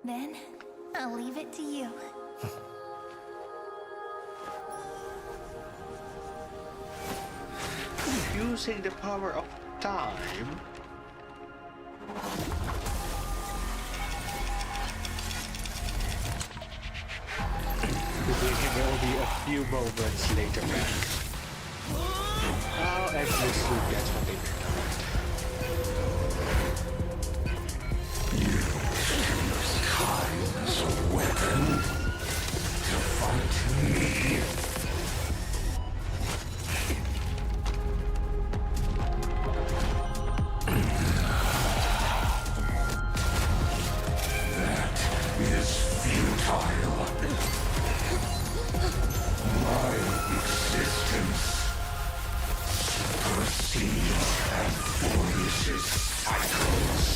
Then, I'll leave it to you. Using the power of time. There will be a few moments later back. Oh, and this group gets what they Use time as a weapon to fight me. That is futile. My existence supersedes and furnishes cycles.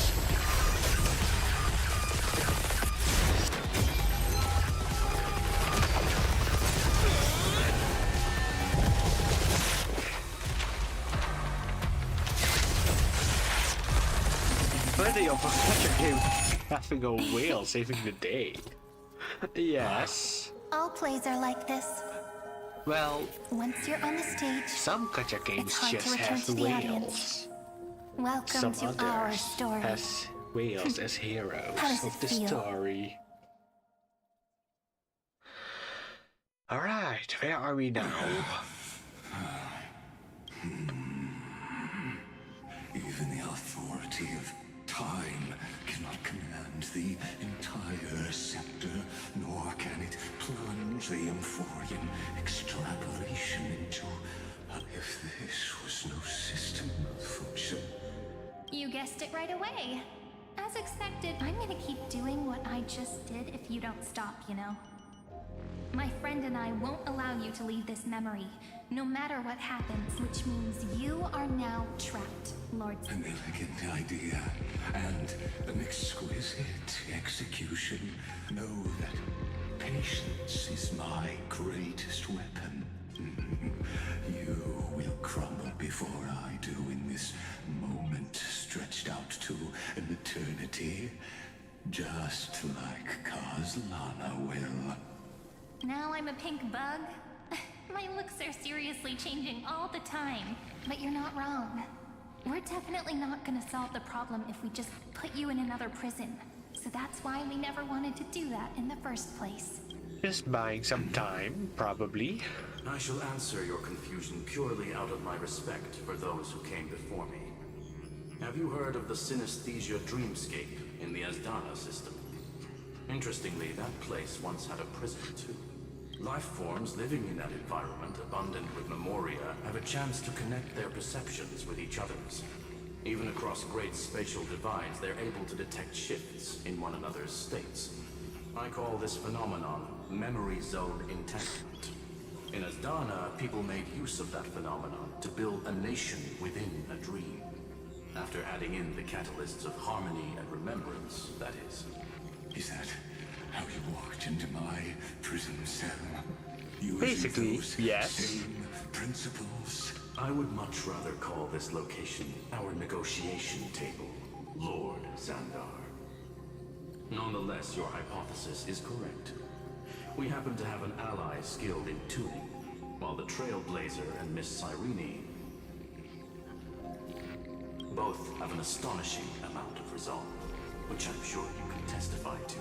Plenty of such a game having a whale saving the day. Yes. All plays are like this. Well, once you're on the stage, some gacha games just have the whales. Audience. Welcome Some to our others story. has whales as heroes How does of the it feel? story. Alright, where are we now? Even the authority of time cannot command the entire scepter, nor can it plunge the Emphorian extrapolation into if this was no system of function. You guessed it right away. As expected, I'm gonna keep doing what I just did if you don't stop, you know. My friend and I won't allow you to leave this memory, no matter what happens, which means you are now trapped, Lord. An elegant idea and an exquisite execution. Know that patience is my greatest weapon. You will crumble before I do in this moment stretched out to an eternity, just like Kazlana will. Now I'm a pink bug? My looks are seriously changing all the time. But you're not wrong. We're definitely not gonna solve the problem if we just put you in another prison. So that's why we never wanted to do that in the first place. Just buying some time, probably. I shall answer your confusion purely out of my respect for those who came before me. Have you heard of the synesthesia dreamscape in the Asdana system? Interestingly, that place once had a prison too. Life forms living in that environment, abundant with memoria, have a chance to connect their perceptions with each other's. Even across great spatial divides, they're able to detect shifts in one another's states. I call this phenomenon memory zone entanglement. In Asdana, people made use of that phenomenon to build a nation within a dream. After adding in the catalysts of harmony and remembrance, that is. Is that how you walked into my prison cell? Basically, yes. Same principles. I would much rather call this location our negotiation table, Lord Xandar. Nonetheless, your hypothesis is correct. We happen to have an ally skilled in tuning, while the Trailblazer and Miss Cyrene both have an astonishing amount of resolve, which I'm sure you can testify to.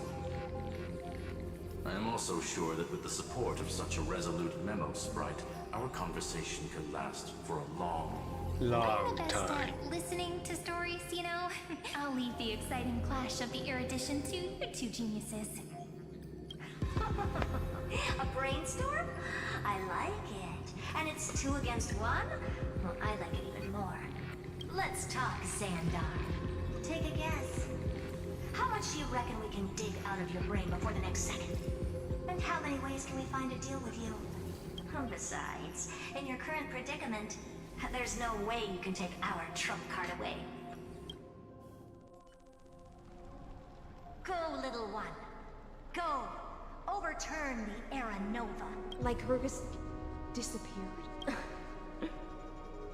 I am also sure that with the support of such a resolute memo sprite, our conversation can last for a long I'm the best at listening to stories, you know? I'll leave the exciting clash of the erudition to you two geniuses. A brainstorm? I like it. And it's 2 against 1? Well, I like it even more. Let's talk, Xandar. Take a guess. How much do you reckon we can dig out of your brain before the next second? And how many ways can we find to deal with you? Besides, in your current predicament, there's no way you can take our trump card away. Go, little one. Go. Overturn the Era Nova. Lycurgus disappeared.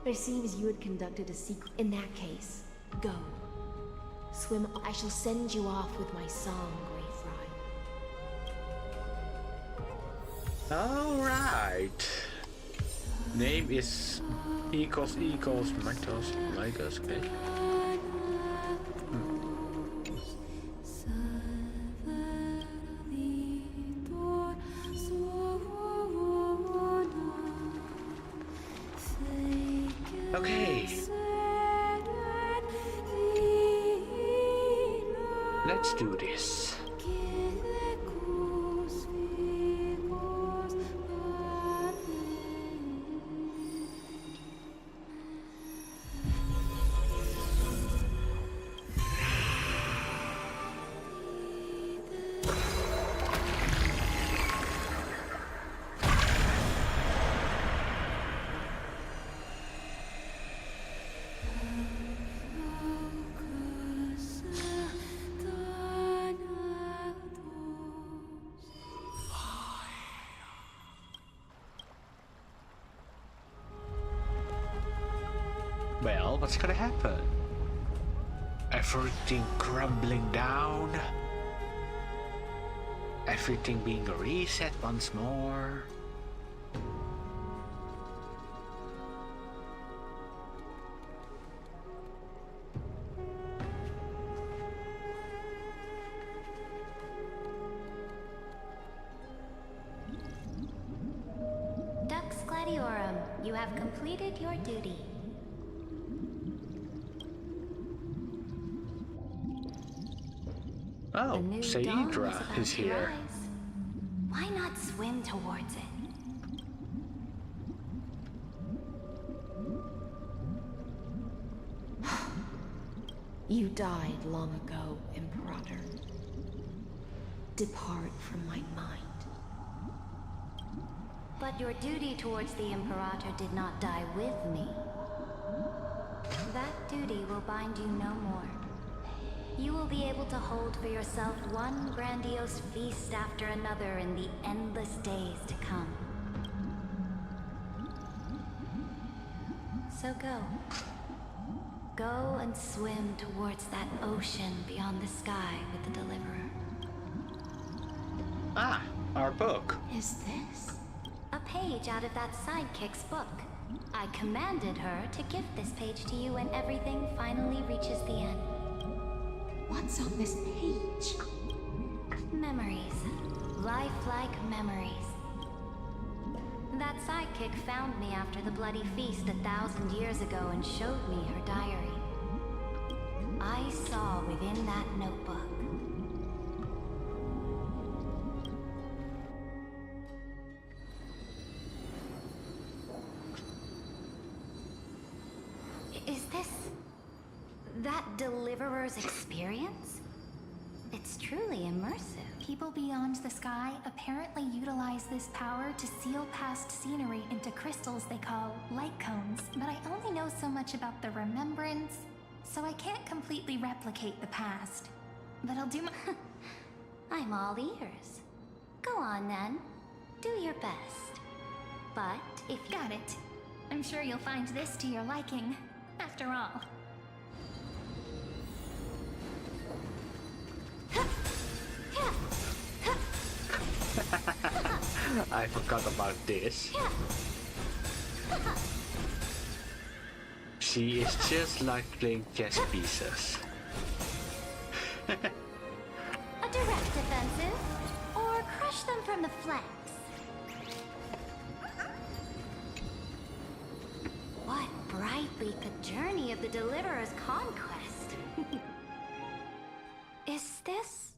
It seems you had conducted a secret. In that case, go. Swim. I shall send you off with my song, Grey Fry. Alright. Name is equals Mitos, okay. Okay. Let's do this. Well, what's gonna happen? Everything crumbling down? Everything being reset once more? Dux Gladiorum, you have completed your duty. Oh, Saidra is here. Why not swim towards it? You died long ago, Imperator. Depart from my mind. But your duty towards the Imperator did not die with me. That duty will bind you no more. You will be able to hold for yourself one grandiose feast after another in the endless days to come. So go. Go and swim towards that ocean beyond the sky with the Deliverer. Ah, our book. Is this? A page out of that sidekick's book. I commanded her to gift this page to you when everything finally reaches the end. What's on this page? Memories. Lifelike memories. That sidekick found me after the bloody feast 1,000 years ago and showed me her diary. I saw within that notebook. Is this that Deliverer's experience? It's truly immersive. People beyond the sky apparently utilize this power to seal past scenery into crystals they call light cones, but I only know so much about the remembrance, so I can't completely replicate the past. But I'll do my... I'm all ears. Go on then. Do your best. But if you... Got it. I'm sure you'll find this to your liking, after all. I forgot about this. She is just like playing chess pieces. A direct offensive, or crush them from the flanks. What brightly the journey of the Deliverer's conquest. Is this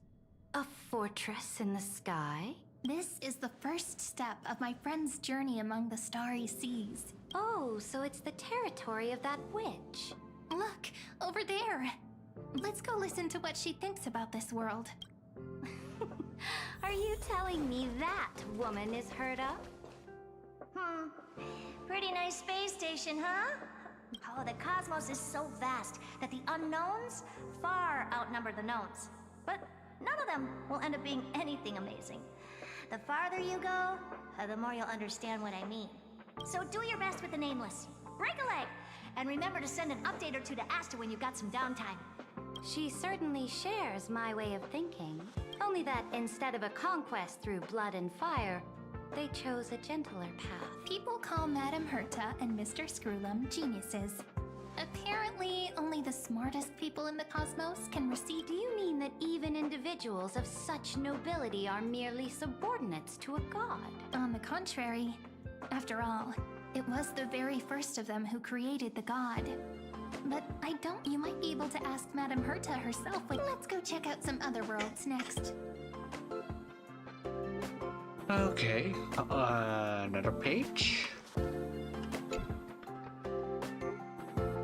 a fortress in the sky? This is the first step of my friend's journey among the starry seas. Oh, so it's the territory of that witch. Look, over there. Let's go listen to what she thinks about this world. Are you telling me that woman is heard of? Pretty nice space station, huh? Oh, the cosmos is so vast that the unknowns far outnumber the knowns. But none of them will end up being anything amazing. The farther you go, the more you'll understand what I mean. So do your best with the Nameless. Break a leg! And remember to send an update or two to Asta when you've got some downtime. She certainly shares my way of thinking. Only that instead of a conquest through blood and fire, they chose a gentler path. People call Madame Herta and Mr. Screwlum geniuses. Apparently, only the smartest people in the cosmos can receive... Do you mean that even individuals of such nobility are merely subordinates to a god? On the contrary. After all, it was the very first of them who created the god. But I don't... You might be able to ask Madame Herta herself. Let's go check out some other worlds next. Okay, another page.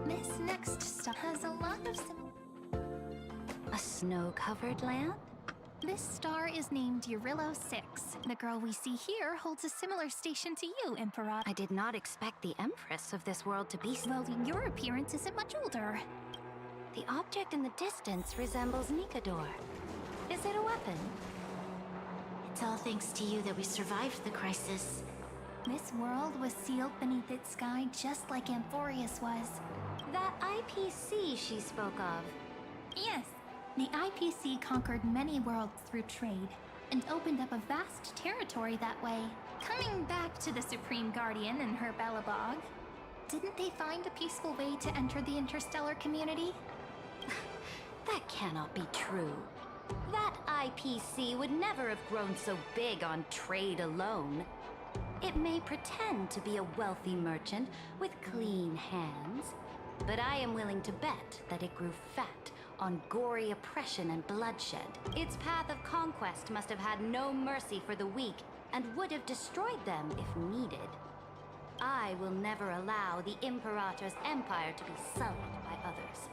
This next stuff has a lot of A snow-covered land? This star is named Eurillo 6. The girl we see here holds a similar station to you, Emperor. I did not expect the Empress of this world to be... Well, your appearance isn't much older. The object in the distance resembles Nikador. Is it a weapon? It's all thanks to you that we survived the crisis. This world was sealed beneath its sky just like Amphorius was. That IPC she spoke of. Yes. The IPC conquered many worlds through trade, and opened up a vast territory that way. Coming back to the Supreme Guardian and her Belobog, didn't they find a peaceful way to enter the interstellar community? That cannot be true. That IPC would never have grown so big on trade alone. It may pretend to be a wealthy merchant with clean hands, but I am willing to bet that it grew fat on gory oppression and bloodshed. Its path of conquest must have had no mercy for the weak and would have destroyed them if needed. I will never allow the Imperator's empire to be sullied by others.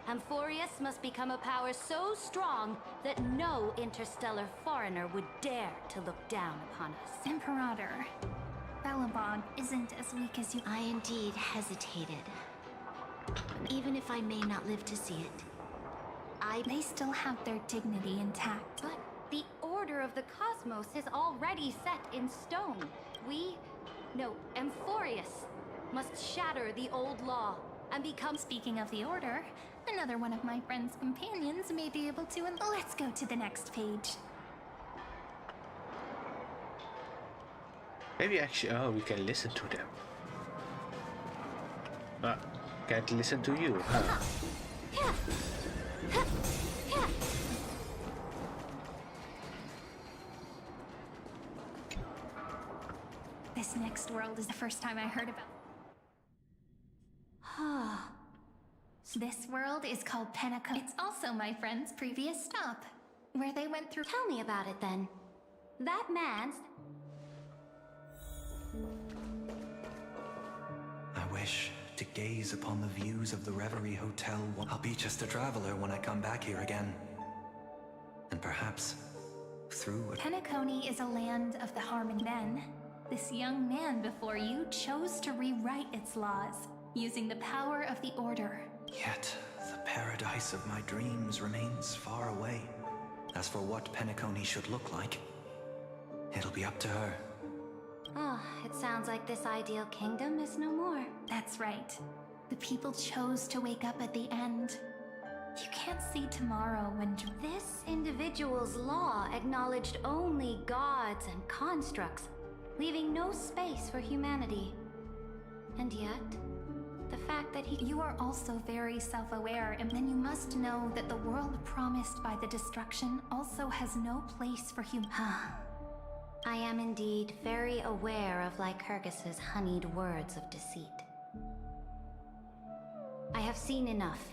Amphorius must become a power so strong that no interstellar foreigner would dare to look down upon us. Imperator, Bellabog isn't as weak as you... I indeed hesitated. Even if I may not live to see it, They still have their dignity intact. But the order of the cosmos is already set in stone. Amphorius must shatter the old law and become... Speaking of the Order, another one of my friend's companions may be able to... Let's go to the next page. Maybe actually, oh, we can listen to them. Can't listen to you, huh? This next world is the first time I heard about. This world is called Penteco. It's also my friend's previous stop, where they went through... Tell me about it then. That man's... I wish to gaze upon the views of the Reverie Hotel. I'll be just a traveler when I come back here again. And perhaps through a... Penteco is a land of the Harmon. Then, this young man before you chose to rewrite its laws, using the power of the Order. Yet, the paradise of my dreams remains far away. As for what Penteco should look like, it'll be up to her. It sounds like this ideal kingdom is no more. That's right. The people chose to wake up at the end. You can't see tomorrow when... This individual's law acknowledged only gods and constructs, leaving no space for humanity. And yet, the fact that he... You are also very self-aware, and then you must know that the world promised by the destruction also has no place for human... I am indeed very aware of Lycurgus's honeyed words of deceit. I have seen enough.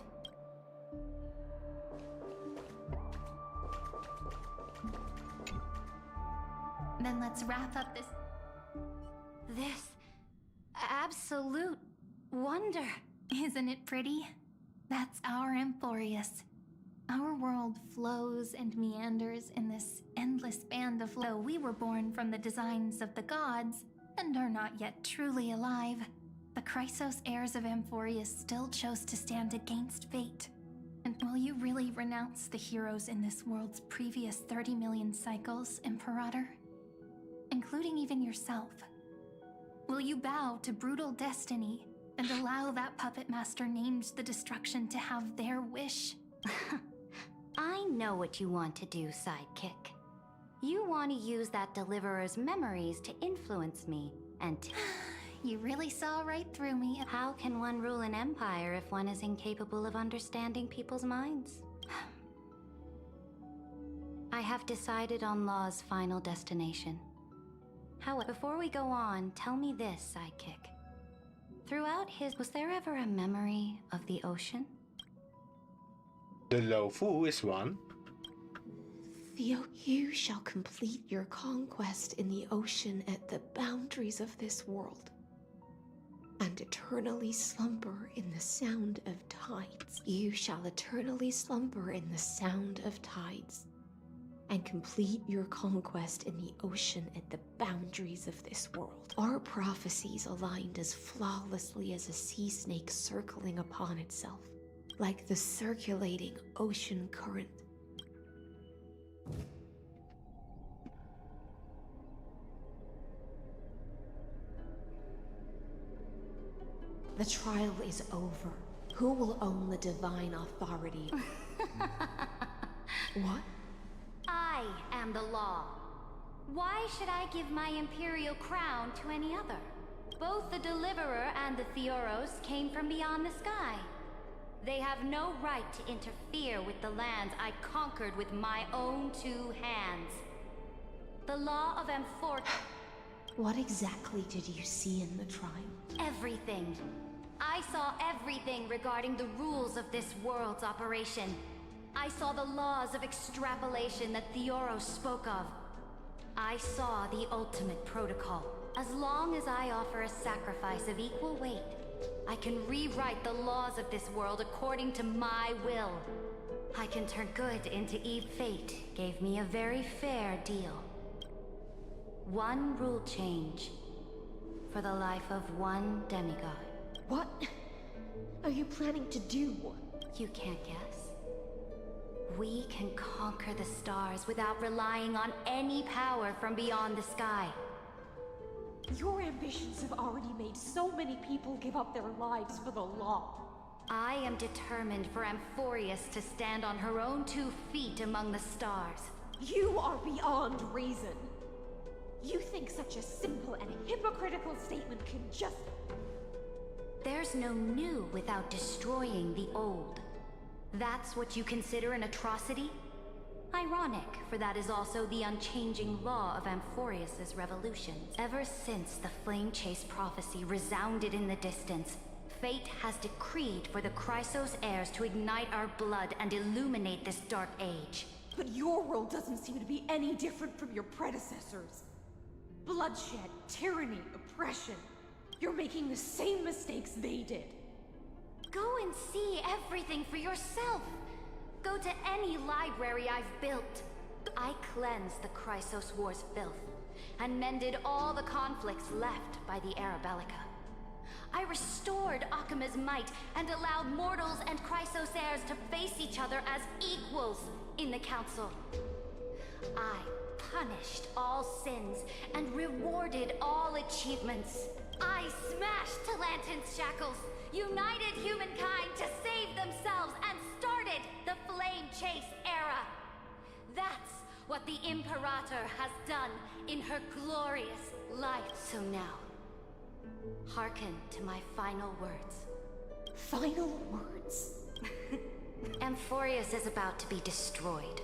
Then let's wrap up this... This... absolute wonder. Isn't it pretty? That's our Emphorius. Our world flows and meanders in this endless band of flow. We were born from the designs of the gods, and are not yet truly alive. The Chrysos heirs of Emphorius still chose to stand against fate. And will you really renounce the heroes in this world's previous 30 million cycles, Imperator? Including even yourself. Will you bow to brutal destiny and allow that puppet master named the destruction to have their wish? I know what you want to do, sidekick. You want to use that deliverer's memories to influence me, and You really saw right through me. How can one rule an empire if one is incapable of understanding people's minds? I have decided on Law's final destination. However, before we go on, tell me this, sidekick. Throughout was there ever a memory of the ocean? The Lofu is one. Theo, you shall complete your conquest in the ocean at the boundaries of this world, and eternally slumber in the sound of tides. You shall eternally slumber in the sound of tides, and complete your conquest in the ocean at the boundaries of this world. Our prophecies aligned as flawlessly as a sea snake circling upon itself, like the circulating ocean current. The trial is over. Who will own the divine authority? What? I am the law. Why should I give my imperial crown to any other? Both the Deliverer and the Theoros came from beyond the sky. They have no right to interfere with the lands I conquered with my own two hands. The law of Amphor... What exactly did you see in the trial? Everything. I saw everything regarding the rules of this world's operation. I saw the laws of extrapolation that Theoros spoke of. I saw the ultimate protocol. As long as I offer a sacrifice of equal weight, I can rewrite the laws of this world according to my will. I can turn good into evil. Fate gave me a very fair deal. One rule change, for the life of one demigod. What are you planning to do? You can't guess. We can conquer the stars without relying on any power from beyond the sky. Your ambitions have already made so many people give up their lives for the law. I am determined for Amphorius to stand on her own 2 feet among the stars. You are beyond reason. You think such a simple and hypocritical statement can just... There's no new without destroying the old. That's what you consider an atrocity? Ironic, for that is also the unchanging law of Amphorius's revolutions. Ever since the Flame Chase prophecy resounded in the distance, fate has decreed for the Chrysos heirs to ignite our blood and illuminate this dark age. But your world doesn't seem to be any different from your predecessors. Bloodshed, tyranny, oppression. You're making the same mistakes they did. Go and see everything for yourself. Go to any library I've built. I cleansed the Chrysos War's filth, and mended all the conflicts left by the Arabellica. I restored Akima's might, and allowed mortals and Chrysos heirs to face each other as equals in the Council. I punished all sins, and rewarded all achievements. I smashed Talantin's shackles, united humankind to save themselves, and started the Flame Chase era. That's what the Imperator has done in her glorious life. So now, hearken to my final words. Final words? Amphorius is about to be destroyed.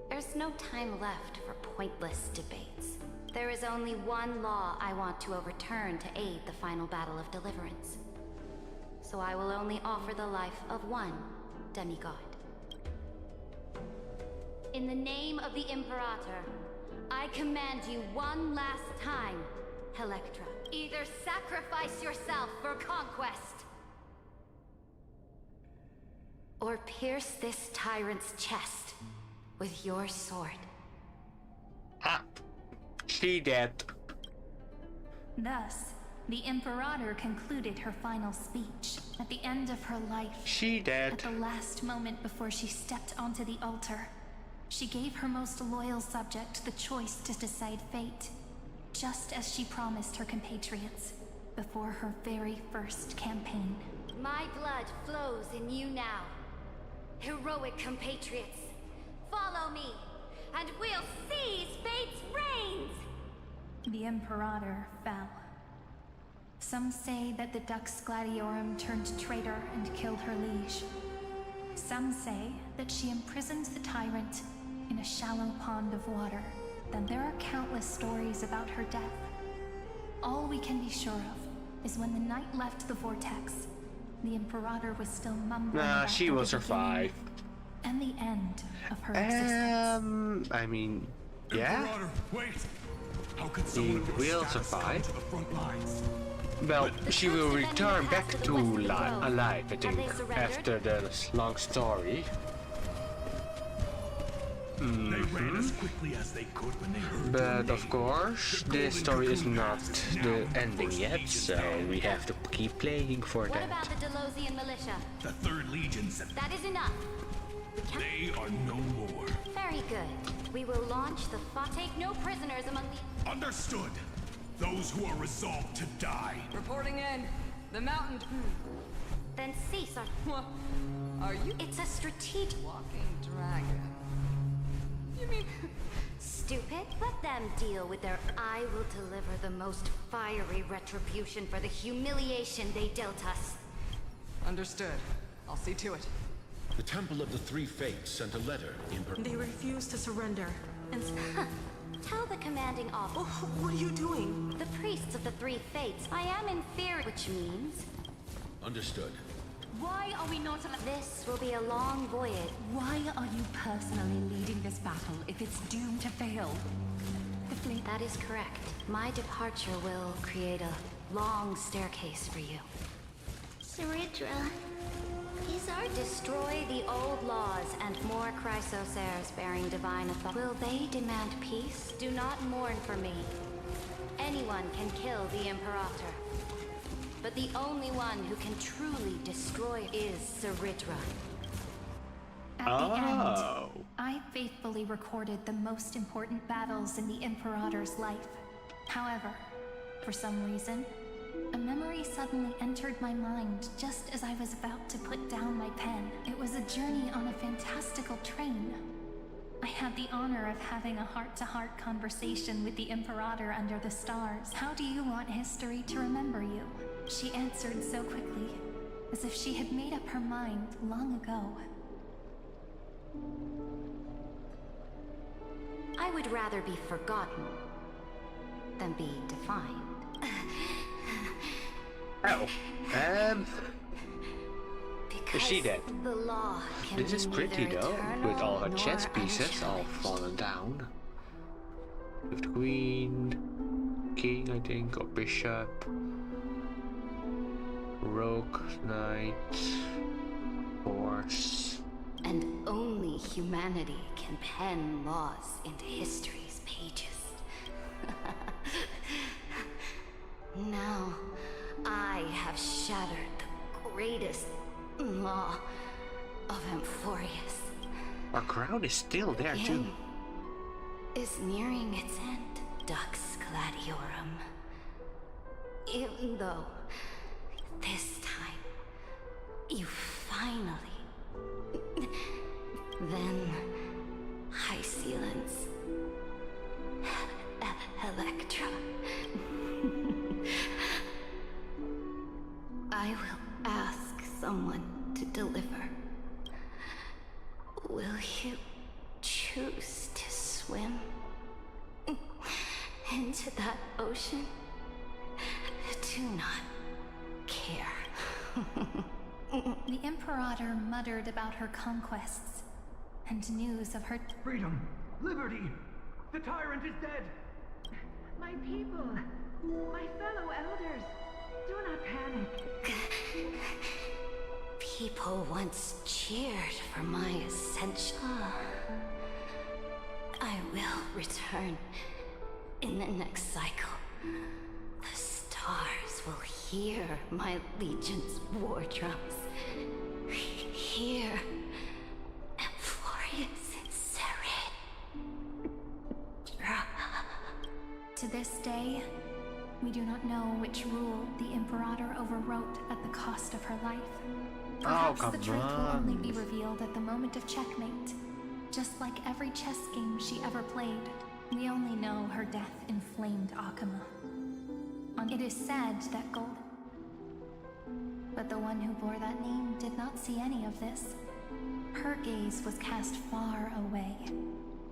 There's no time left for pointless debates. There is only one law I want to overturn to aid the final battle of deliverance. So I will only offer the life of one demigod. In the name of the Imperator, I command you one last time, Electra. Either sacrifice yourself for conquest, or pierce this tyrant's chest with your sword. Ah, she dead. Thus, the Imperator concluded her final speech at the end of her life. She dead. At the last moment before she stepped onto the altar, she gave her most loyal subject the choice to decide fate, just as she promised her compatriots before her very first campaign. My blood flows in you now. Heroic compatriots, follow me, and we'll seize fate's reins! The Imperator fell. Some say that the Dux Gladiorum turned traitor and killed her liege. Some say that she imprisoned the tyrant in a shallow pond of water. Then there are countless stories about her death. All we can be sure of is when the knight left the vortex, the Imperator was still mumbling about she the will survive. and the end of her existence. I mean, yeah. Imperator, wait! How could He someone will so survive. to the front lines? Well, she will return back to alive, I think, after the long story. They ran as quickly as they could when they heard your But of name. course, this story is not the ending yet, so we have to keep playing for What that. about the Delosian militia? The 3rd Legion said That is enough. they are no more. Very good. We will launch the Take no prisoners among the... Understood. Those who are resolved to die. Reporting in. The mountain... Then cease our... What? Are you... It's a strategic... Walking dragon. You mean... Stupid? Let them deal with their... I will deliver the most fiery retribution for the humiliation they dealt us. Understood. I'll see to it. The Temple of the Three Fates sent a letter, They refuse to surrender. And Tell the commanding officer. oh, what are you doing? The priests of the Three Fates. I am inferior, which means... Understood. Why are we not allowed? This will be a long voyage. Why are you personally leading this battle if it's doomed to fail? The fleet. That is correct. My departure will create a long staircase for you. Saridra, these are... Destroy the old laws and more Chrysos heirs bearing divine authority. Will they demand peace? Do not mourn for me. Anyone can kill the Imperator. But the only one who can truly destroy is Saridra. At the end, I faithfully recorded the most important battles in the Imperator's life. However, for some reason, a memory suddenly entered my mind just as I was about to put down my pen. It was a journey on a fantastical train. I had the honor of having a heart-to-heart conversation with the Imperator under the stars. How do you want history to remember you? She answered so quickly, as if she had made up her mind long ago. I would rather be forgotten than be defined. Oh, is she dead? The law can This is pretty though, with all her chess pieces all fallen down. With the queen, king I think, or bishop, rook, knight, horse. And only humanity can pen laws into history's pages. Now, I have shattered the greatest law of Amphorius. Our crown is still there too. Is nearing its end, Dux Gladiorum. Even though this time you finally. Then High Sealants. Electra. I will ask someone to deliver. Will you choose to swim into that ocean? Do not care. The Imperator muttered about her conquests and news of her freedom, liberty. The tyrant is dead. My people, my fellow elders, do not panic. People once cheered for my ascension. I will return in the next cycle. The stars will hear my legion's war drums. Hear Amphorius and Saridra. To this day, we do not know which rule the Imperator overwrote at the cost of her life. Perhaps the truth will only be revealed at the moment of checkmate. Just like every chess game she ever played, we only know her death inflamed Akama. It is said that gold... But the one who bore that name did not see any of this. Her gaze was cast far away,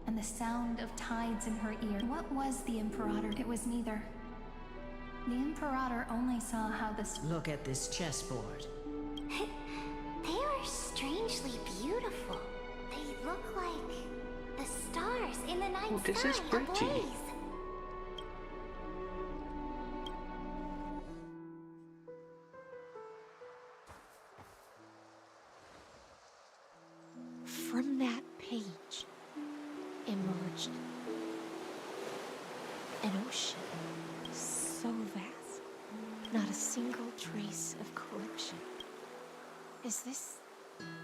and the sound of tides in her ear. What was the Imperator? It was neither. The Imperator only saw how this... Look at this chessboard. They are strangely beautiful. They look like the stars in the night this sky is pretty. ablaze. From that page emerged an ocean so vast, not a single trace of corruption. Is this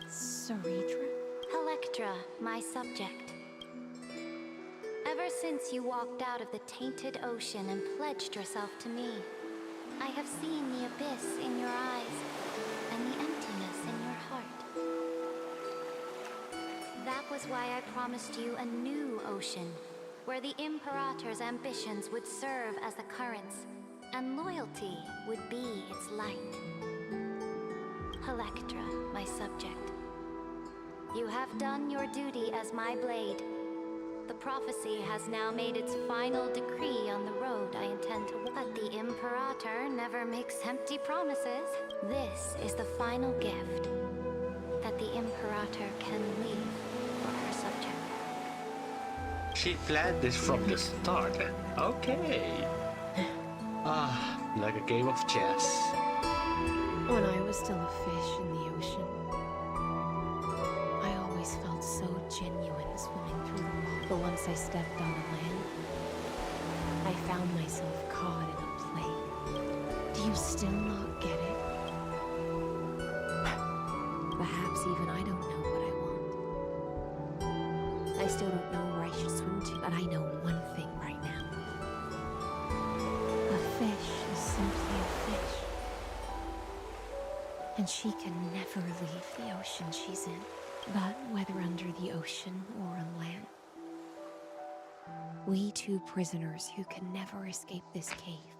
Saridra? Electra, my subject. Ever since you walked out of the tainted ocean and pledged yourself to me, I have seen the abyss in your eyes and the emptiness in your heart. That was why I promised you a new ocean, where the Imperator's ambitions would serve as the currents, and loyalty would be its light. Electra, my subject. You have done your duty as my blade. The prophecy has now made its final decree on the road I intend to walk. But the Imperator never makes empty promises. This is the final gift that the Imperator can leave for her subject. She planned this from the start. Okay. Like a game of chess. When I was still a fish in the ocean, I always felt so genuine swimming through the water. But once I stepped on the land, I found you still not get it? Perhaps even I don't know what I want. I still don't know where I should swim to, but I know one thing right now. A fish is simply a fish. And she can never leave the ocean she's in. But whether under the ocean or on land, we two prisoners who can never escape this cave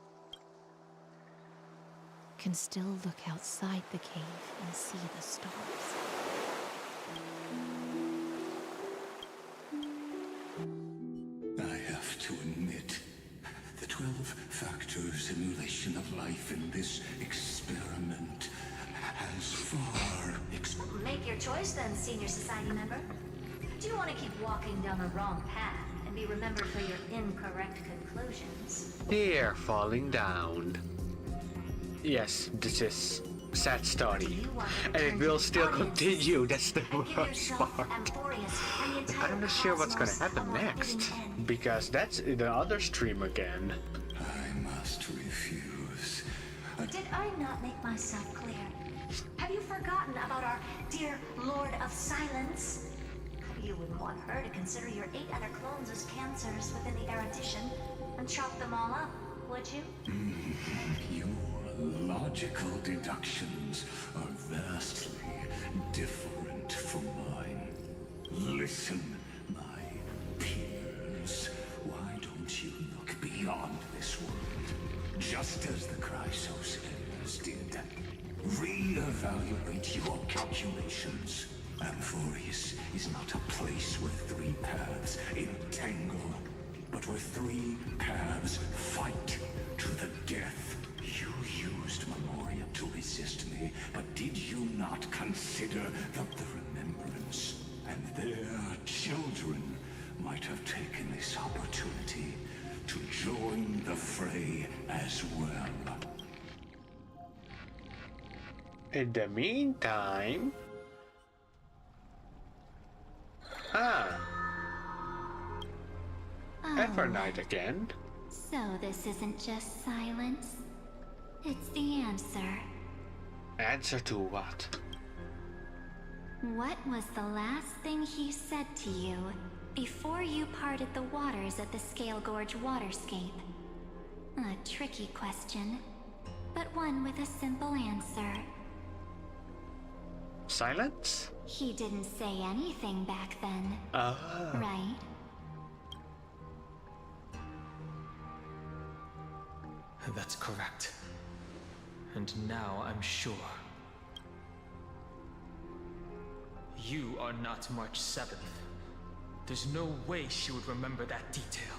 can still look outside the cave and see the stars. I have to admit, the 12-factor simulation of life in this experiment has far Make your choice then, senior society member. Do you want to keep walking down the wrong path and be remembered for your incorrect conclusions? They're falling down. Yes, this is a sad story. And it will still continue, that's the worst part. I'm not sure what's gonna happen next. Because that's the other stream again. I must refuse. Did I not make myself clear? Have you forgotten about our dear Lord of Silence? You wouldn't want her to consider your 8 other clones as cancers within the erudition and chop them all up, would you? Your logical deductions are vastly different from mine. Listen, my peers. Why don't you look beyond this world? Just as the Chrysospheres did. Re-evaluate your calculations. Amphoreus is not a place where 3 paths entangle, but where 3 paths fight to the death. You used Memoria to resist me, but did you not consider that the remembrance and their children might have taken this opportunity to join the fray as well? In the meantime... Evernight again. So this isn't just silence. It's the answer. Answer to what? What was the last thing he said to you before you parted the waters at the Scale Gorge waterscape? A tricky question, but one with a simple answer. Silence? He didn't say anything back then. Right? That's correct. And now I'm sure. You are not March 7th. There's no way she would remember that detail.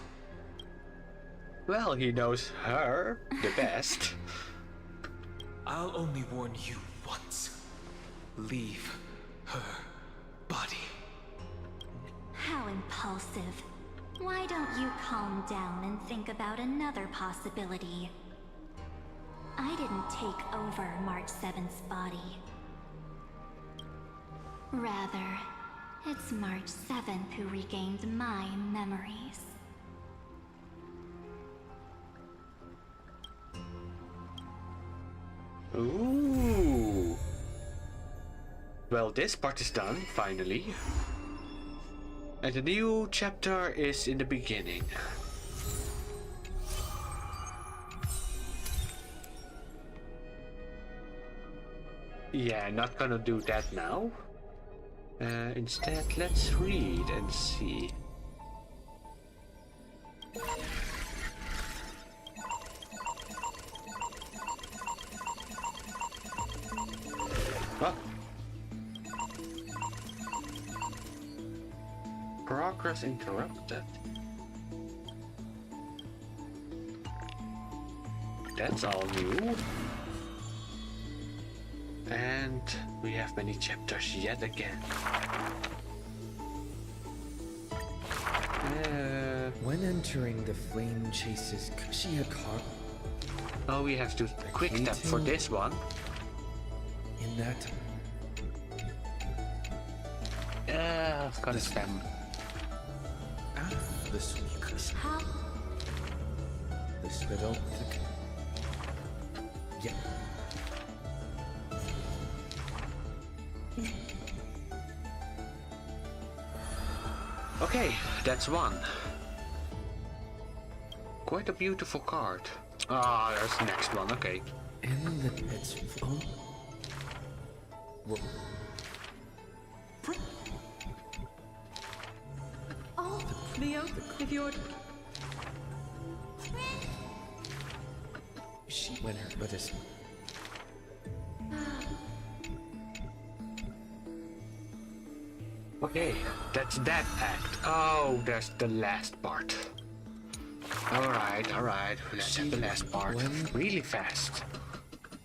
Well, he knows her the best. I'll only warn you once. Leave her body. How impulsive. Why don't you calm down and think about another possibility? I didn't take over March 7th's body. Rather, it's March 7th who regained my memories. Ooh. Well, this part is done, finally. And the new chapter is in the beginning. Yeah, not gonna do that now. Instead, let's read and see. Oh. Progress interrupted. That's all new. And we have many chapters yet again. When entering the Flame Chase's Kushia car. Oh, we have to quick step for this one. In that. Gotta spam. This week. How? This little. Yeah. Okay, that's one. Quite a beautiful card. Ah, there's the next one, okay. In the pits. Oh. Whoa. Oh, Leo, if you're... She went her, but it's... Okay, that's that act. Oh, there's the last part. Alright, let's have the last part. Really fast.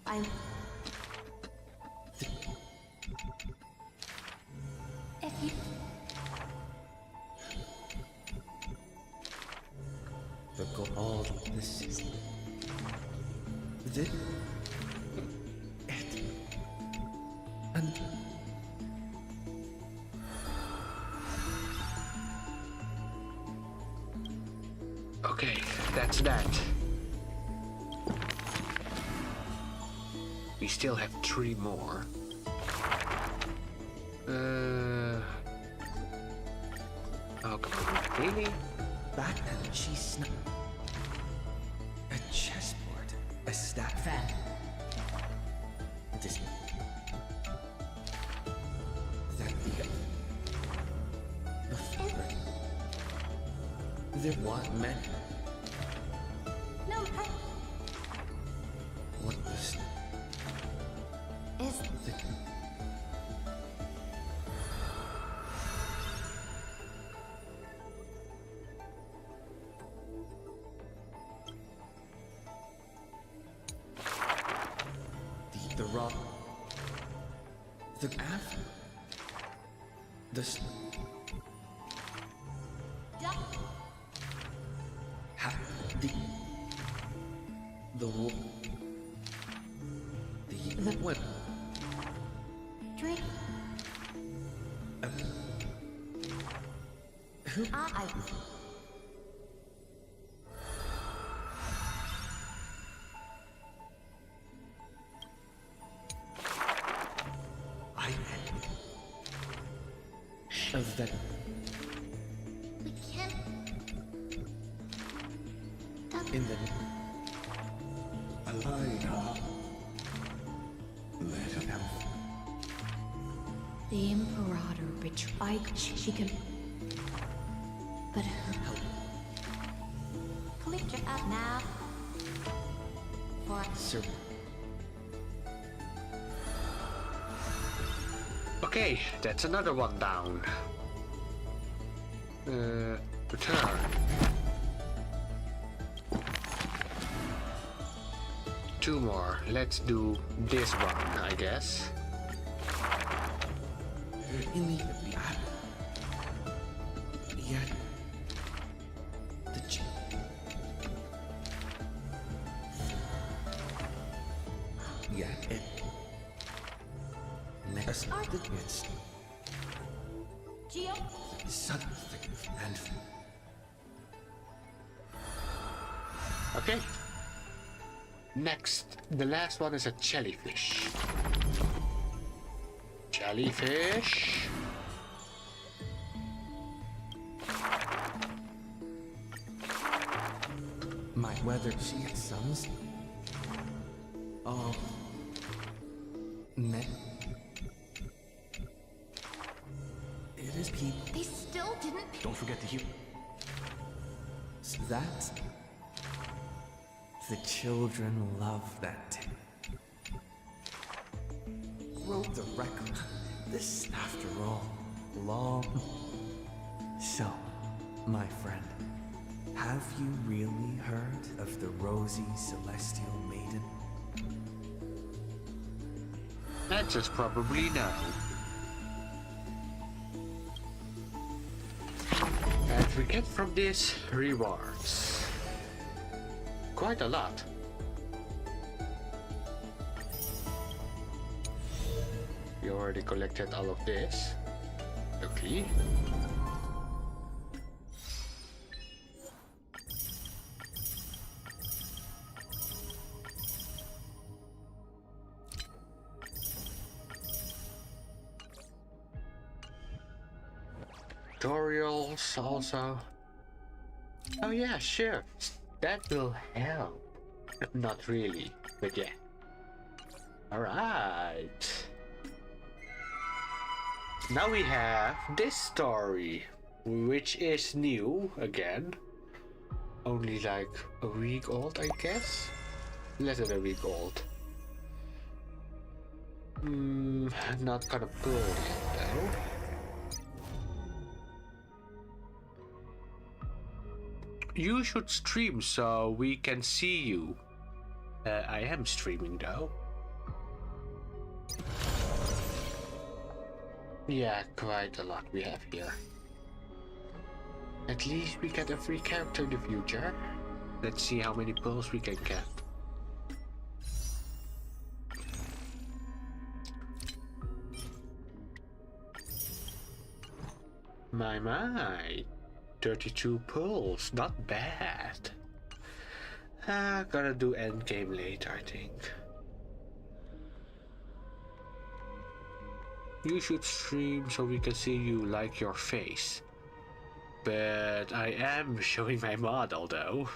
I'm... If you... The gold... This is... This... It... And... Okay, that's that. We still have 3 more. Oh, come on, really? Back then, she snuck... A chessboard. A stack... Fan. This... That the... There what men? No, What was... Is... The rock... The app... The... The wolf. The what? Drink. Who? I... Of that... We can't... In the... Alina. Let him. The Imperator betrayed... She can... But who... Click your up now. For... Sir... Okay, that's another one down. Return. Two more. Let's do this one, I guess. In the... Yeah... The... Yeah, it... Next... It's... Geo? Something... And... Okay. Next, the last one is a jellyfish. Jellyfish. My weather... She had sons. Oh... Men... It is people... They still didn't... Don't forget to heal. That... The children love that. Wrote the record. This, after all, long... So, my friend, have you really heard of the rosy celestial maiden? That's just probably no. And we get from this rewards. Quite a lot. We already collected all of this. Okay. tutorials also. Oh yeah, sure. That will help. Not really, but yeah. Alright. Now we have this story, which is new again. Only like a week old, I guess? Less than a week old. Not gonna play it though. You should stream so we can see you. I am streaming though. Yeah, quite a lot we have here. At least we get a free character in the future. Let's see how many pearls we can get. My. 32 pearls, not bad. Gonna do endgame later, I think. You should stream so we can see you like your face. But I am showing my model though.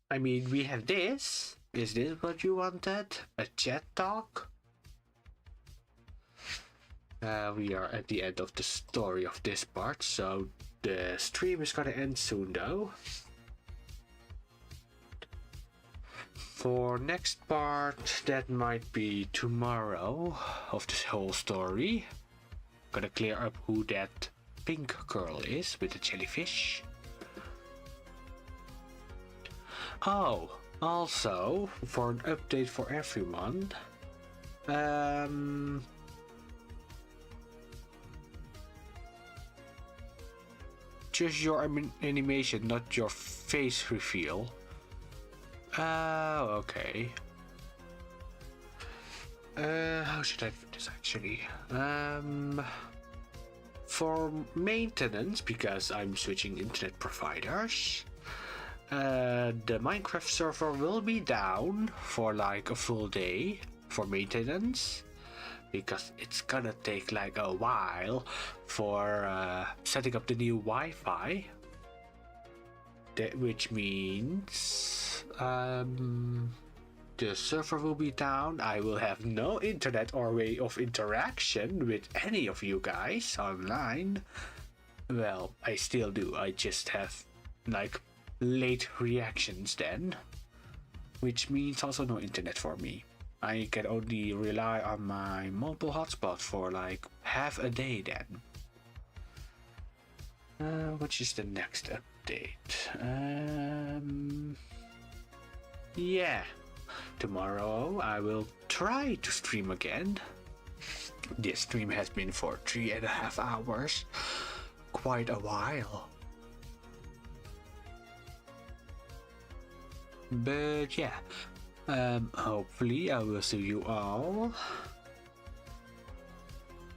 I mean, we have this. Is this what you wanted? A chat talk? We are at the end of the story of this part, so the stream is gonna end soon though. For next part, that might be tomorrow of this whole story. Gonna clear up who that pink girl is with the jellyfish. Oh, also, for an update for everyone, just your animation, not your face reveal. Oh, okay. How should I put this actually? For maintenance, because I'm switching internet providers, the Minecraft server will be down for like a full day for maintenance, because it's gonna take like a while for setting up the new Wi-Fi. Which means the server will be down. I will have no internet or way of interaction with any of you guys online. Well, I still do. I just have like late reactions then, which means also no internet for me. I can only rely on my mobile hotspot for like half a day then. Which is the next update? Yeah, tomorrow I will try to stream again. This stream has been for 3.5 hours, quite a while. But yeah, hopefully I will see you all.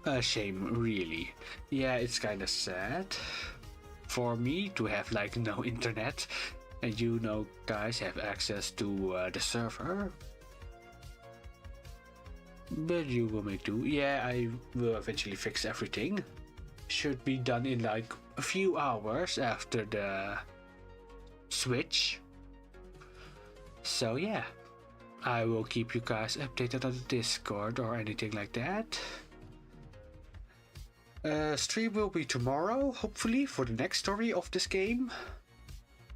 A shame, really. Yeah, it's kinda sad for me to have like no internet, and you know guys have access to the server. But you will make do. Yeah, I will eventually fix everything. Should be done in like a few hours after the switch. So yeah, I will keep you guys updated on the Discord or anything like that. Stream will be tomorrow, hopefully, for the next story of this game.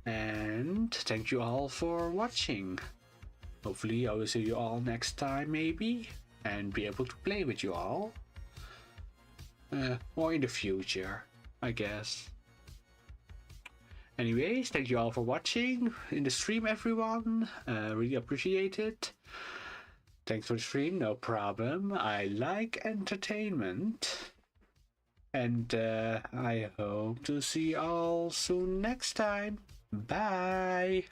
And thank you all for watching. Hopefully I will see you all next time, maybe, and be able to play with you all. Or in the future, I guess. Anyways, thank you all for watching in the stream, everyone. Really appreciate it. Thanks for the stream, no problem. I like entertainment. And I hope to see you all soon next time. Bye!